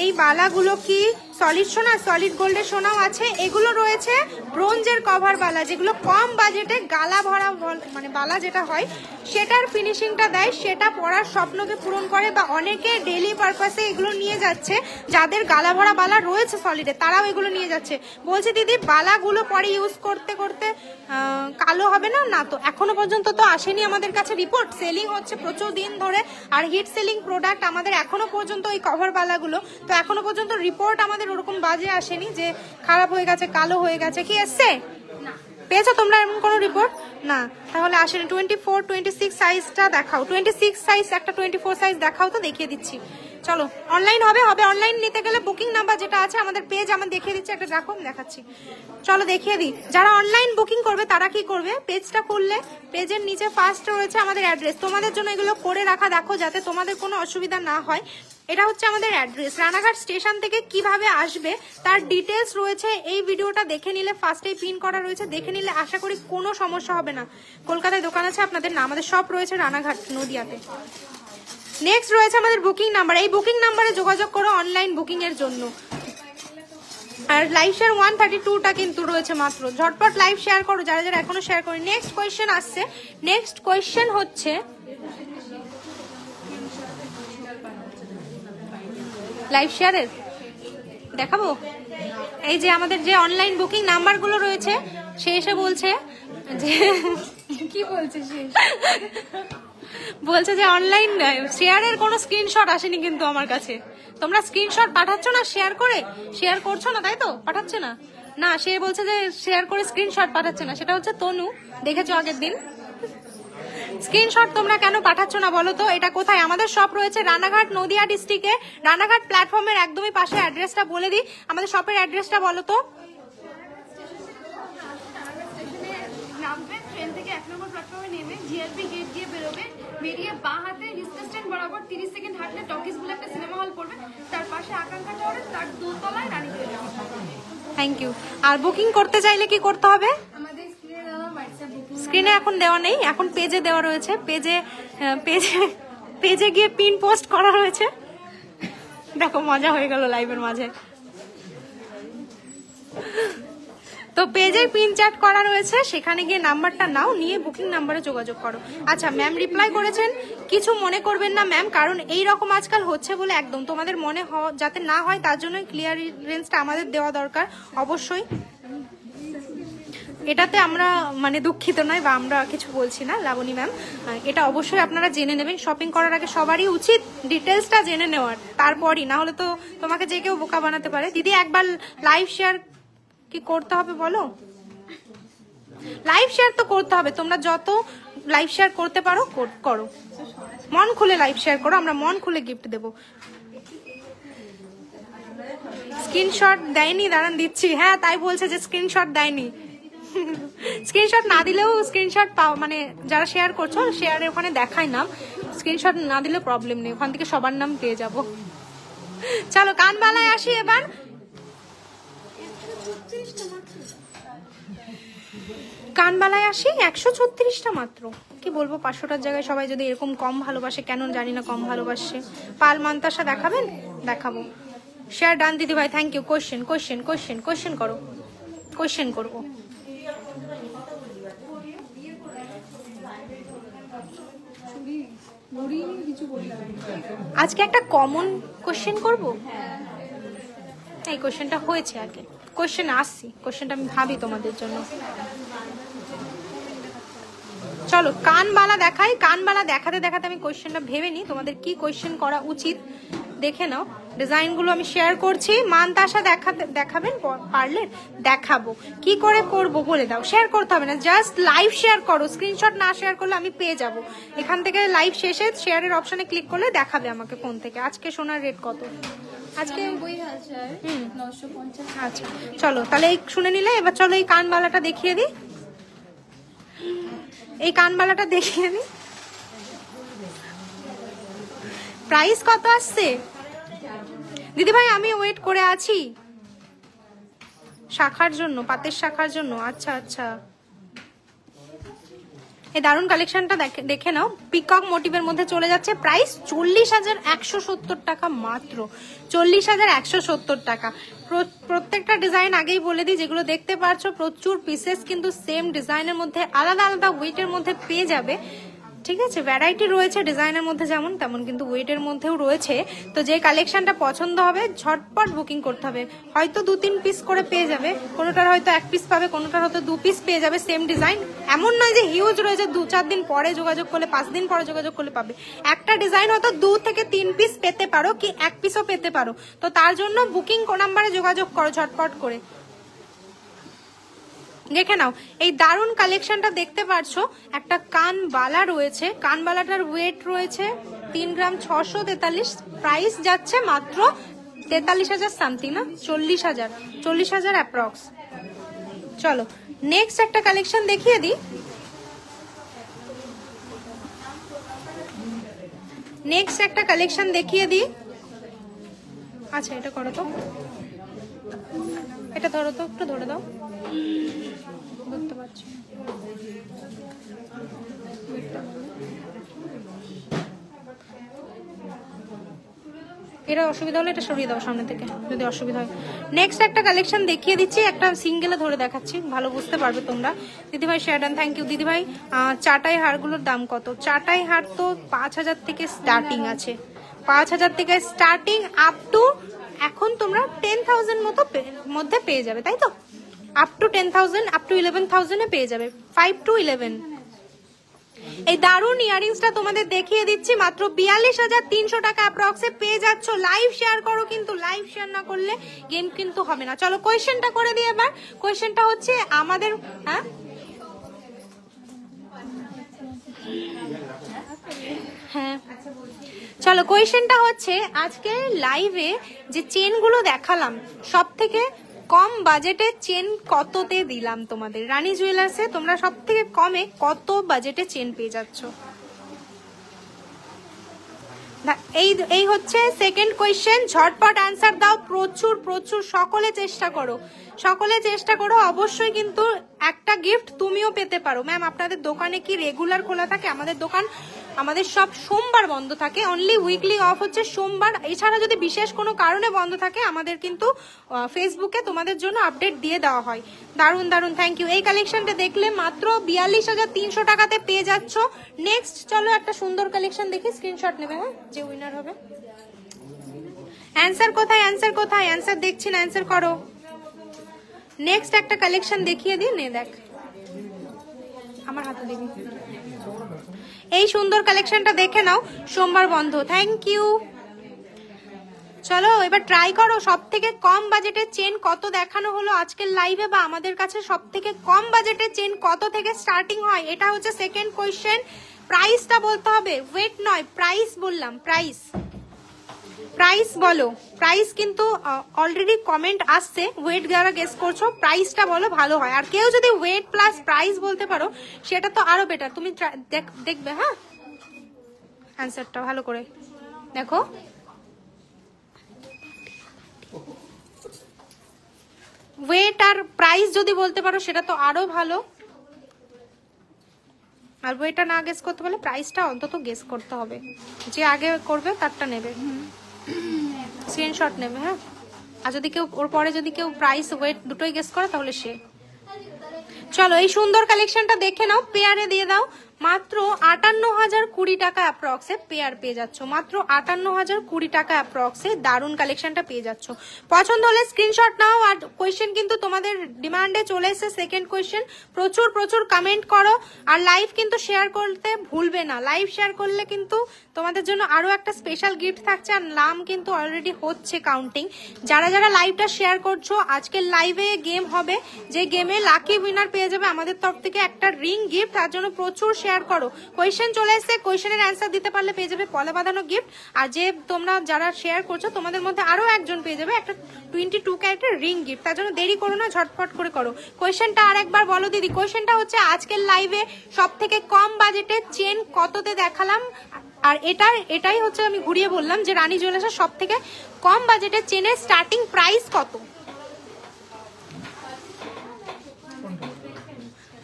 S1: এই বালাগুলো কি সলিড সোনা, সলিড গোল্ডের সোনাও আছে। এগুলো রয়েছে ব্রোঞ্জের কভার বালা, যেগুলো কম বাজেটে গালা ভরা মানে বালা যেটা হয় সেটার ফিনিশিংটা দেয়, সেটা পরার স্বপ্নকে পূরণ করে। বা অনেকে ডেইলি পারপাসে এগুলো নিয়ে যাচ্ছে, যাদের গালা ভরা বালা রয়েছে সলিডে তারাও এগুলো নিয়ে যাচ্ছে। বলছে দিদি বালাগুলো পরে ইউজ করতে করতে কালো হবে না? না, তো এখনো পর্যন্ত তো আসেনি আমাদের কাছে রিপোর্ট। সেলিং হচ্ছে প্রচুর দিন ধরে, আর হিট সেলিং প্রোডাক্ট আমাদের এখনো পর্যন্ত ওই কভার বালাগুলো। তো এখনো পর্যন্ত রিপোর্ট আমাদের ওরকম বাজে আসেনি যে খারাপ হয়ে গেছে, কালো হয়ে গেছে। কি এসছে? পেয়েছো তোমরা এমন কোনো রিপোর্ট? না, তাহলে আসেনি। 24, 26 সাইজটা দেখাও। 26 সাইজ একটা 24 সাইজ দেখাও, তো দেখিয়ে দিচ্ছি। চলো অনলাইন হবে। অনলাইন নিতে গেলে বুকিং নাম্বার যেটা আছে আমাদের পেজ, আমার দেখিয়ে দিচ্ছি, একটা দেখো দেখাচ্ছি। চলো দেখিয়ে দিই। যারা অনলাইন বুকিং করবে তারা কি করবে, পেজটা খুললে পেজের নিচে ফার্স্ট রয়েছে আমাদের অ্যাড্রেস। তোমাদের জন্য এগুলো করে রাখা, দেখো যাতে তোমাদের কোনো অসুবিধা না হয়। এটা হচ্ছে আমাদের অ্যাড্রেস। রানাঘাট স্টেশন থেকে কিভাবে আসবে তার ডিটেলস রয়েছে, এই ভিডিওটা দেখে নিলে ফার্স্টেই পিন করা রয়েছে, দেখে নিলে আশা করি কোনো সমস্যা হবে না। কলকাতায় দোকান আছে আপনাদের না, আমাদের সব রয়েছে রানাঘাট নদিয়াতে। নেক্সট রয়েছে আমাদের বুকিং নাম্বার। এই বুকিং নাম্বারে যোগাযোগ করো অনলাইন বুকিং এর জন্য। আর লাইভ শেয়ার 132টা কিন্তু রয়েছে মাত্র। ঝটপট লাইভ শেয়ার করো যারা যারা এখনো শেয়ার করেন। নেক্সট কোয়েশ্চেন আসছে। নেক্সট কোয়েশ্চেন হচ্ছে লাইভ শেয়ারের দেখাবো। এই যে আমাদের যে অনলাইন বুকিং নাম্বারগুলো রয়েছে, সে এসে বলছে যে
S2: কি বলছে সে?
S1: বলছে যে অনলাইন শেয়ারের কোনো স্ক্রিনশট আসেনি কিন্তু আমার কাছে। তোমরা স্ক্রিনশট পাঠাচ্ছ না শেয়ার করে? শেয়ার করছো না তাই তো? পাঠাচ্ছে না? না, সে বলছে যে শেয়ার করে স্ক্রিনশট পাঠাচ্ছে না। সেটা হচ্ছে তনু, দেখেছো আগের দিন। স্ক্রিনশট তোমরা কেন পাঠাচ্ছ না বলো তো? এটা কোথায়? আমাদের শপ রয়েছে রানাঘাট নদিয়া ডিস্ট্রিক্টে, রানাঘাট প্ল্যাটফর্মের একদমই পাশে। অ্যাড্রেসটা বলে দিই, আমাদের শপের অ্যাড্রেসটা বলো তো।
S2: নামবেন ট্রেন থেকে 1 নম্বর প্ল্যাটফর্মে নেমে জিআরপি গেট দিয়ে বেরোবেন, বেরিয়ে বাঁ হাতে রিস্কা স্ট্যান্ড বরাবর 30 সেকেন্ড হাঁটলে টকিজ বলে একটা সিনেমা হল পড়বে, তার পাশে আকাঙ্ক্ষা টাওয়ারে তার দোতলায় রানীপুরে।
S1: Thank you. আর বুকিং করতে চাইলে কি করতে হবে?
S2: আমাদের স্ক্রিনে দেওয়া হোয়াটসঅ্যাপ বুকিং।
S1: স্ক্রিনে এখন দেওয়া নেই, এখন পেজে দেওয়া রয়েছে। পেজে গিয়ে পিন পোস্ট করা রয়েছে। দেখো মজা হয়ে গেল লাইভের মাঝে। তো পেজে পিন চ্যাট করা রয়েছে, সেখানে গিয়ে নাম্বারটা নাও, নিয়ে বুকিং নাম্বারে যোগাযোগ করো। আচ্ছা ম্যাম রিপ্লাই করেছেন, কিছু মনে করবেন না ম্যাম, কারণ এই রকম আজকাল হচ্ছে বলে একদম তোমাদের মনে যাতে না হয় তার জন্য ক্লিয়ারেন্সটা আমাদের দেওয়া দরকার অবশ্যই। এটাতে আমরা মানে দুঃখিত নয় বা আমরা কিছু বলছি না লাবণী ম্যাম, এটা অবশ্যই আপনারা জেনে নেবেন। শপিং করার আগে সবারই উচিত ডিটেলসটা জেনে নেওয়ার, তারপরই, না হলে তো তোমাকে যে কেউ বোকা বানাতে পারে। দিদি একবার লাইভ শেয়ার কি করতে হবে বলো? লাইভ শেয়ার তো করতে হবে, তোমরা যত লাইভ শেয়ার করতে পারো করো, মন খুলে লাইভ শেয়ার করো, আমরা মন খুলে গিফট দেবো। স্ক্রিনশট দেয়নি, দাঁড়ান দিচ্ছি। হ্যাঁ তাই বলছে যে স্ক্রিনশট দেয়নি। স্ক্রিনশট না দিলেও স্ক্রিনশট পাও, মানে যারা শেয়ার করছো শেয়ারের ওখানে দেখায় নাম, স্ক্রিনশট না দিলে প্রবলেম নেই, ওখান থেকে সবার নাম পেয়ে যাব। চলো কানবালায় আসি এবার। কানবালায় আসি, 136টা মাত্র। কি বলবো, 500টার জায়গায় সবাই যদি এরকম কম ভালোবাসে, কেন জানি না কম ভালোবাসে। পাল মান্তাসা দেখাবেন? দেখাবো। শেয়ার ডান দিদি ভাই, থ্যাংক ইউ। কোয়েশ্চেন করো, কোয়েশ্চেন করবো। আজকে একটা কমন কোয়েশ্চেন করব। এই কোয়েশ্চেনটা হয়েছে আগে, কোয়েশ্চেন আসছি, কোয়েশ্চেনটা আমি ভাবি তোমাদের জন্য। চলো কানবালা দেখাই। কানবালা দেখাতে দেখাতে আমি কোয়েশ্চেনটা ভেবে নিই তোমাদের কি কোয়েশ্চেন করা উচিত। দেখে নাও ডিজাইনগুলো আমি শেয়ার করছি। মানতাসা দেখাবেন পারলে? দেখাবো। কি করে করবো বলে দাও। শেয়ার করতে হবে না, জাস্ট লাইভ শেয়ার করো। স্ক্রিনশট না শেয়ার করলে আমি পেয়ে যাব। এখান থেকে লাইভ শেষে শেয়ারের অপশনে ক্লিক করলে দেখাবে আমাকে ফোন থেকে। আজকে সোনার রেট কত? আজকে
S2: 950।
S1: আচ্ছা চলো তাহলে এই শুনে নিলে। এবার চলো এই কানবালাটা দেখিয়ে দিই। এই কানবালাটা দেখিয়ে দিই। প্রাইস কত আসছে দিদি ভাই? আমি ওয়েট করে আছি শাখার জন্য, পাতের শাখার জন্য। আচ্ছা আচ্ছা, এই দারুন কালেকশনটা দেখে নাও। পিকক মোটিভের মধ্যে চলে যাচ্ছে। প্রাইস 40,170 টাকা মাত্র। 40,170 টাকা। প্রত্যেকটা ডিজাইন আগেই বলে দিই, যেগুলো দেখতে পাচ্ছ প্রচুর পিসেস কিন্তু সেম ডিজাইনের মধ্যে আলাদা আলাদা ওয়েটের মধ্যে পেয়ে যাবে। ঠিক আছে, ভ্যারাইটি রয়েছে ডিজাইনের মধ্যে যেমন তেমন কিন্তু ওয়েটের মধ্যেও রয়েছে। তো যে কালেকশনটা পছন্দ হবে ঝটপট বুকিং করতে হবে। হয়তো 2-3 পিস করে পেয়ে যাবে, কোনোটার হয়তো 1 পিস পাবে, কোনোটার হয়তো 2 পিস পেয়ে যাবে সেম ডিজাইন। এমন নয় যে হিউজ রয়েছে 2-4 দিন পরে যোগাযোগ করলে, 5 দিন পরে যোগাযোগ করলে পাবে। একটা ডিজাইন হয়তো 2 থেকে 3 পিস পেতে পারো, কি 1 পিসও পেতে পারো। তো তার জন্য বুকিং নাম্বারে যোগাযোগ করো ঝটপট করে। দেখে নাও এই দারুন কালেকশনটা দেখতে পারছো। একটা কানবালা রয়েছে, কানবালাটার ওয়েট রয়েছে 3 গ্রাম 643। প্রাইস যাচ্ছে মাত্র 43,000 সামথিং, না 40,000 অ্যাপ্রক্স। চলো নেক্সট একটা কালেকশন দেখিয়ে দিই। আচ্ছা এটা করো তো, এটা ধরো তো, একটু ধরে দাও। বুঝতে পারছি এটা অসুবিধা হলে এটা সরিয়ে দাও সামনে থেকে যদি অসুবিধা হয়। নেক্সট একটা কালেকশন দেখিয়ে দিচ্ছি, একটা সিঙ্গেলে ধরে দেখাচ্ছি, ভালো বুঝতে পারবে তোমরা। দিদিভাই শেয়ার ডান, থ্যাংক ইউ দিদিভাই। চাটাই হারগুলোর দাম কত? চাটাই হার তো 5,000 থেকে স্টার্টিং আছে, 5,000 থেকে স্টার্টিং আপ টু এখন তোমরা 10,000 মধ্যে পেয়ে যাবে, তাই তো? আপ টু 10,000, আপ টু 11,000 এ পেয়ে যাবে, 5 to 11। এই দারুন ইয়ারিংসটা তোমাদের দেখিয়ে দিচ্ছি মাত্র 42,300 টাকা অ্যাপ্রক্সে পেয়ে যাচ্ছ। লাইভ শেয়ার করো, কিন্তু লাইভ শেয়ার না করলে গেম কিন্তু হবে না। চলো কোয়েশ্চেনটা করে দিই এবার। কোয়েশ্চেনটা হচ্ছে আমাদের, হ্যাঁ চলো কোয়েশ্চেনটা হচ্ছে আজকে লাইভে যে চেনগুলো দেখালাম সব থেকে কম বাজেটে চেন কততে দিলাম তোমাদের? রানী জুয়েলার্সে তোমরা সব থেকে কমে কত বাজেটে চেন পেয়ে যাচ্ছ? এই হচ্ছে সেকেন্ড কোয়েশ্চেন। ঝটপট অ্যান্সার দাও, প্রচুর প্রচুর সকলে চেষ্টা করো। অবশ্যই কিন্তু একটা গিফট তুমিও পেতে পারো। ম্যাম আপনাদের দোকানে কি রেগুলার খোলা থাকে? আমাদের সব সোমবার বন্ধ থাকে, অনলি উইকলি অফ হচ্ছে সোমবার। এছাড়া যদি বিশেষ কোনো কারণে বন্ধ থাকে আমাদের কিন্তু ফেসবুকে তোমাদের জন্য আপডেট দিয়ে দেওয়া হয়। দারুন দারুন, থ্যাংক ইউ। এই কালেকশনটা দেখলে মাত্র 42,300 টাকাতে পেয়ে যাচ্ছ। নেক্সট চলো একটা সুন্দর কালেকশন দেখি, স্ক্রিনশট নেবে হ্যাঁ, যে উইনার হবে। অ্যান্সার কোথায়? অ্যান্সার দেখছি না, অ্যান্সার করো। নেক্সট একটা কালেকশন দেখিয়ে দিই, নে দেখ আমার হাতে দেখি। এই সুন্দর কালেকশনটা দেখে নাও, সোমবার বন্ধ, থ্যাংক ইউ। চলো এবার ট্রাই করো। সব থেকে কম বাজেটের চেন কত দেখানো হলো আজকের লাইভে, বা আমাদের কাছে সব থেকে কম বাজেটের চেন কত থেকে স্টার্টিং হয়, এটা হচ্ছে সেকেন্ড কোয়েশ্চেন। প্রাইসটা বলতে হবে, ওয়েট নয়, প্রাইস বললাম। প্রাইস বলো। প্রাইস কিন্তু অলরেডি কমেন্ট আসছে, ওয়েট যারা গেস করছো প্রাইসটা বলো, ভালো হয়। আর কেউ যদি ওয়েট প্লাস প্রাইস বলতে পারো সেটা তো আরো বেটার। তুমি দেখবে হ্যাঁ অ্যান্সারটা ভালো করে দেখো। ওয়েট আর প্রাইস যদি বলতে পারো সেটা তো আরো ভালো। আর ওয়েটটা না গেস করতে পারলে প্রাইসটা অন্তত গেস করতে হবে। যে আগে করবে তারটা নেবে, স্ক্রিনশট নেবে হ্যাঁ। আর যদি কেউ ওর পরে যদি কেউ প্রাইস ওয়েট দুটোই গেস করে তাহলে সে। চলো এই সুন্দর কালেকশনটা দেখে নাও, পেয়ারে দিয়ে দাও মাত্র 58,020 টাকা অ্যাপ্রক্সে পেয়ার পেয়ে যাচ্ছ, মাত্র 58,020 টাকা অ্যাপ্রক্সে দারুণ কালেকশনটা পেয়ে যাচ্ছ। পছন্দ হলে স্ক্রিনশট নাও। আর কোয়েশ্চেন কিন্তু তোমাদের ডিমান্ডে চলে এসেছে, সেকেন্ড কোয়েশ্চেন। প্রচুর প্রচুর কমেন্ট করো আর লাইভ কিন্তু শেয়ার করতে ভুলবে না। লাইভ শেয়ার করলে কিন্তু তোমাদের জন্য আরো একটা স্পেশাল গিফট থাকছে। আর নাম কিন্তু অলরেডি হচ্ছে কাউন্টিং। যারা যারা লাইভটা শেয়ার করছো, আজকের লাইভে গেম হবে, যে গেমে লাকি উইনার পেয়ে যাবে আমাদের তরফ থেকে একটা রিং গিফট। তার জন্য প্রচুর শেয়ার করো। কোয়েশ্চেন চলে এসেছে, কোয়েশ্চেনের অ্যান্সার দিতে পারলে পেয়ে যাবে পলা বাঁধানো গিফট। আর যে তোমরা যারা শেয়ার করছো তোমাদের মধ্যে আরো একজন পেয়ে যাবে একটা 22 ক্যারেটের রিং গিফট। তার জন্য দেরি করো না, ঝটপট করে করো। কোয়েশ্চেনটা আর একবার বলো দিদি। কোয়েশ্চেনটা হচ্ছে আজকের লাইভে সব থেকে কম বাজেটের চেন কততে দেখালাম, আর এটাই হচ্ছে আমি ঘুরিয়ে বললাম যে রানী জুয়েলার্সের সব থেকে কম বাজেটের চেনের স্টার্টিং প্রাইস কত।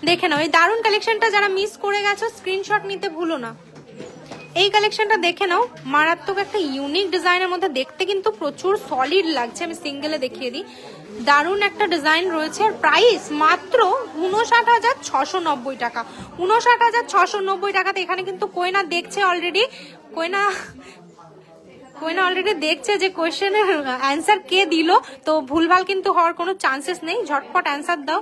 S1: দেখে নাও এই দারুণ কালেকশনটা, যারা মিস করে গেছো স্ক্রিনশট নিতে ভুলো না। এই কালেকশনটা দেখে নাও, মারাত্মক একটা ইউনিক ডিজাইনের মধ্যে, দেখতে কিন্তু প্রচুর সলিড লাগছে। আমি সিঙ্গেলে দেখিয়ে দিই, দারুণ একটা ডিজাইন রয়েছে। আর প্রাইস মাত্র 59,690 টাকা। 59,690 টাকাতে এখানে কিন্তু কোয়েনা দেখছে অলরেডি, কোয়েনা অলরেডি দেখছে যে কোয়েশ্চেনের অ্যান্সার কে দিল, তো ভুলভাল কিন্তু হওয়ার কোনো চান্সেস নেই। ঝটপট অ্যান্সার দাও।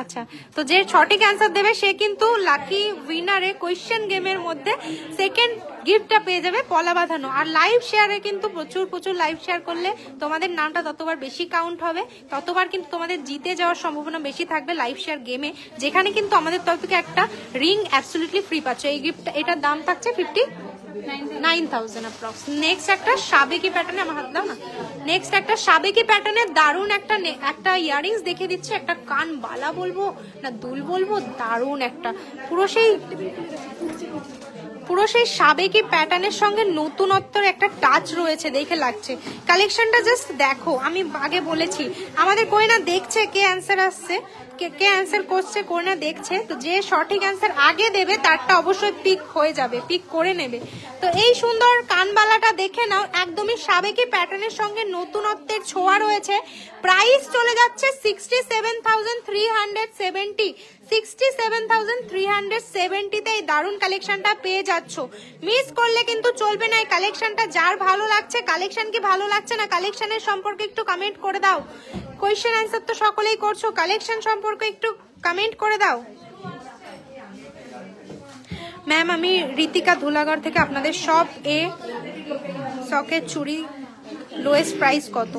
S1: আচ্ছা, তো যে সঠিক অ্যান্সার দেবে সে কিন্তু লাকি উইনারে কোয়েশ্চেন গেমের মধ্যে সেকেন্ড গিফটটা পেয়ে যাবে পলা বাঁধানো। আর লাইভ শেয়ারে কিন্তু প্রচুর প্রচুর লাইভ শেয়ার করলে তোমাদের নামটা ততবার বেশি কাউন্ট হবে, ততবার কিন্তু তোমাদের জিতে যাওয়ার সম্ভাবনা বেশি থাকবে লাইভ শেয়ার গেমে, যেখানে কিন্তু আমাদের তরফ থেকে একটা রিং অ্যাবসলিউটলি ফ্রি পাচ্ছ। এই গিফটটা, এটার দাম থাকছে 59,000 অ্যাপ্রক্স। নেক্সট একটা সাবেকি প্যাটার্নে, আমার হাত দাও না। নেক্সট একটা সাবেকি প্যাটার্নে দারুণ একটা ইয়ারিংস দেখে দিচ্ছে, একটা কান বালা বলবো না দুল বলবো, দারুণ একটা পুরো সেই সাবেকি প্যাটার্নের সঙ্গে নতুনত্বর একটা টাচ রয়েছে, দেখে লাগছে। কালেকশনটা জাস্ট দেখো, আমি আগে বলেছি আমাদের কোয়েনা দেখছে কে অ্যান্সার আসছে, কে অ্যান্সার করছে, কোয়েনা দেখছে। তো যে সঠিক অ্যান্সার আগে দেবে তারটা অবশ্যই পিক হয়ে যাবে, পিক করে নেবে। তো এই সুন্দর কানবালাটা দেখে নাও, একদমই সাবেকি প্যাটার্নের সঙ্গে নতুনত্বের ছোঁয়া রয়েছে। প্রাইস চলে যাচ্ছে 67,370। 67,370 এই দারুণ কালেকশনটা পেয়ে যাচ্ছ। মিস করলে কিন্তু চলবে না এই কালেকশনটা। যার ভালো লাগছে, কালেকশন কি ভালো লাগছে না, কালেকশনের সম্পর্কে একটু কমেন্ট করে দাও। কোয়েশ্চেন অ্যান্সার তো সকলেই করছো, কালেকশন সম্পর্কে একটু কমেন্ট করে দাও। ম্যাম আমি ঋতিকা ধুলাগড় থেকে, আপনাদের সব সকেট চুড়ি লোয়েস্ট প্রাইস কত?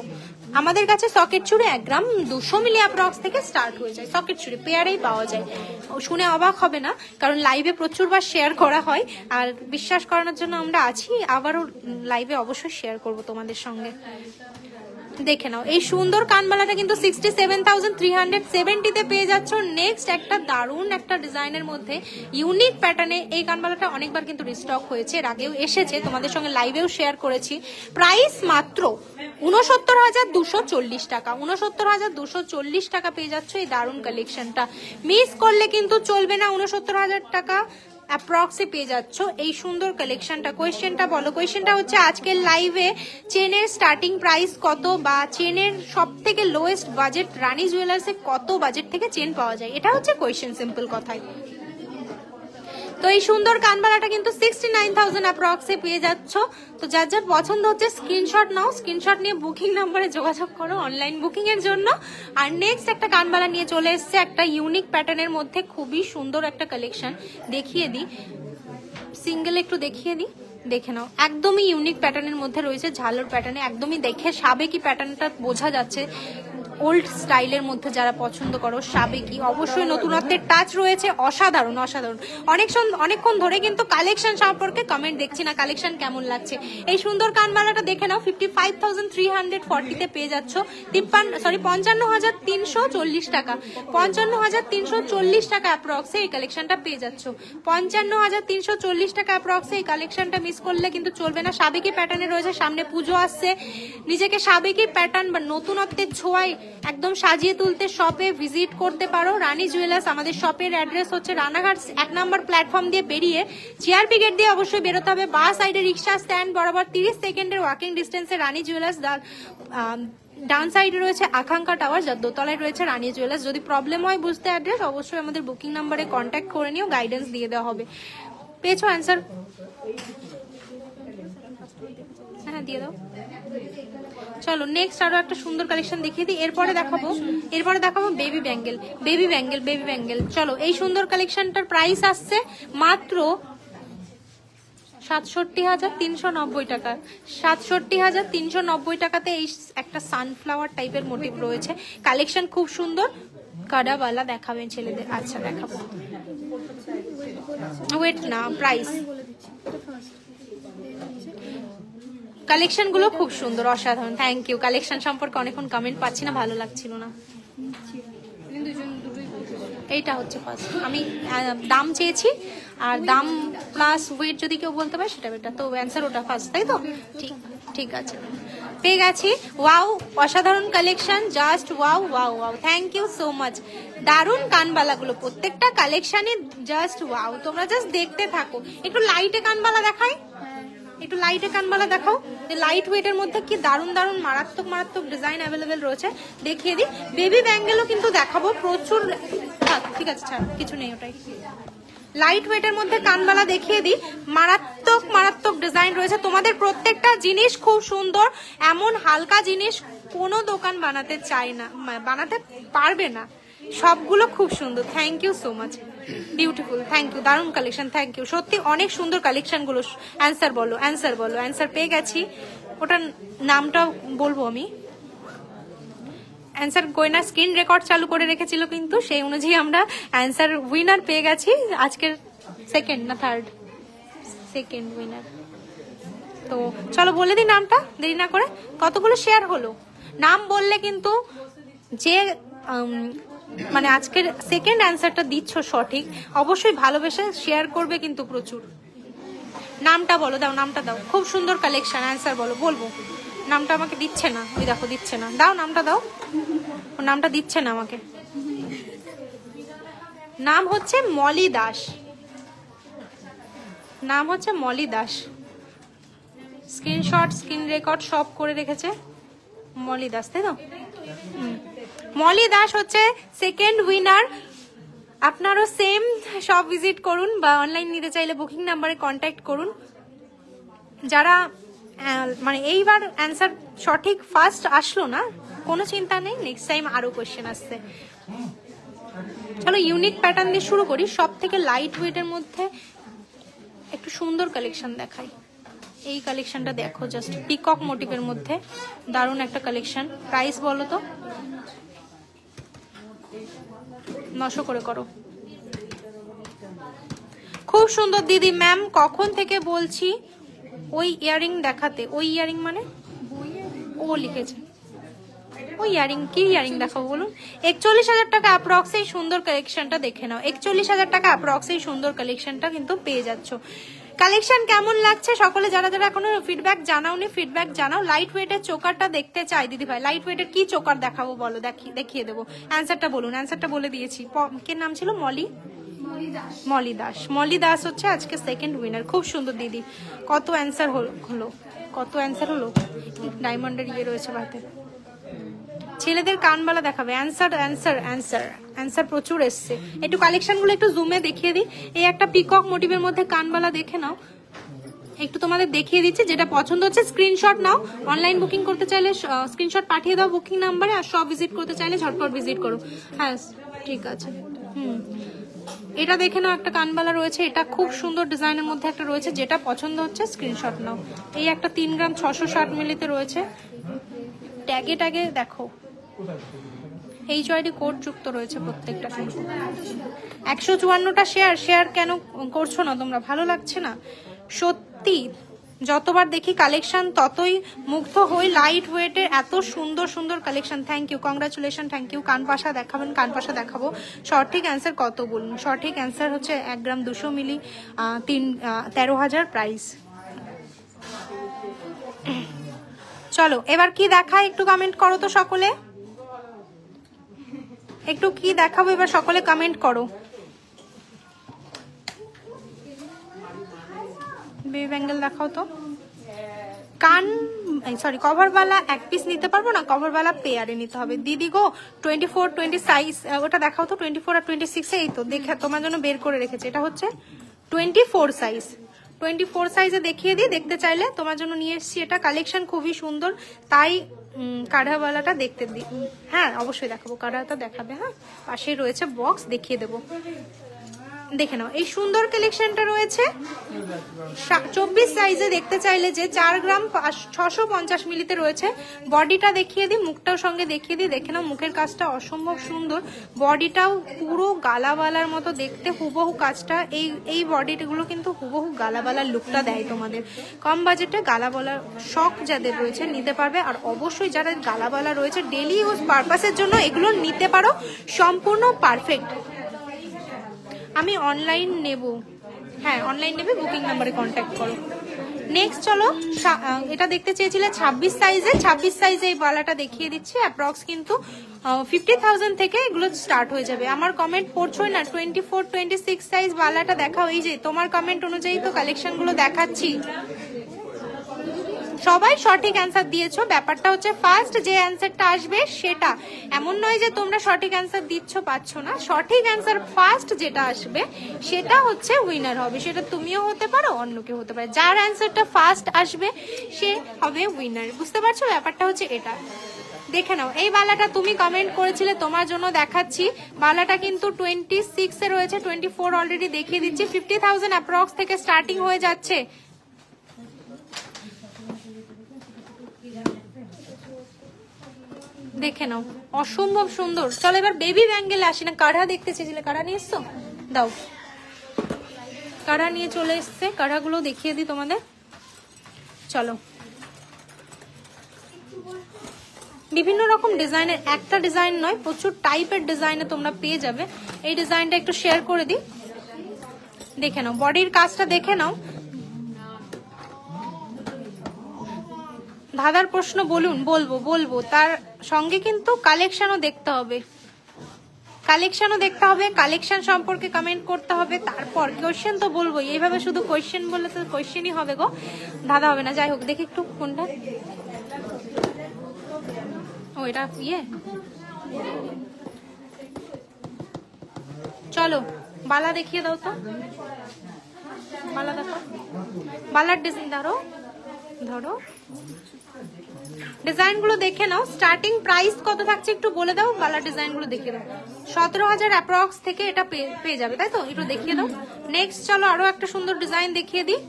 S1: আমাদের কাছে সকেট চুড়ি 1 গ্রাম 200 মিলি অ্যাপ্রক্স থেকে স্টার্ট হয়ে যায়। সকেট চুড়ি পেয়ারেই পাওয়া যায়। শুনে অবাক হবে না, কারণ লাইভে প্রচুরবার শেয়ার করা হয়। আর বিশ্বাস করানোর জন্য আমরা আছি, আবারও লাইভে অবশ্যই শেয়ার করব তোমাদের সঙ্গে। দেখে নাও এই সুন্দর কানবালাটা কিন্তু 67,370 পেয়ে যাচ্ছ। নেক্সট একটা দারুণ একটা ডিজাইনের মধ্যে ইউনিক প্যাটার্নে এই কানবালাটা অনেকবার কিন্তু রিস্টক হয়েছে, এর আগেও এসেছে, তোমাদের সঙ্গে লাইভেও শেয়ার করেছি। প্রাইস মাত্র 69,240 টাকা। 69,240 টাকা পেয়ে যাচ্ছ এই দারুণ কালেকশনটা। মিস করলে কিন্তু চলবে না। 69,000 টাকা অ্যাপ্রক্সে পেয়ে যাচ্ছ এই সুন্দর কালেকশনটা। কোয়েশ্চেনটা বলো। কোয়েশ্চেনটা হচ্ছে আজকের লাইভে চেনের স্টার্টিং প্রাইস কত, বা চেনের সব থেকে লোয়েস্ট বাজেট রানী জুয়েলার্সে কত বাজেট থেকে চেন পাওয়া যায়, এটা হচ্ছে কোয়েশ্চেন, সিম্পল কথায়। তো এই সুন্দর কানবালাটা কিন্তু 69,000 অ্যাপ্রক্সে পেয়ে যাচ্ছ। তো যার যার পছন্দ হচ্ছে স্ক্রিনশট নাও, স্ক্রিনশট নিয়ে বুকিং নাম্বারে যোগাযোগ করো অনলাইন বুকিং এর জন্য। আর নেক্সট একটা কানবালা নিয়ে চলে এসছে একটা ইউনিক প্যাটার্নের মধ্যে, খুবই সুন্দর একটা কালেকশন। দেখিয়ে দিই, সিঙ্গেল একটু দেখিয়ে দিই, দেখে নাও। একদমই ইউনিক প্যাটার্নের মধ্যে রয়েছে, ঝালর প্যাটার্নে, একদমই দেখে সাবেকি প্যাটার্নটা বোঝা যাচ্ছে। ওল্ড স্টাইলের মধ্যে যারা পছন্দ করো সাবেকি, অবশ্যই নতুনত্বের টাচ রয়েছে। অসাধারণ অসাধারণ। অনেকক্ষণ ধরে কিন্তু কালেকশন সম্পর্কে কমেন্ট দেখছি না, কালেকশন কেমন লাগছে। এই সুন্দর কানবালাটা দেখে নাও, 55,340 পেয়ে যাচ্ছ। 55,340 টাকা। 55,340 টাকা অ্যাপ্রক্সে এই কালেকশনটা পেয়ে যাচ্ছ। 55,340 টাকা অ্যাপ্রক্সে এই কালেকশনটা মিস করলে কিন্তু চলবে না। সাবেকি প্যাটার্নে রয়েছে, সামনে পুজো আসছে, নিজেকে সাবেকি প্যাটার্ন বা নতুনত্বের ছোঁয়ায় একদম সাজিয়ে তুলতে শপে ভিজিট করতে পারো রানী জুয়েলার্স। আমাদের শপের অ্যাড্রেস হচ্ছে রানাঘাট 1 নম্বর প্ল্যাটফর্ম দিয়ে বেরিয়ে জিআরপি গেট দিয়ে অবশ্যই বেরোতে হবে। বা সাইডে রিক্সা স্ট্যান্ড বরাবর 30 সেকেন্ডের ওয়াকিং ডিস্টেন্সে রানী জুয়েলার্স ডান সাইডে রয়েছে আকাঙ্ক্ষা টাওয়ার, যার দোতলায় রয়েছে রানী জুয়েলার্স। যদি প্রবলেম হয় বুঝতে অ্যাড্রেস, অবশ্যই আমাদের বুকিং নাম্বারে কন্ট্যাক্ট করে নিও, গাইডেন্স দিয়ে দেওয়া হবে। পেয়েছো অ্যান্সার? হ্যাঁ দিয়ে দাও। চলো নেক্সট আরো একটা সুন্দর কালেকশন দেখিয়ে দিই। এরপরে দেখাবো বেবি ব্যাঙ্গেল। Baby bangle. চলো এই সুন্দর কালেকশনটার প্রাইস আসছে মাত্র 67,390 টাকা। 67,390 টাকাতে এই একটা সানফ্লাওয়ার টাইপের মোটিভ রয়েছে। কালেকশন খুব সুন্দর। কাডাওয়ালা দেখাবেন ছেলেদের? আচ্ছা দেখাবো, ওয়েট না, প্রাইস। কালেকশন গুলো খুব সুন্দর, অসাধারণ। Thank you. কালেকশন সম্পর্কে অনেকক্ষণ কমেন্ট পাচ্ছি না, ভালো লাগছিল না। এইটা হচ্ছে ফার্স্ট, আমি দাম চেয়েছি, আর দাম প্লাস ওয়েট যদি কেউ বলতে পারে সেটা বেটার। তো অ্যান্সার ওটা ফার্স্ট, তাই তো? ঠিক আছে, পেয়ে গেছি। ওয়াও, অসাধারণ collection, just wow wow wow. Thank you so much. দারুণ কানবালাগুলো, প্রত্যেকটা কালেকশনে জাস্ট ওয়াও। তোমরা জাস্ট দেখতে থাকো। একটু লাইটে কানবালা দেখাই, একটু লাইটে কানবালা দেখাও। লাইট ওয়েটের মধ্যে কি দারুণ দারুণ মারাত্মক ডিজাইন অ্যাভেলেবেল রয়েছে, দেখিয়ে দিই। বেবি ব্যাঙ্গেলও কিন্তু দেখাবো প্রচুর। ঠিক আছে, ছাড়, কিছু নেই ওটাই। লাইট ওয়েটের মধ্যে কানবালা দেখিয়ে দিই। মারাত্মক ডিজাইন রয়েছে। তোমাদের প্রত্যেকটা জিনিস খুব সুন্দর। এমন হালকা জিনিস কোনো দোকান বানাতে চায় না, বানাতে পারবে না। সবগুলো খুব সুন্দর। Thank you so much, beautiful. Thank you, দারুণ কালেকশন। থ্যাংক ইউ, সত্যি অনেক সুন্দর কালেকশন গুলো। অ্যান্সার বলো। অ্যান্সার পেয়ে গেছি। ওটার নামটা বলবো আমি। অ্যান্সার গয়না স্ক্রিন রেকর্ড চালু করে রেখেছিল, কিন্তু সেই অনুযায়ী আমরা অ্যান্সার উইনার পেয়ে গেছি। আজকের সেকেন্ড না থার্ড? Second winner. তো চলো বলে দিই নামটা, দেরি না করে। কতগুলো শেয়ার হলো? নাম বললে কিন্তু যে মানে আজকের সেকেন্ড অ্যান্সারটা দিচ্ছ সঠিক, অবশ্যই ভালোবেসে শেয়ার করবে কিন্তু প্রচুর। নামটা বলো, দাও নামটা দাও। খুব সুন্দর কালেকশন। অ্যান্সার বলো। বলবো নামটা, আমাকে দিচ্ছে না, ওই দেখো দিচ্ছে না। দাও নামটা দাও, ও নামটা দিচ্ছে না আমাকে। নাম হচ্ছে Moli Das. Screenshot screen record সব করে রেখেছে। মলি দাস, তাই তো? মলি দাস হচ্ছে সেকেন্ড উইনার। আপনারও সেম শপ ভিজিট করুন, বা অনলাইন নিতে চাইলে বুকিং নাম্বারে কন্ট্যাক্ট করুন। যারা মানে এইবার অ্যান্সার সঠিক ফার্স্ট আসলো না, কোনো চিন্তা নেই, নেক্সট টাইম আরো কোয়েশ্চেন আসছে। চলো ইউনিক প্যাটার্ন দিয়ে শুরু করি। সব থেকে লাইট ওয়েটের মধ্যে একটু সুন্দর কালেকশন দেখাই। এই কালেকশনটা দেখো, জাস্ট পিকক মোটিভের মধ্যে দারুণ একটা কালেকশন। প্রাইস বলো তো? 900 করে করো। খুব সুন্দর দিদি। ম্যাম কখন থেকে বলছি ওই ইয়ারিং দেখাতে? ওই ইয়ারিং মানে ও লিখেছে ওই ইয়ারিং। কি ইয়ারিং দেখাবো বলুন? 41,000 টাকা অ্যাপ্রক্স এই সুন্দর কালেকশনটা দেখে নাও। 41,000 টাকা অ্যাপ্রক্স এই সুন্দর কালেকশনটা কিন্তু পেয়ে যাচ্ছ। কালেকশন কেমন লাগছে সকলে? যারা যারা এখনো ফিডব্যাক জানাওনি, ফিডব্যাক জানাও। লাইট ওয়েটের চোকারটা দেখতে চাই দিদি ভাই। লাইট ওয়েটের কি চোকার দেখাবো বলো, দেখিয়ে দেবো। অ্যান্সারটা বলুন। অ্যান্সারটা বলে দিয়েছি। কে নাম ছিল? মলি দাস হচ্ছে আজকে সেকেন্ড উইনার। খুব সুন্দর দিদি। কত অ্যান্সার হলো? ডায়মন্ডের ইয়ে রয়েছে বাতে। ছেলেদের কানবালা দেখাবে। অ্যান্সার প্রচুর এসছে। একটু কালেকশন গুলো একটু জুমে দেখিয়ে দিই। এই একটা পিকক মোটিভের মধ্যে কানবালা দেখে নাও, একটু তোমাদের দেখিয়ে দিচ্ছি। যেটা পছন্দ হচ্ছে স্ক্রিনশট নাও। অনলাইন বুকিং করতে চাইলে স্ক্রিনশট পাঠিয়ে দাও বুকিং নাম্বারে, আর সব ভিজিট করতে চাইলে ঝটপট ভিজিট করো। হ্যাঁ ঠিক আছে। এটা দেখে নাও, একটা কানবালা রয়েছে। এটা খুব সুন্দর ডিজাইনের মধ্যে একটা রয়েছে। যেটা পছন্দ হচ্ছে স্ক্রিনশট নাও। এই একটা 3 গ্রাম 660 মিলিতে রয়েছে। ট্যাগে দেখো HYD কোড যুক্ত রয়েছে প্রত্যেকটা। 154টা শেয়ার কেন করছো না তোমরা? ভালো লাগছে না সত্যি? যতবার দেখি কালেকশন ততই মুগ্ধ হই। লাইট ওয়েটের এত সুন্দর collection. Thank you, congratulation, thank you. কানপাশা দেখাবেন? কানপাশা দেখাবো। সঠিক অ্যান্সার কত বলুন? সঠিক অ্যান্সার হচ্ছে 1 গ্রাম 200 মিলি, 13,000 প্রাইস। চলো এবার কি দেখায় একটু কমেন্ট করো তো সকলে। একটু কি দেখাবো এবার সকলে কমেন্ট করো। বেবি ব্যাঙ্গেল দেখাও তো। কান সরি কভারওয়ালা এক পিস নিতে পারবো না, কভারওয়ালা পেয়ারে নিতে হবে। দিদি গো 24, 20 সাইজ ওটা দেখাও তো, 24 আর 26। এই তো দেখে তোমার জন্য বের করে রেখেছে, এটা হচ্ছে 24 সাইজ। 24 সাইজে দেখিয়ে দিই, দেখতে চাইলে তোমার জন্য নিয়ে এসেছি। এটা কালেকশন খুবই সুন্দর, তাই কাঢ়াওয়ালাটা দেখতে দিই। হ্যাঁ অবশ্যই দেখাবো, কাঢ়াটা দেখাবে। হ্যাঁ পাশেই রয়েছে বক্স, দেখিয়ে দেবো, দেখে নাও। এই সুন্দর কালেকশনটা রয়েছে 24 সাইজে দেখতে চাইলে, যে 4 গ্রাম 650 মিলিতে রয়েছে। বডিটা দেখিয়ে দিই, মুখটাও সঙ্গে দেখিয়ে দিই, দেখে নাও। মুখের কাজটা অসম্ভব সুন্দর, বডিটাও পুরো গালাবালার মতো দেখতে, হুবহু কাজটা। এই বডিগুলো কিন্তু হুবহু গালাবালার লুকটা দেয় তোমাদের। কম বাজেটে গালাবালার শখ যাদের রয়েছে নিতে পারবে। আর অবশ্যই যারা গালাবালা রয়েছে ডেলি ইউজ পারপাসের জন্য এগুলো নিতে পারো, সম্পূর্ণ পারফেক্ট। আমি অনলাইন নেব, হ্যাঁ অনলাইন নেবে, বুকিং নাম্বারে কন্ট্যাক্ট করো। নেক্সট চলো, এটা দেখতে চেয়েছিলে 26 সাইজে। 26 সাইজে এই বালাটা দেখিয়ে দিচ্ছি। অ্যাপ্রক্স কিন্তু 50,000 থেকে এগুলো স্টার্ট হয়ে যাবে। আমার কমেন্ট পড়ছোই না, 24, 26 সাইজ বালাটা দেখাও। এই যে তোমার কমেন্ট অনুযায়ী তো কালেকশন গুলো দেখাচ্ছি। সবাই সঠিক অ্যান্সার দিয়েছো, ব্যাপারটা হচ্ছে ফার্স্ট যে অ্যান্সারটা আসবে সেটা, এমন নয় যে তোমরা সঠিক অ্যান্সার দিচ্ছ পাচ্ছ না। সঠিক অ্যান্সার ফার্স্ট যেটা আসবে সেটা হচ্ছে উইনার হবে। সেটা তুমিও হতে পারো, অন্য কেউ হতে পারে। যার অ্যান্সারটা ফার্স্ট আসবে সে হবে উইনার। বুঝতে পারছো ব্যাপারটা হচ্ছে এটা। দেখে নাও, এই বালাটা তুমি কমেন্ট করেছিলে, তোমার জন্য দেখাচ্ছি। বালাটা কিন্তু 26 এ রয়েছে, 24 অলরেডি দেখিয়ে দিচ্ছি। 50,000 অ্যাপ্রক্স থেকে স্টার্টিং হয়ে যাচ্ছে। দেখে নাও, অসম্ভব সুন্দর। চলো এবার বেবি ব্যাঙ্গেল আসি না, কাঢ়া দেখতে চেয়েছিলে, কাঢ়া নিয়ে এসছো, দাও। কাঢ়া নিয়ে চলে এসছে, কাঢ়াগুলো দেখিয়ে দিই তোমাদের। চলো, বিভিন্ন রকম ডিজাইনের, একটা ডিজাইন নয় প্রচুর টাইপের ডিজাইনে তোমরা পেয়ে যাবে। এই ডিজাইনটা একটু শেয়ার করে দিই, দেখে নাও। বডির কাজটা দেখে নাও। দাদার প্রশ্ন বলুন, বলবো তার সঙ্গে কিন্তু কালেকশনও দেখতে হবে, কালেকশন সম্পর্কে কমেন্ট করতে হবে। তারপর কোয়েশ্চেন তো বলবোই, এইভাবে শুধু কোয়েশ্চেন বললে তো কোয়েশ্চেনই হবে গো, দাদা হবে না। যাই হোক, দেখি একটু কোনটা। ও এটা চলো বালা দেখিয়ে দাও তো, বালা দেখো, বালার ডিজাইন ধরো ডিজাইন গুলো দেখে নাও। স্টার্টিং প্রাইস কত থাকছে একটু বলে দাও, বালার ডিজাইন গুলো দেখে দাও। 17,000 অ্যাপ্রক্স থেকে এটা পেয়ে যাবে, তাই তো? একটু দেখিয়ে দাও। নেক্সট চলো আরো একটা সুন্দর ডিজাইন দেখিয়ে দিই।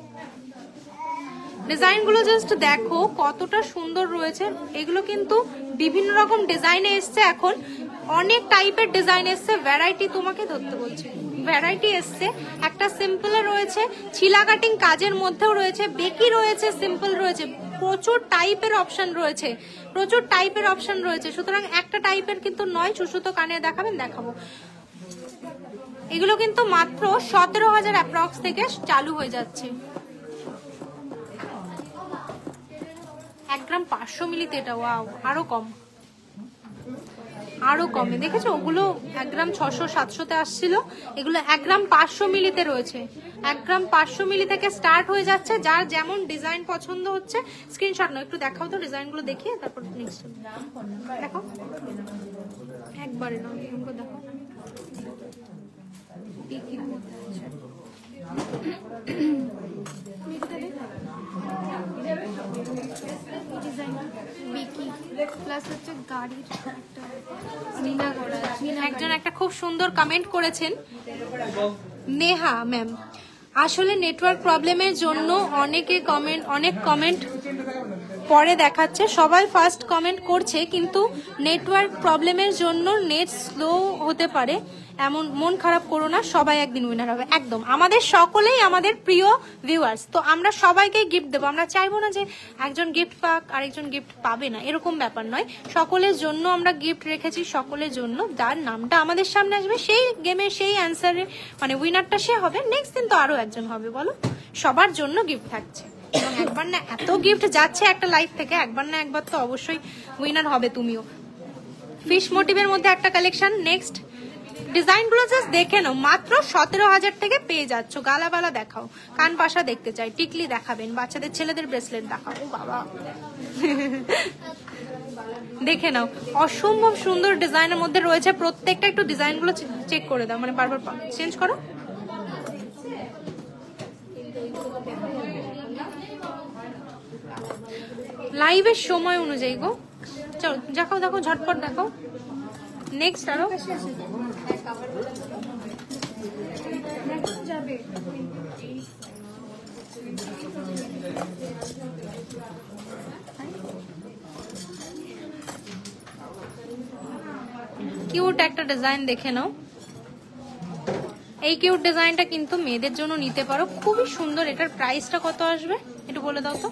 S1: ডিজাইন গুলো জাস্ট দেখো কতটা সুন্দর রয়েছে। এগুলো কিন্তু বিভিন্ন রকম ডিজাইনে এসছে, এখন অনেক টাইপের ডিজাইন এসছে। ভ্যারাইটি তোমাকে ধরতে বলছে, ভ্যারাইটি এসছে। একটা সিম্পল রয়েছে, ছিলা কাটিং কাজের মধ্যেও রয়েছে, বেকি রয়েছে, সিম্পল রয়েছে, প্রচুর টাইপের অপশন রয়েছে, সুতরাং একটা টাইপের কিন্তু নয়। সুসুতো কানে দেখাবেন, দেখাবো। এগুলো কিন্তু মাত্র 17,000 অ্যাপ্রক্স থেকে চালু হয়ে যাচ্ছে। 1 গ্রাম 500 মিলিতে এটা, ওয়াও, আরো কমে দেখেছো। ওগুলো 1 গ্রাম 600-700 আসছিল, এগুলো 1 গ্রাম 500 মিলিতে রয়েছে। 1 গ্রাম 500 মিলি থেকে স্টার্ট হয়ে যাচ্ছে। যার যেমন ডিজাইন পছন্দ হচ্ছে স্ক্রিনশট নাও। একটু দেখাও তো ডিজাইনগুলো দেখিয়ে, তারপর নেক্সট দেখো। একবারে নাও, দেখো একজন একটা খুব সুন্দর কমেন্ট করেছেন, নেহা ম্যাম। আসলে নেটওয়ার্ক প্রবলেমের জন্য অনেক কমেন্ট পরে দেখাচ্ছে। সবাই ফার্স্ট কমেন্ট করছে, কিন্তু নেটওয়ার্ক প্রবলেমের জন্য নেট স্লো হতে পারে, এমন মন খারাপ করো না, সবাই একদিন উইনার হবে। একদম, আমাদের সকলেই আমাদের প্রিয় ভিউয়ার্স, তো আমরা সবাইকে গিফট দেবো। আমরা চাইবো না যে একজন গিফট পাক আরেকজন গিফট পাবে না, এরকম ব্যাপার নয়। সকলের জন্য আমরা গিফট রেখেছি, সকলের জন্য। যার নামটা আমাদের সামনে আসবে সেই গেমে সেই অ্যান্সারে মানে উইনারটা সে হবে। নেক্সট দিন তো আরো একজন হবে, বলো। সবার জন্য গিফট থাকছে, এবং একবার না এত গিফট যাচ্ছে একটা লাইফ থেকে, একবার না একবার তো অবশ্যই উইনার হবে তুমিও। ফিশ মোটিভের মধ্যে একটা কালেকশন। নেক্সট ডিজাইনগুলো জাস্ট দেখে নাও, মাত্র 17,000 থেকে পেয়ে যাচ্ছ। গালাবালা দেখাও, কান পাশা দেখতে চাই, টিকলি দেখাবেন, বাচ্চাদের ছেলেদের ব্রেসলেট দেখাও। ও বাবা দেখে নাও, অসম্ভব সুন্দর ডিজাইনের মধ্যে রয়েছে। প্রত্যেকটা একটু ডিজাইনগুলো চেক করে দাও, মানে বারবার চেঞ্জ করো। লাইভের সময় অনুযায়ী গো, চলো দেখাও, দেখো ঝটপট দেখাও। নেক্সট আরো কিউট একটা ডিজাইন দেখে নাও। এই কিউট ডিজাইনটা কিন্তু মেয়েদের জন্য নিতে পারো, খুবই সুন্দর। এটার প্রাইসটা কত আসবে একটু বলে দাও তো।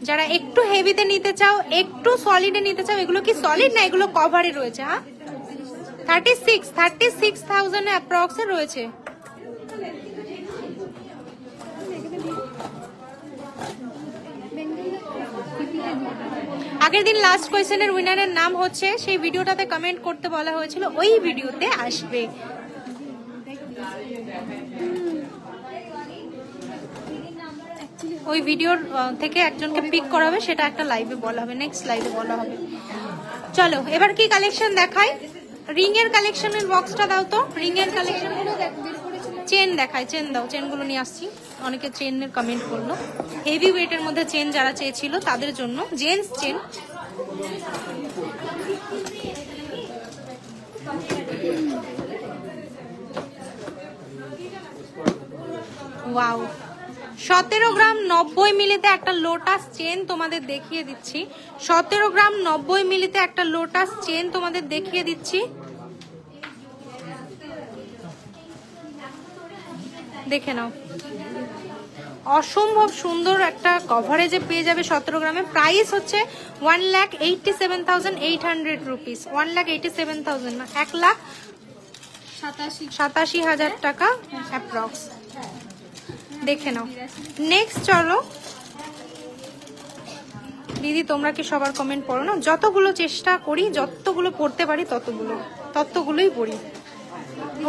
S1: যারা একটু হেভিতে নিতে চাও, একটু সলিডে নিতে চাও, এগুলো কি সলিড না এগুলো কভারে রয়েছে? হ্যাঁ 36,000 অ্যাপ্রক্স এ রয়েছে। আগের দিন লাস্ট কোয়েশ্চেনের উইনারের নাম হচ্ছে, সেই ভিডিওটাতে কমেন্ট করতে বলা হয়েছিল, ওই ভিডিওতে আসবে। ওই ভিডিওর থেকে একজনকে পিক করা হবে, সেটা একটা লাইভে বলা হবে, নেক্সট লাইভে বলা হবে। চলো এবার কি কালেকশন দেখাই? রিং এর কালেকশনের বক্সটা দাও তো। রিং এর কালেকশন চেন দেখাই, চেন দাও, চেনগুলো নিয়ে আসছি। অনেকে চেনের কমেন্ট করলো, হেভি ওয়েটের মধ্যে চেন যারা চেয়েছিল তাদের জন্য জেন্টস চেন। ওয়াও, 17 গ্রাম 90 মিলিতে একটা লোটাস চেন তোমাদের দেখিয়ে দিচ্ছি। 17 গ্রাম 90 মিলিতে একটা লোটাস চেন তোমাদের দেখিয়ে দিচ্ছি। দেখে নাও, অসম্ভব সুন্দর একটা কভারেজে পেয়ে যাবে 17 গ্রামে। প্রাইস হচ্ছে 1,87,800 রুপিস। 1,87,000 না, 1,87,000 টাকা অ্যাপ্রক্স। দেখে নাও। নেক্সট চলো দিদি, তোমরা কি সবার কমেন্ট পড়ো না? যতগুলো চেষ্টা করি, যতগুলো পড়তে পারি ততগুলোই পড়ি।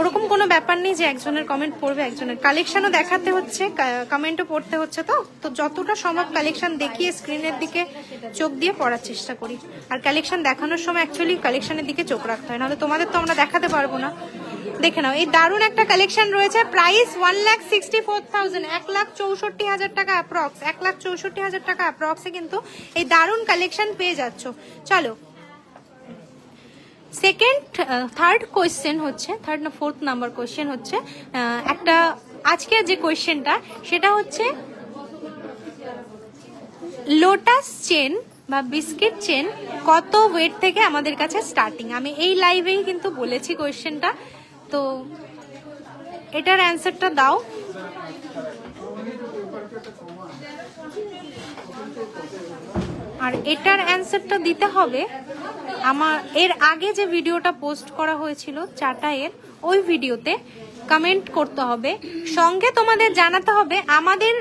S1: ওরকম কোনো ব্যাপার নেই যে একজনের কমেন্ট পড়বে একজনের। কালেকশনও দেখাতে হচ্ছে, কমেন্টও পড়তে হচ্ছে, তো যতটা সম্ভব কালেকশন দেখিয়ে স্ক্রিনের দিকে চোখ দিয়ে পড়ার চেষ্টা করি। আর কালেকশন দেখানোর সময় অ্যাকচুয়ালি কালেকশনের দিকে চোখ রাখতে হয়, নাহলে তোমাদের তো আমরা দেখাতে পারবো না। দেখে নাও, এই দারুণ একটা কালেকশন রয়েছে। প্রাইস 1,64,000, 1,64,000 টাকা অ্যাপ্রক্স। 1,64,000 টাকা অ্যাপ্রক্সে কিন্তু এই দারুণ কালেকশন পেয়ে যাচ্ছ। চলো থার্ড কোয়েশ্চেন হচ্ছে, থার্ড না ফোর্থ নাম্বার কোয়েশ্চেন হচ্ছে একটা। আজকের যে কোয়েশ্চেনটা সেটা হচ্ছে লোটাস চেন বা বিস্কিট চেন কত ওয়েট থেকে আমাদের কাছে স্টার্টিং। আমি এই লাইভেই কিন্তু বলেছি কোয়েশ্চেনটা, তো এটার অ্যান্সারটা দাও। আর এটার অ্যান্সারটা দিতে হবে আমার এর আগে যে ভিডিওটা পোস্ট করা হয়েছিল চাটাইয়ের, ওই ভিডিওতে কমেন্ট করতে হবে। সঙ্গে তোমাদের জানাতে হবে আমাদের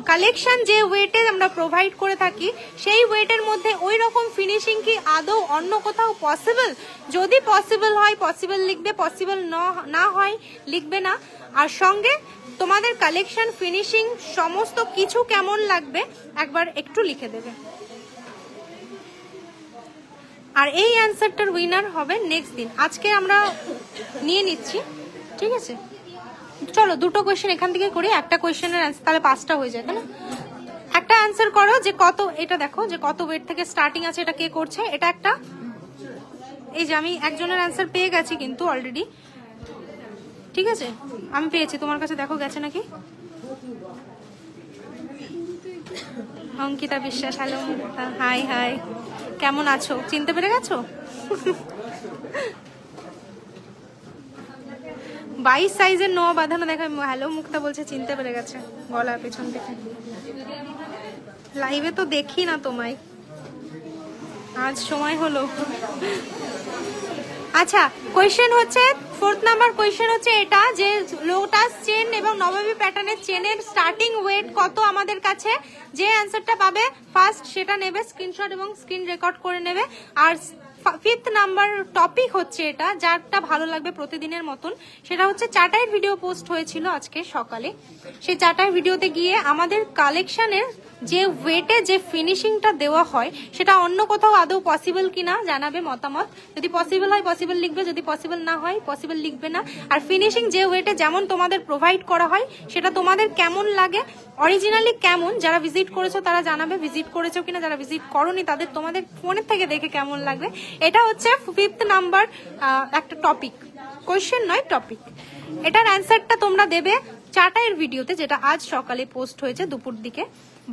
S1: কালেকশন যে ওয়েটে আমরা প্রোভাইড করে থাকি, সেই ওয়েটের মধ্যে ওই রকম ফিনিশিং কি আদৌ অন্য কোথাও পসিবল। যদি পসিবল হয় পসিবল লিখবে, পসিবল না হয় লিখবে না। আর সঙ্গে তোমাদের কালেকশন ফিনিশিং সমস্ত কিছু কেমন লাগবে একবার একটু লিখে দেবে। আর এই অ্যান্সারটার উইনার হবে নেক্সট দিন। আজকে আমরা নিয়ে নিচ্ছি, ঠিক আছে? চলো দুটো কোয়েশ্চেন এখান থেকে করি, একটা কোয়েশ্চেনের অ্যান্সার, তাহলে 5টা হয়ে যায়, তাই না? একটা অ্যান্সার করো যে কত, এটা দেখো যে কত ওয়েট থেকে স্টার্টিং আছে, এটা কে করছে। এটা একটা, এই যে আমি একজনের অ্যান্সার পেয়ে গেছি কিন্তু অলরেডি, ঠিক আছে? আমি পেয়েছি, তোমার কাছে দেখো গেছে নাকি। অঙ্কিতা বিশ্বাস, হ্যালো, হাই হাই, কেমন আছো? চিনতে পেরে গেছো? 22 সাইজের নোয়া বাঁধানো দেখা। হ্যালো মুক্তা বলছে চিনতে পেরে গেছে গলা পেছন থেকে। লাইভে তো দেখি না তোমায়, আজ সময় হলো। আচ্ছা, কোয়েশ্চেন হচ্ছে ফোর্থ নাম্বার কোয়েশ্চেন হচ্ছে এটা যে লোটাস চেন এবং নবাবী প্যাটার্নের চেনের স্টার্টিং ওয়েট কত আমাদের কাছে। যে অ্যান্সারটা পাবে ফার্স্ট সেটা নেবে স্ক্রিনশট এবং স্ক্রিন রেকর্ড করে নেবে। আর 5th নাম্বার টপিক হচ্ছে এটা, যারটা ভালো লাগবে প্রতিদিনের মতন, সেটা হচ্ছে চাটাইয়ের ভিডিও পোস্ট হয়েছিল আজকে সকালে। সেই চাটাই ভিডিওতে গিয়ে আমাদের কালেকশনের যে ওয়েটে যে ফিনিশিংটা দেওয়া হয় সেটা অন্য কোথাও আদৌ পসিবল কিনা জানাবে মতামত। যদি পসিবল হয় পসিবল লিখবে, যদি পসিবল না হয় পসিবল লিখবে না। আর ফিনিশিং যে ওয়েটে যেমন তোমাদের প্রোভাইড করা হয় সেটা তোমাদের কেমন লাগে, অরিজিনালি কেমন, যারা ভিজিট করেছো তারা জানাবে, ভিজিট করেছো কিনা, যারা ভিজিট করোনি তাদের তোমাদের ফোনের থেকে দেখে কেমন লাগবে। এটা হচ্ছে 5th নাম্বার একটা টপিক, কোয়েশ্চেন নয় টপিক। এটার অ্যান্সারটা তোমরা দেবে চাটাইয়ের ভিডিওতে, যেটা আজ সকালে পোস্ট হয়েছে দুপুর দিকে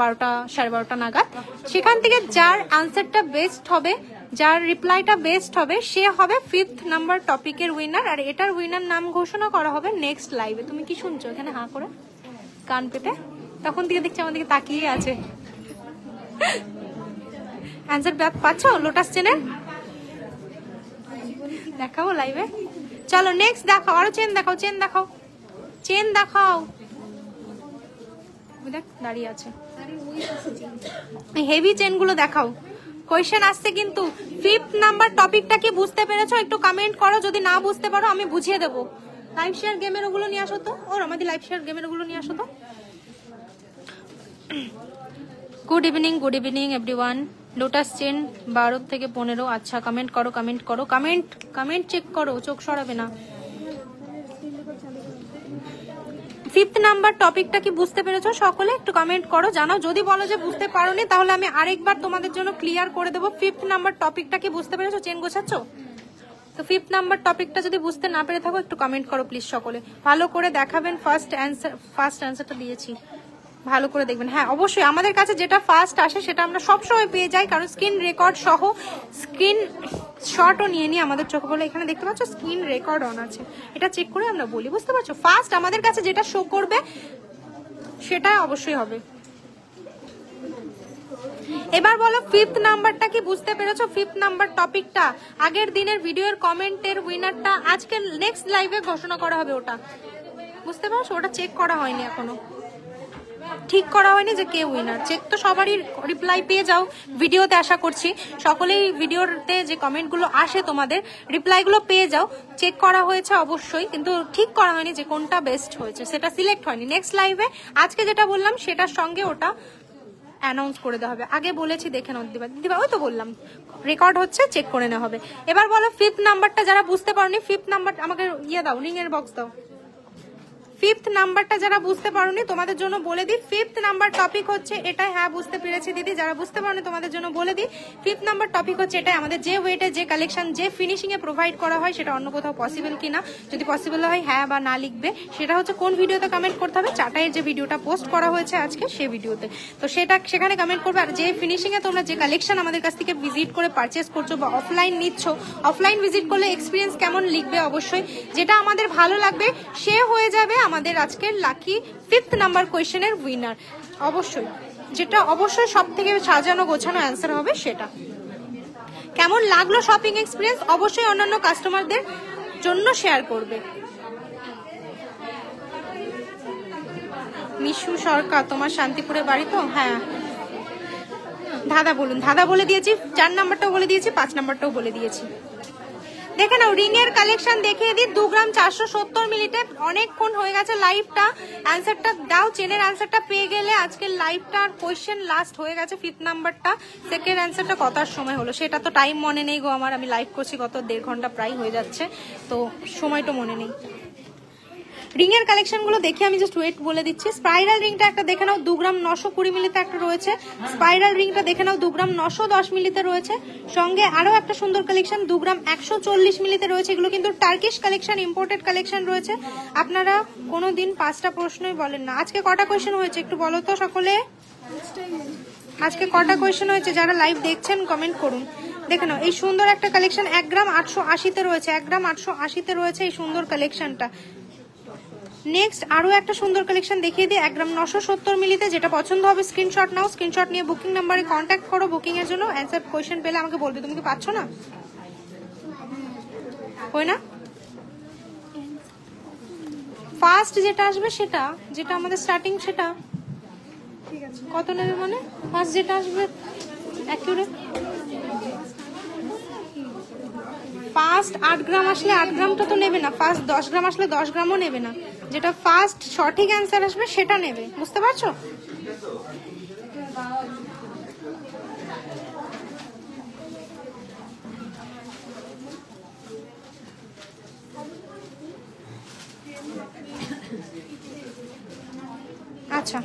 S1: 12টা 12:30 নাগাদ। সেখান থেকে যার আনসারটা বেস্ট হবে, যার রিপ্লাইটা বেস্ট হবে, সে হবে 5th নাম্বার টপিকের উইনার। আর এটার উইনার নাম ঘোষণা করা হবে নেক্সট লাইভে। তুমি কি শুনছো এখানে হাঁ করে কান পেতে? তখন থেকে দেখছি আমার দিকে তাকিয়ে আছে। অ্যান্সার পাচ্ছ লোটাস চেনের? দেখাবো লাইভে। চলো নেক্সট দেখাও, আরো চেন দেখাও, চেন দেখাও, চেন দেখাও। দেখ দাঁড়িয়ে আছে, হেভি চেন গুলো দেখাও। কোয়েশ্চেন আসছে কিন্তু। 5th নাম্বার টপিকটা কি বুঝতে পেরেছো? একটু কমেন্ট করো, যদি না বুঝতে পারো আমি বুঝিয়ে দেবো। লাইভ শেয়ার গেমের ওগুলো নিয়ে আসো তো, ওর আমাদের লাইভ শেয়ার গেমের ওগুলো নিয়ে আসো তো। Good evening everyone. Lotus chain 12 থেকে 15। আচ্ছা কমেন্ট করো, কমেন্ট করো, কমেন্ট চেক করো, চোখ সরাবে না। 5th নাম্বার টপিকটা কি বুঝতে পেরেছো সকলে? একটু কমেন্ট করো, জানাও। যদি বলো যে বুঝতে পারোনি তাহলে আমি আরেকবার তোমাদের জন্য ক্লিয়ার করে দেবো। 5th নাম্বার টপিকটা কি বুঝতে পেরেছো? চেন গোছাচ্ছ তো 5th নাম্বার টপিকটা যদি বুঝতে না পেরে থাকো একটু কমেন্ট করো প্লিজ সকলে। ভালো করে দেখাবেন। ফার্স্ট অ্যান্সারটা দিয়েছি, ভালো করে দেখবেন। হ্যাঁ অবশ্যই আমাদের কাছে যেটা ফার্স্ট আসে সেটা আমরা সবসময় পেয়ে যাই, কারণ স্ক্রিন রেকর্ড সহ স্ক্রিন শটও নিয়ে নিই আমাদের চোখে বলে। এখানে দেখতে পাচ্ছ স্ক্রিন রেকর্ড অন আছে, এটা চেক করে আমরা বলি, বুঝতে পারছো? ফার্স্ট আমাদের কাছে যেটা শো করবে সেটা অবশ্যই হবে। এবার বলো 5th নাম্বারটা কি বুঝতে পেরেছো? 5th নাম্বার টপিকটা আগের দিনের ভিডিওর কমেন্টের উইনারটা আজকে নেক্সট লাইভে ঘোষণা করা হবে। ওটা বুঝতে পারছো? ওটা চেক করা হয়নি এখনো, ঠিক করা হয়নি যে কে উইনার। চেক তো সবারই রিপ্লাই পেয়ে যাও ভিডিওতে, আশা করছি সকলেই ভিডিওতে যে কমেন্টগুলো আসে তোমাদের রিপ্লাইগুলো পেয়ে যাও। চেক করা হয়েছে অবশ্যই, কিন্তু ঠিক করা হয়নি যে কোনটা বেস্ট হয়েছে, সেটা সিলেক্ট হয়নি। নেক্সট লাইভে আজকে যেটা বললাম সেটার সঙ্গে ওটা অ্যানাউন্স করে দেওয়া হবে। আগে বলেছি দেখে নাও দিবা, ওই তো বললাম রেকর্ড হচ্ছে, চেক করে নেওয়া হবে। এবার বলো 5th নাম্বারটা যারা বুঝতে পারোনি, 5th নাম্বার আমাকে ইয়ে দাও, রিং এর বক্স দাও। 5th নাম্বারটা যারা বুঝতে পারোনি তোমাদের জন্য বলে দিই। 5th নাম্বার টপিক হচ্ছে এটাই। হ্যাঁ বুঝতে পেরেছি দিদি, যারা বুঝতে পারোনি তোমাদের জন্য বলে দিই। 5th নাম্বার টপিক হচ্ছে এটাই, আমাদের যে ওয়েটে যে কালেকশন যে ফিনিশিং এ প্রোভাইড করা হয় সেটা অন্য কোথাও পসিবল কিনা, যদি পসিবল হয় হ্যাঁ বা না লিখবে। সেটা হচ্ছে কোন ভিডিওতে কমেন্ট করতে হবে? চাটাইয়ের যে ভিডিওটা পোস্ট করা হয়েছে আজকে সেই ভিডিওতে, তো সেখানে কমেন্ট করবে। আর যে ফিনিশিং এ তোমরা যে কালেকশন আমাদের কাছ থেকে ভিজিট করে পারচেস করছো বা অফলাইন নিচ্ছ, অফলাইন ভিজিট করলে এক্সপিরিয়েন্স কেমন লিখবে অবশ্যই। যেটা আমাদের ভালো লাগবে সে হয়ে যাবে আমাদের আজকের লাকি 5th নাম্বার কোয়েশ্চেনের উইনার। অবশ্যই যেটা অবশ্যই সব থেকে সাজানো গোছানো অ্যান্সার হবে সেটা। কেমন লাগলো শপিং এক্সপিরিয়েন্স অবশ্যই অন্যান্য কাস্টমারদের জন্য শেয়ার করবে। মিশু সরকার তোমার শান্তিপুরে বাড়ি তো? হ্যাঁ ধাঁধা বলুন, ধাঁধা বলে দিয়েছি, 4 নাম্বারটাও বলে দিয়েছি, 5 নাম্বারটাও বলে দিয়েছি। দেখে নাও রিং এর কালেকশন দেখিয়ে দিই। 2 গ্রাম 470 মিলিতে অনেকক্ষণ হয়ে গেছে লাইভটা। অ্যান্সারটা দাও, চেনের অ্যান্সারটা পেয়ে গেলে আজকের লাইভটার কোয়েশ্চেন লাস্ট হয়ে গেছে। 5th নাম্বারটা সেকেন্ড অ্যান্সারটা কতার সময় হলো সেটা তো টাইম মনে নেই গো আমার, আমি লাইভ করছি গত 1.5 ঘন্টা প্রায় হয়ে যাচ্ছে, তো সময়টা মনে নেই। রিং এর কালেকশন গুলো দেখে আমি জাস্ট ওয়েট বলে দিচ্ছি। স্পাইরাল রিংটা একটা দেখে নাও, 2 গ্রাম 920 মিলিতে একটা রয়েছে। স্পাইরাল রিংটা দেখে নাও, 2 গ্রাম 910 মিলিতে রয়েছে। সঙ্গে আরো একটা সুন্দর কালেকশন 2 গ্রাম 140 মিলিতে রয়েছে। এগুলো কিন্তু টার্কিশ কালেকশন, ইম্পোর্টেড কালেকশন রয়েছে। আপনারা কোনোদিন 5টা প্রশ্নই বলেন না। আজকে কটা কোয়েশ্চেন হয়েছে একটু বলো তো সকলে? আজকে কটা কোয়েশ্চেন হয়েছে? যারা লাইভ দেখছেন কমেন্ট করুন। দেখে নাও এই সুন্দর একটা কালেকশন 1 গ্রাম 880 রয়েছে, 1 গ্রাম 880 রয়েছে এই সুন্দর কালেকশনটা। নেক্সট আরো একটা সুন্দর কালেকশন দেখিয়ে দিই 1 গ্রাম 970 মিলিতে। যেটা পছন্দ হবে স্ক্রিনশট নাও, স্ক্রিনশট নিয়ে বুকিং নাম্বারে কন্ট্যাক্ট করো বুকিং এর জন্য। অ্যান্সার কোয়েশ্চেন পেলে আমাকে বলবে। তুমি কি পাচ্ছ না? হয় না? ফার্স্ট যেটা আসবে সেটা, যেটা আমাদের স্টার্টিং সেটা ঠিক আছে। কত নেবে মানে ফার্স্ট যেটা আসবে অ্যাকিউরেট ফার্স্ট 8 গ্রাম আসলে 8 গ্রামটা তো নেবে না, ফার্স্ট 10 গ্রাম আসলে 10 গ্রামও নেবে না, যেটা ফার্স্ট সঠিক অ্যান্সার আসবে সেটা নেবে, বুঝতে পারছো? আচ্ছা,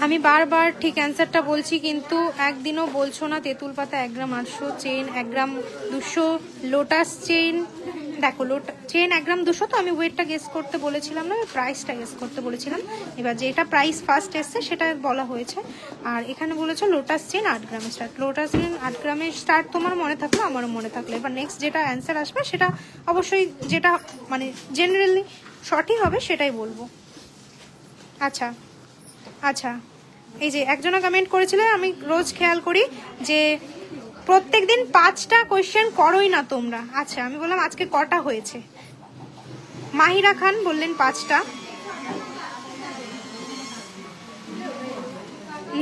S1: আমি বারবার ঠিক অ্যান্সারটা বলছি কিন্তু একদিনও বলছো না। তেঁতুল পাতা 1 গ্রাম 800, চেন 1 গ্রাম 200, লোটাস চেন দেখো চেন 1 গ্রাম 200, তো আমি ওয়েটটা গেস করতে বলেছিলাম না, আমি প্রাইসটা গেস করতে বলেছিলাম। এবার যেটা প্রাইস ফার্স্ট এসছে সেটা বলা হয়েছে। আর এখানে বলেছো লোটাস চেন 8 গ্রামের স্টার্ট, লোটাস চেন 8 গ্রামের স্টার্ট তোমার মনে থাকলো, আমারও মনে থাকলো। এবার নেক্সট যেটা অ্যান্সার আসবে সেটা অবশ্যই যেটা মানে জেনারেলি সঠিক হবে সেটাই বলবো। আচ্ছা আচ্ছা, এই যে একজনা কমেন্ট করেছিল, আমি রোজ খেয়াল করি যে প্রত্যেকদিন 5টা কোয়েশ্চেন করোই না তোমরা। আচ্ছা, আমি বললাম আজকে কটা হয়েছে? মাহিরা খান বললেন 5টা,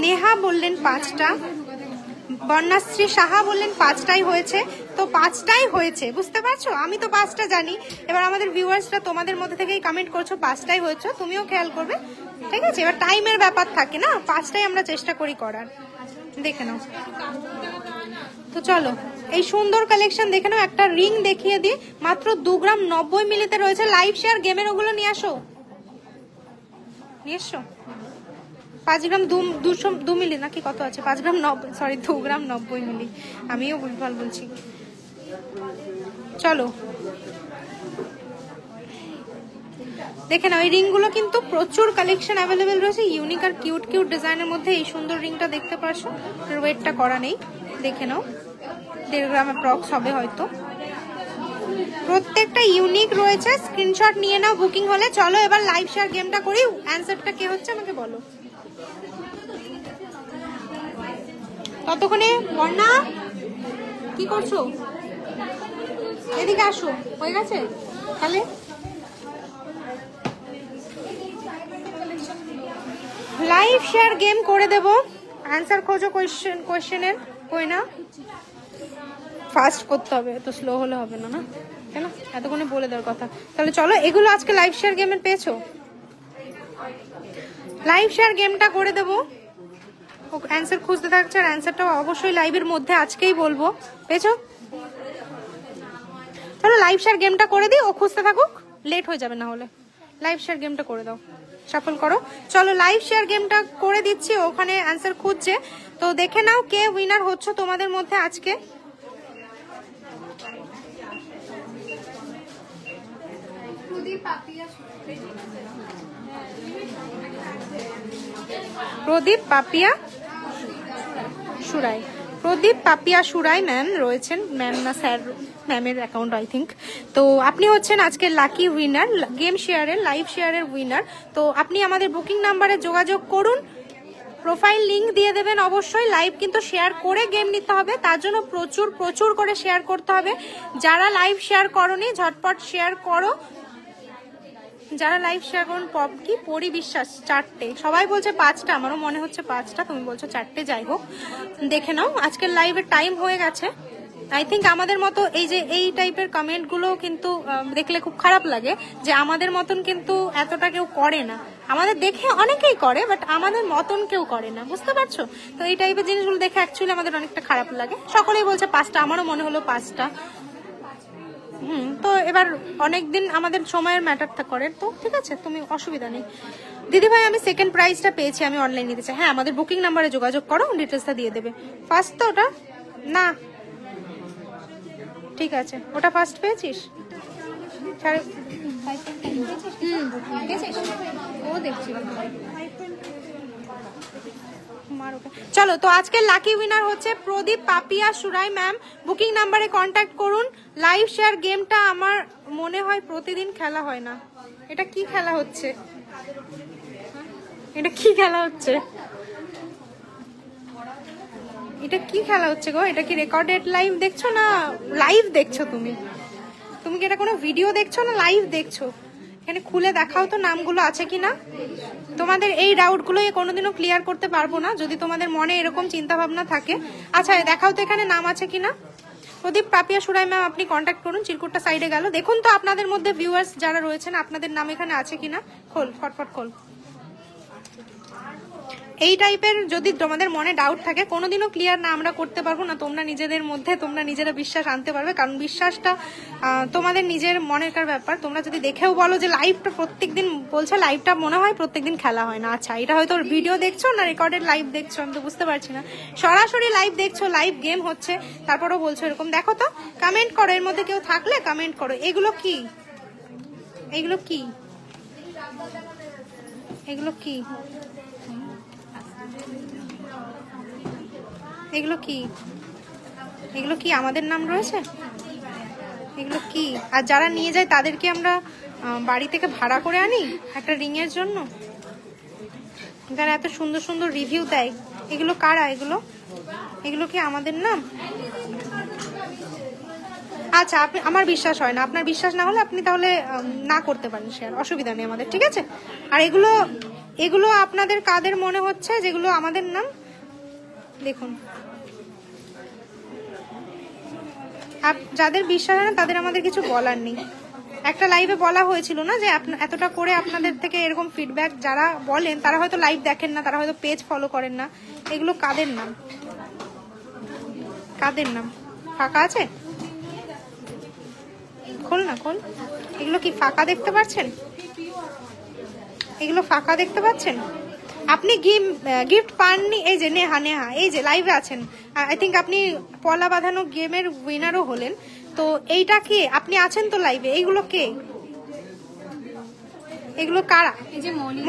S1: নেহা বললেন 5টা, বর্ণাশ্রী সাহা বললেন 5টাই হয়েছে। তো 5টাই হয়েছে, বুঝতে পারছো? আমি তো 5টা জানি, এবার আমাদের ভিউয়ার্সরা তোমাদের মধ্যে থেকেই কমেন্ট করছো 5টাই হয়েছে, তুমিও খেয়াল করবে, ঠিক আছে? এবার টাইমের ব্যাপার থাকে না, 5টাই আমরা চেষ্টা করি করার। দেখে নাও, তো চলো এই সুন্দর কালেকশন দেখে নাও। একটা রিং দেখিয়ে দিই, মাত্র 2 গ্রাম 90 মিলিতে রয়েছে। লাইভ শেয়ার গেমের ওগুলো নিয়ে আসো, নিয়ে এসো। 5 গ্রাম 2 মিলি নাকি কত আছে? 5 গ্রাম 90, সরি 2 গ্রাম 90 মিলি, আমিও ভুলভাল বলছি। চলো দেখে নাও, এই রিংগুলো কিন্তু প্রচুর কালেকশন অ্যাভেলেবেল রয়েছে, ইউনিক আর কিউট কিউট ডিজাইনের মধ্যে। এই সুন্দর রিংটা দেখতে পারছো, ওয়েটটা করা নেই, দেখে নাও 1.5 গ্রাম অ্যাপ্রক্স হবে হয়তো। প্রত্যেকটা ইউনিক রয়েছে, স্ক্রিনশট নিয়ে নাও বুকিং হলে। চলো এবার লাইভ শেয়ার গেমটা করি। অ্যান্সারটা কে হচ্ছে আমাকে বলো। ততক্ষণে বর্ণা কি করছো? এদিকে আসো, হয়ে গেছে তাহলে। লাইভ শেয়ার গেম করে দেব, অ্যান্সার খোঁজো কোয়েশ্চেনের, কই না ফাস্ট করতে হবে, এত স্লো হলে হবে না, না কেন? এতক্ষণে বলে দেওয়ার কথা। তাহলে চলো, এগুলো আজকে লাইভ শেয়ার গেমের পেয়েছো? লাইভ শেয়ার গেমটা করে দেবো, অ্যান্সার খুঁজতে থাকছে, আর অ্যান্সারটা অবশ্যই লাইভের মধ্যে আজকেই বলবো। পেয়েছো? চলো লাইভ শেয়ার গেমটা করে দিই, ও খুঁজতে থাকুক, লেট হয়ে যাবে না হলে। লাইভ শেয়ার গেমটা করে দাও, সাফল করো। চলো লাইভ শেয়ার গেমটা করে দিচ্ছি, ওখানে অ্যান্সার খুঁজছে। তো দেখে নাও কে উইনার হচ্ছে তোমাদের মধ্যে আজকে। প্রদীপ পাপিয়া সুরাই, প্রদীপ পাপিয়া সুরাই ম্যাম রয়েছেন, ম্যাম না স্যার, ম্যামের অ্যাকাউন্ট আই থিঙ্ক। তো আপনি হচ্ছেন আজকের লাকি উইনার, গেম শেয়ারের লাইভ শেয়ারের উইনার। তো আপনি আমাদের বুকিং নাম্বারে যোগাযোগ করুন, প্রোফাইল লিংক দিয়ে দেবেন অবশ্যই। লাইভ কিন্তু শেয়ার করে গেম নিতে হবে, তার জন্য প্রচুর প্রচুর করে শেয়ার করতে হবে। যারা লাইভ শেয়ার করোনি ঝটপট শেয়ার করো, যারা লাইভ শেয়ার করুন। পপ কি পরি বিশ্বাস 4টে, সবাই বলছে 5টা, আমারও মনে হচ্ছে 5টা, তুমি বলছো 4টে, যাই হোক দেখে নাও। আজকের লাইভের টাইম হয়ে গেছে আই থিঙ্ক। আমাদের মতো এই যে এই টাইপের কমেন্টগুলো কিন্তু দেখলে খুব খারাপ লাগে, যে আমাদের মতন কিন্তু এতটা কেউ করে না। আমাদের দেখে অনেকেই করে, বাট আমাদের মতন কেউ করে না, বুঝতে পারছো? তো এই টাইপের জিনিসগুলো দেখে অ্যাকচুয়ালি আমাদের অনেকটা খারাপ লাগে। সকলেই বলছে 5টা, আমারও মনে হলো 5টা। তো এবার অনেকদিন আমাদের সময়ের ম্যাটারটা করে, তো ঠিক আছে, তুমি অসুবিধা নেই। দিদিভাই আমি সেকেন্ড প্রাইজটা পেয়েছি, আমি অনলাইন নিতে চাই। হ্যাঁ, আমাদের বুকিং নাম্বারে যোগাযোগ করো, ডিটেলসটা দিয়ে দেবে। ফার্স্ট তো ওটা না, ঠিক আছে, ওটা ফার্স্ট পেয়েছিস? ও দেখছি। চলো, তো আজকে লাকি উইনার হচ্ছে প্রদীপ পাপিয়া সুরাই ম্যাম। বুকিং নাম্বারে কন্ট্যাক্ট করুন। লাইভ শেয়ার গেমটা আমার মনে হয় প্রতিদিন খেলা হয় না। এটা কি খেলা হচ্ছে? এটা কি খেলা হচ্ছে? এটা কি খেলা হচ্ছে গো? এটা কি রেকর্ডেড লাইভ দেখছো না লাইভ দেখছো? তুমি কি এটা কোনো ভিডিও দেখছো না লাইভ দেখছো? এখানে খুলে দেখাও তো নামগুলো আছে কিনা। তোমাদের এই ডাউটগুলো কোনোদিনও ক্লিয়ার করতে পারবো না যদি তোমাদের মনে এরকম চিন্তা ভাবনা থাকে। আচ্ছা দেখাও তো এখানে নাম আছে কিনা। প্রদীপ পাপিয়া সুরাই ম্যাম আপনি কন্ট্যাক্ট করুন। চিরকুটটা সাইডে গেল। দেখুন তো আপনাদের মধ্যে ভিউয়ার্স যারা রয়েছেন আপনাদের নাম এখানে আছে কিনা। খোল, ফটফট খোল। এই টাইপের যদি তোমাদের মনে ডাউট থাকে কোনোদিনও ক্লিয়ার না আমরা করতে পারবো না। তোমরা নিজেদের মধ্যে তোমরা নিজেরা বিশ্বাস আনতে পারবে, কারণ বিশ্বাসটা তোমাদের নিজের মনেরকার ব্যাপার। তোমরা যদি দেখেও বলো যে লাইভটা প্রত্যেকদিন বলছে, লাইভটা মনে হয় প্রত্যেকদিন খেলা হয় না। আচ্ছা, এটা হয়তো ভিডিও দেখছো না রেকর্ডেড লাইভ দেখছো, আমি তো বুঝতে পারছি না। সরাসরি লাইভ দেখছো, লাইভ গেম হচ্ছে, তারপরেও বলছো এরকম। দেখো তো, কমেন্ট করো, এর মধ্যে কেউ থাকলে কমেন্ট করো। এগুলো কি, এগুলো কি, এগুলো কি, এগুলো কি, এগুলো কি আমাদের নাম রয়েছে? এগুলো কি? আর যারা নিয়ে যায় তাদেরকে আমরা বাড়ি থেকে ভাড়া করে আনি একটা রিং এর জন্য, যারা এত সুন্দর সুন্দর রিভিউ দেয়। এগুলো কারা? এগুলো, এগুলো কি আমাদের নাম? আচ্ছা, আপনি, আমার বিশ্বাস হয় না। আপনার বিশ্বাস না হলে আপনি তাহলে না করতে পারেন শেয়ার, অসুবিধা নেই আমাদের, ঠিক আছে? আর এগুলো, এগুলো আপনাদের কাদের মনে হচ্ছে যেগুলো আমাদের নাম? দেখুন, যাদের বিশ্বাস হয় না তাদের আমাদের কিছু বলার নেই। একটা লাইভে বলা হয়েছিল না যে এতটা করে আপনাদের থেকে এরকম ফিডব্যাক যারা বলেন তারা হয়তো লাইভ দেখেন না, তারা হয়তো পেজ ফলো করেন না। এগুলো কাদের নাম? কাদের নাম? ফাঁকা আছে? খোল না, খোল। এগুলো কি ফাঁকা দেখতে পাচ্ছেন? এগুলো ফাঁকা দেখতে পাচ্ছেন? আপনি গিফট পাননি? এই যে নেহা, নেহা এই যে লাইভে আছেন। আই থিঙ্ক আপনি পলা বাঁধানো গেমের উইনারও হলেন। তো এইটা কি আপনি আছেন তো লাইভে? এইগুলো কে? এগুলো কারা?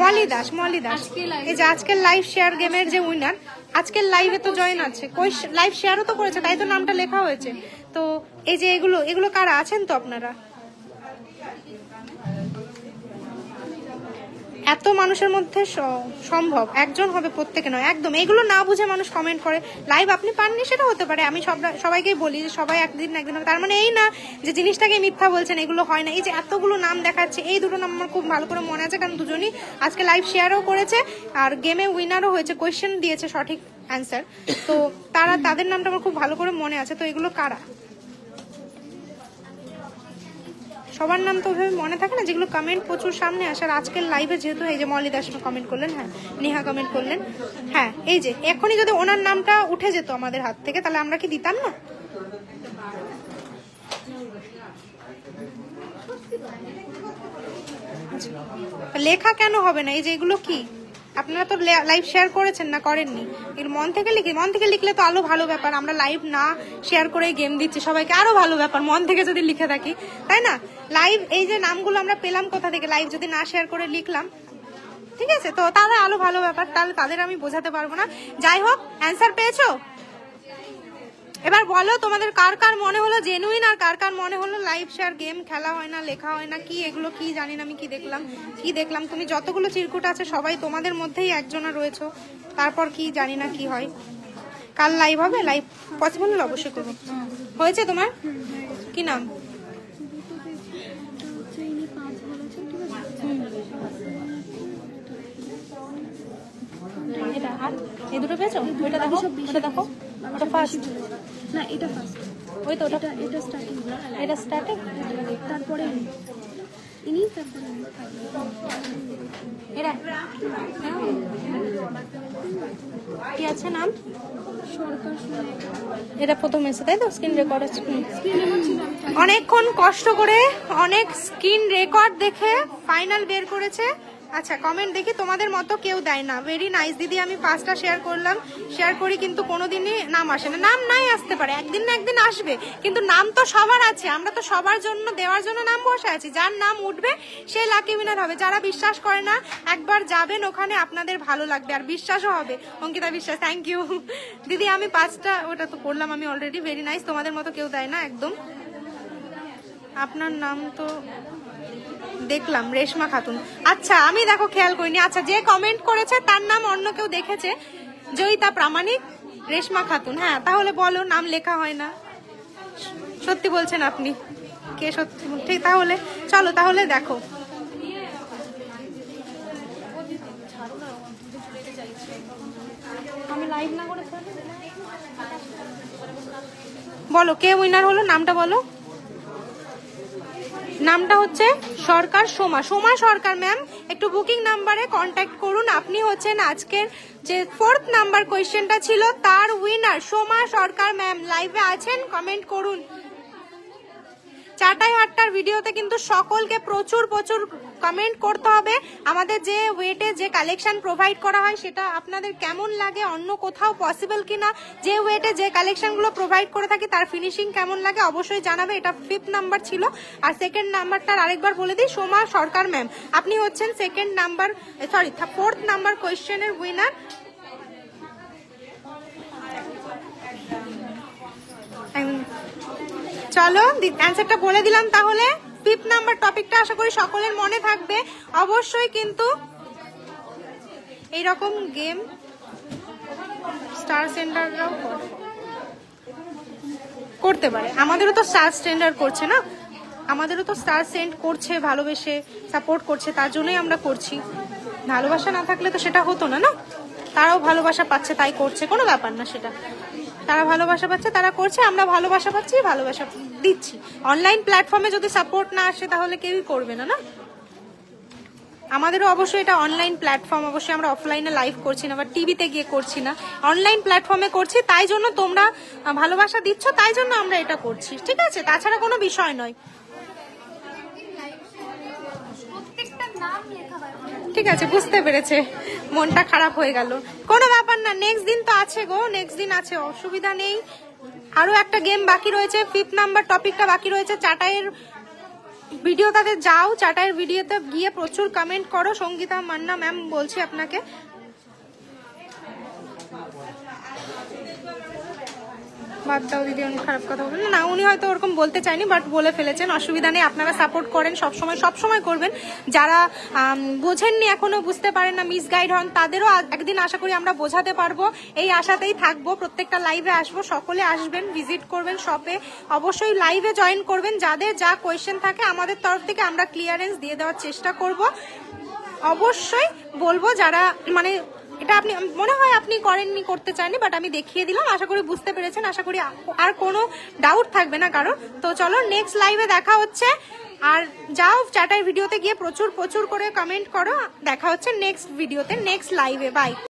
S1: মলি দাস, মলি দাস। এই যে আজকের লাইভ শেয়ার গেমের যে উইনার, আজকের লাইভে তো জয়েন আছে, কই লাইভ শেয়ারও তো করেছে, তাই তো নামটা লেখা হয়েছে। তো এই যে এগুলো, এগুলো কারা আছেন তো আপনারা? এত মানুষের মধ্যে সম্ভব একজন হবে, প্রত্যেকে নয় একদম। এগুলো না বুঝে মানুষ কমেন্ট করে। লাইভ আপনি পাননি সেটা হতে পারে, আমি সবাইকেই বলি যে সবাই একদিন না একদিন হবে, তার মানে এই না যে জিনিসটাকে মিথ্যা বলছেন। এগুলো হয় না। এই যে এতগুলো নাম দেখাচ্ছে, এই দুটো নাম আমার খুব ভালো করে মনে আছে, কারণ দুজনই আজকে লাইভ শেয়ারও করেছে আর গেমে উইনারও হয়েছে, কোয়েশ্চেন দিয়েছে সঠিক অ্যান্সার। তো তাদের নামটা আমার খুব ভালো করে মনে আছে। তো এগুলো কারা? সবার নাম তো ওইভাবে মনে থাকে না, যেগুলো কমেন্ট প্রচুর সামনে আসার। আজকের লাইভে যেহেতু এই যে মলি দাস কমেন্ট করলেন, হ্যাঁ নেহা কমেন্ট করলেন, হ্যাঁ এই যে এখনই যদি ওনার নামটা উঠে যেত আমাদের হাত থেকে তাহলে আমরা কি দিতাম না? লেখা কেন হবে না? এই যে এগুলো কি, আপনারা তো লাইভ শেয়ার করেছেন না করেননি? এর মন থেকে লিখে, মন থেকে লিখলে তো আরো ভালো ব্যাপার। আমরা লাইভ না শেয়ার করে গেম দিচ্ছি সবাইকে, আরো ভালো ব্যাপার মন থেকে যদি লিখে থাকি, তাই না? লাইভ এই যে নামগুলো আমরা পেলাম কোথা থেকে? লাইভ যদি না শেয়ার করে লিখলাম, ঠিক আছে? তো তারা আরো ভালো ব্যাপার, তাহলে তাদের আমি বোঝাতে পারবো না। যাই হোক, অ্যান্সার পেয়েছো? এবার বলো তোমাদের কার কার মনে হলো জেনুইন আর কার কার মনে হলো লাইভ শেয়ার গেম খেলা হয় না, লেখা হয় না। কি এগুলো কি জানি না আমি, কি দেখলাম। তুমি যতগুলো চিরকুট আছে সবাই তোমাদের মধ্যেই একজনা রয়েছো, তারপর কি জানি না কি হয়। কাল লাইভ হবে? লাইভ পসিবল হলে অবশ্যই করবো। হয়েছে তোমার কি নাম? এটা আর এই দুটো পেয়েছো? ওইটা দেখো, ওটা দেখো, ওটা ফার্স্ট
S2: না, এটা ফার্স্ট।
S1: ওই তো ওটা,
S2: এটা স্টার্টিং,
S1: এটা স্টার্টিং,
S2: তারপরে ইনি, তারপরে
S1: এরা কি আছে নাম? এটা প্রথম এসে, তাই তো? স্ক্রিন রেকর্ড আছে। অনেকক্ষণ কষ্ট করে অনেক স্ক্রিন রেকর্ড দেখে ফাইনাল বের করেছে। আচ্ছা, কমেন্ট দেখি। তোমাদের মতো কেউ দেয় না, ভেরি নাইস দিদি। আমি 5টা শেয়ার করলাম, শেয়ার করি, কিন্তু কোনোদিনই নাম আসে না। নাম নাই আসতে পারে, একদিন না একদিন আসবে, কিন্তু নাম তো সবার আছে। আমরা তো সবার জন্য দেওয়ার জন্য নাম বসে আছি। যার নাম উঠবে সে লাকি উইনার হবে। যারা বিশ্বাস করে না একবার যাবেন ওখানে, আপনাদের ভালো লাগবে আর বিশ্বাসও হবে। অঙ্কিতা বিশ্বাস, থ্যাংক ইউ দিদি। আমি 5টা ওটা তো করলাম আমি অলরেডি, ভেরি নাইস। তোমাদের মতো কেউ দেয় না একদম। আপনার নাম তো দেখলাম, রেশমা খাতুন। আচ্ছা, আমি দেখো খেয়াল করিনি। আচ্ছা, যে কমেন্ট করেছে তার নাম অন্য কেউ দেখেছে, জয়িতা প্রামাণিক, রেশমা খাতুন। হ্যাঁ, তাহলে বলো নাম লেখা হয় না। সত্যি বলছেন আপনি? কে সত্যি? ঠিক, তাহলে চলো, তাহলে দেখো। আমি লাইভ না করে বলো কে উইনার হলো, নামটা বলো। নামটা হচ্ছে সরকার সোমা, সোমা সরকার ম্যাম। একটু বুকিং নাম্বারে কন্ট্যাক্ট করুন। আপনি হচ্ছেন আজকের যে 4th নাম্বার কোয়েশ্চেনটা ছিল তার উইনার সোমা সরকার ম্যাম। লাইভে আছেন, কমেন্ট করুন। চাটাই হাটটার ভিডিওতে কিন্তু সকলকে প্রচুর প্রচুর কমেন্ট করতে হবে। আমাদের যে ওয়েটে যে কালেকশন প্রোভাইড করা হয় সেটা আপনাদের কেমন লাগে, অন্য কোথাও পসিবল কিনা, যে ওয়েটে যে কালেকশনগুলো প্রোভাইড করে থাকি তার ফিনিশিং কেমন লাগে অবশ্যই জানাবে। এটা 5th নাম্বার ছিল। আর 2nd নাম্বারটার আরেকবার বলে দিই, সোমা সরকার ম্যাম আপনি হচ্ছেন 4th নাম্বার কোয়েশ্চেনের উইনার। চলো অ্যান্সারটা বলে দিলাম তাহলে। 5th নাম্বার টপিকটা আশা করি সকলের মনে থাকবে। অবশ্যই কিন্তু এইরকম গেম স্টার সেন্টাররাও করতে পারে। আমাদেরও তো স্টার সেন্টার করছে না, আমাদেরও তো স্টার সেন্ড করছে, ভালোবেসে সাপোর্ট করছে, তার জন্যই আমরা করছি। ভালোবাসা না থাকলে তো সেটা হতো না, না? তারাও ভালোবাসা পাচ্ছে তাই করছে, কোনো ব্যাপার না সেটা। তারা ভালোবাসা পাচ্ছে তারা করছে, আমরা ভালোবাসা পাচ্ছি ভালোবাসা দিচ্ছি। অনলাইন প্ল্যাটফর্মে যদি সাপোর্ট না আসে তাহলে কেউই করবে না, না? আমাদেরও অবশ্যই এটা অনলাইন প্ল্যাটফর্ম, অবশ্যই আমরা অফলাইনে লাইভ করছি না বা টিভিতে গিয়ে করছি না, অনলাইন প্ল্যাটফর্মে করছি। তাই জন্য তোমরা ভালোবাসা দিচ্ছ, তাই জন্য আমরা এটা করছি, ঠিক আছে? তাছাড়া কোনো বিষয় নয়, ঠিক আছে? বুঝতে পেরেছে, মনটা খারাপ হয়ে গেল, কোনো ব্যাপার না। নেক্সট দিন তো আছে গো, নেক্সট দিন আছে, অসুবিধা নেই। আরো একটা গেম বাকি রয়েছে, 5th নাম্বার টপিকটা বাকি রয়েছে। চাটাইয়ের ভিডিওটাতে যাও, চাটাইয়ের ভিডিওতে গিয়ে প্রচুর কমেন্ট করো। সঙ্গীতা মান্না ম্যাম বলছি আপনাকে, বাদ দাও দিদি, অনেক খারাপ কথা বলবেন না। উনি হয়তো ওরকম বলতে চাইনি, বাট বলে ফেলেছেন, অসুবিধা নেই। আপনারা সাপোর্ট করেন সবসময় করবেন। যারা বোঝেননি, এখনো বুঝতে পারেন না, মিসগাইড হন, তাদেরও একদিন আশা করি আমরা বোঝাতে পারবো। এই আশাতেই থাকবো, প্রত্যেকটা লাইভে আসবো, সকলে আসবেন, ভিজিট করবেন শপে, অবশ্যই লাইভে জয়েন করবেন। যাদের যা কোয়েশ্চেন থাকে আমাদের তরফ থেকে আমরা ক্লিয়ারেন্স দিয়ে দেওয়ার চেষ্টা করব। অবশ্যই বলবো যারা মানে এটা আপনি মনে হয় আপনি করেননি, করতে চাননি, বাট আমি দেখিয়ে দিলাম। আশা করি বুঝতে পেরেছেন, আশা করি আর কোনো ডাউট থাকবে না কারণ। তো চলো নেক্সট লাইভে দেখা হচ্ছে। আর যাও চাটাই ভিডিওতে গিয়ে প্রচুর করে কমেন্ট করো। দেখা হচ্ছে নেক্সট ভিডিওতে, নেক্সট লাইভে। বাই।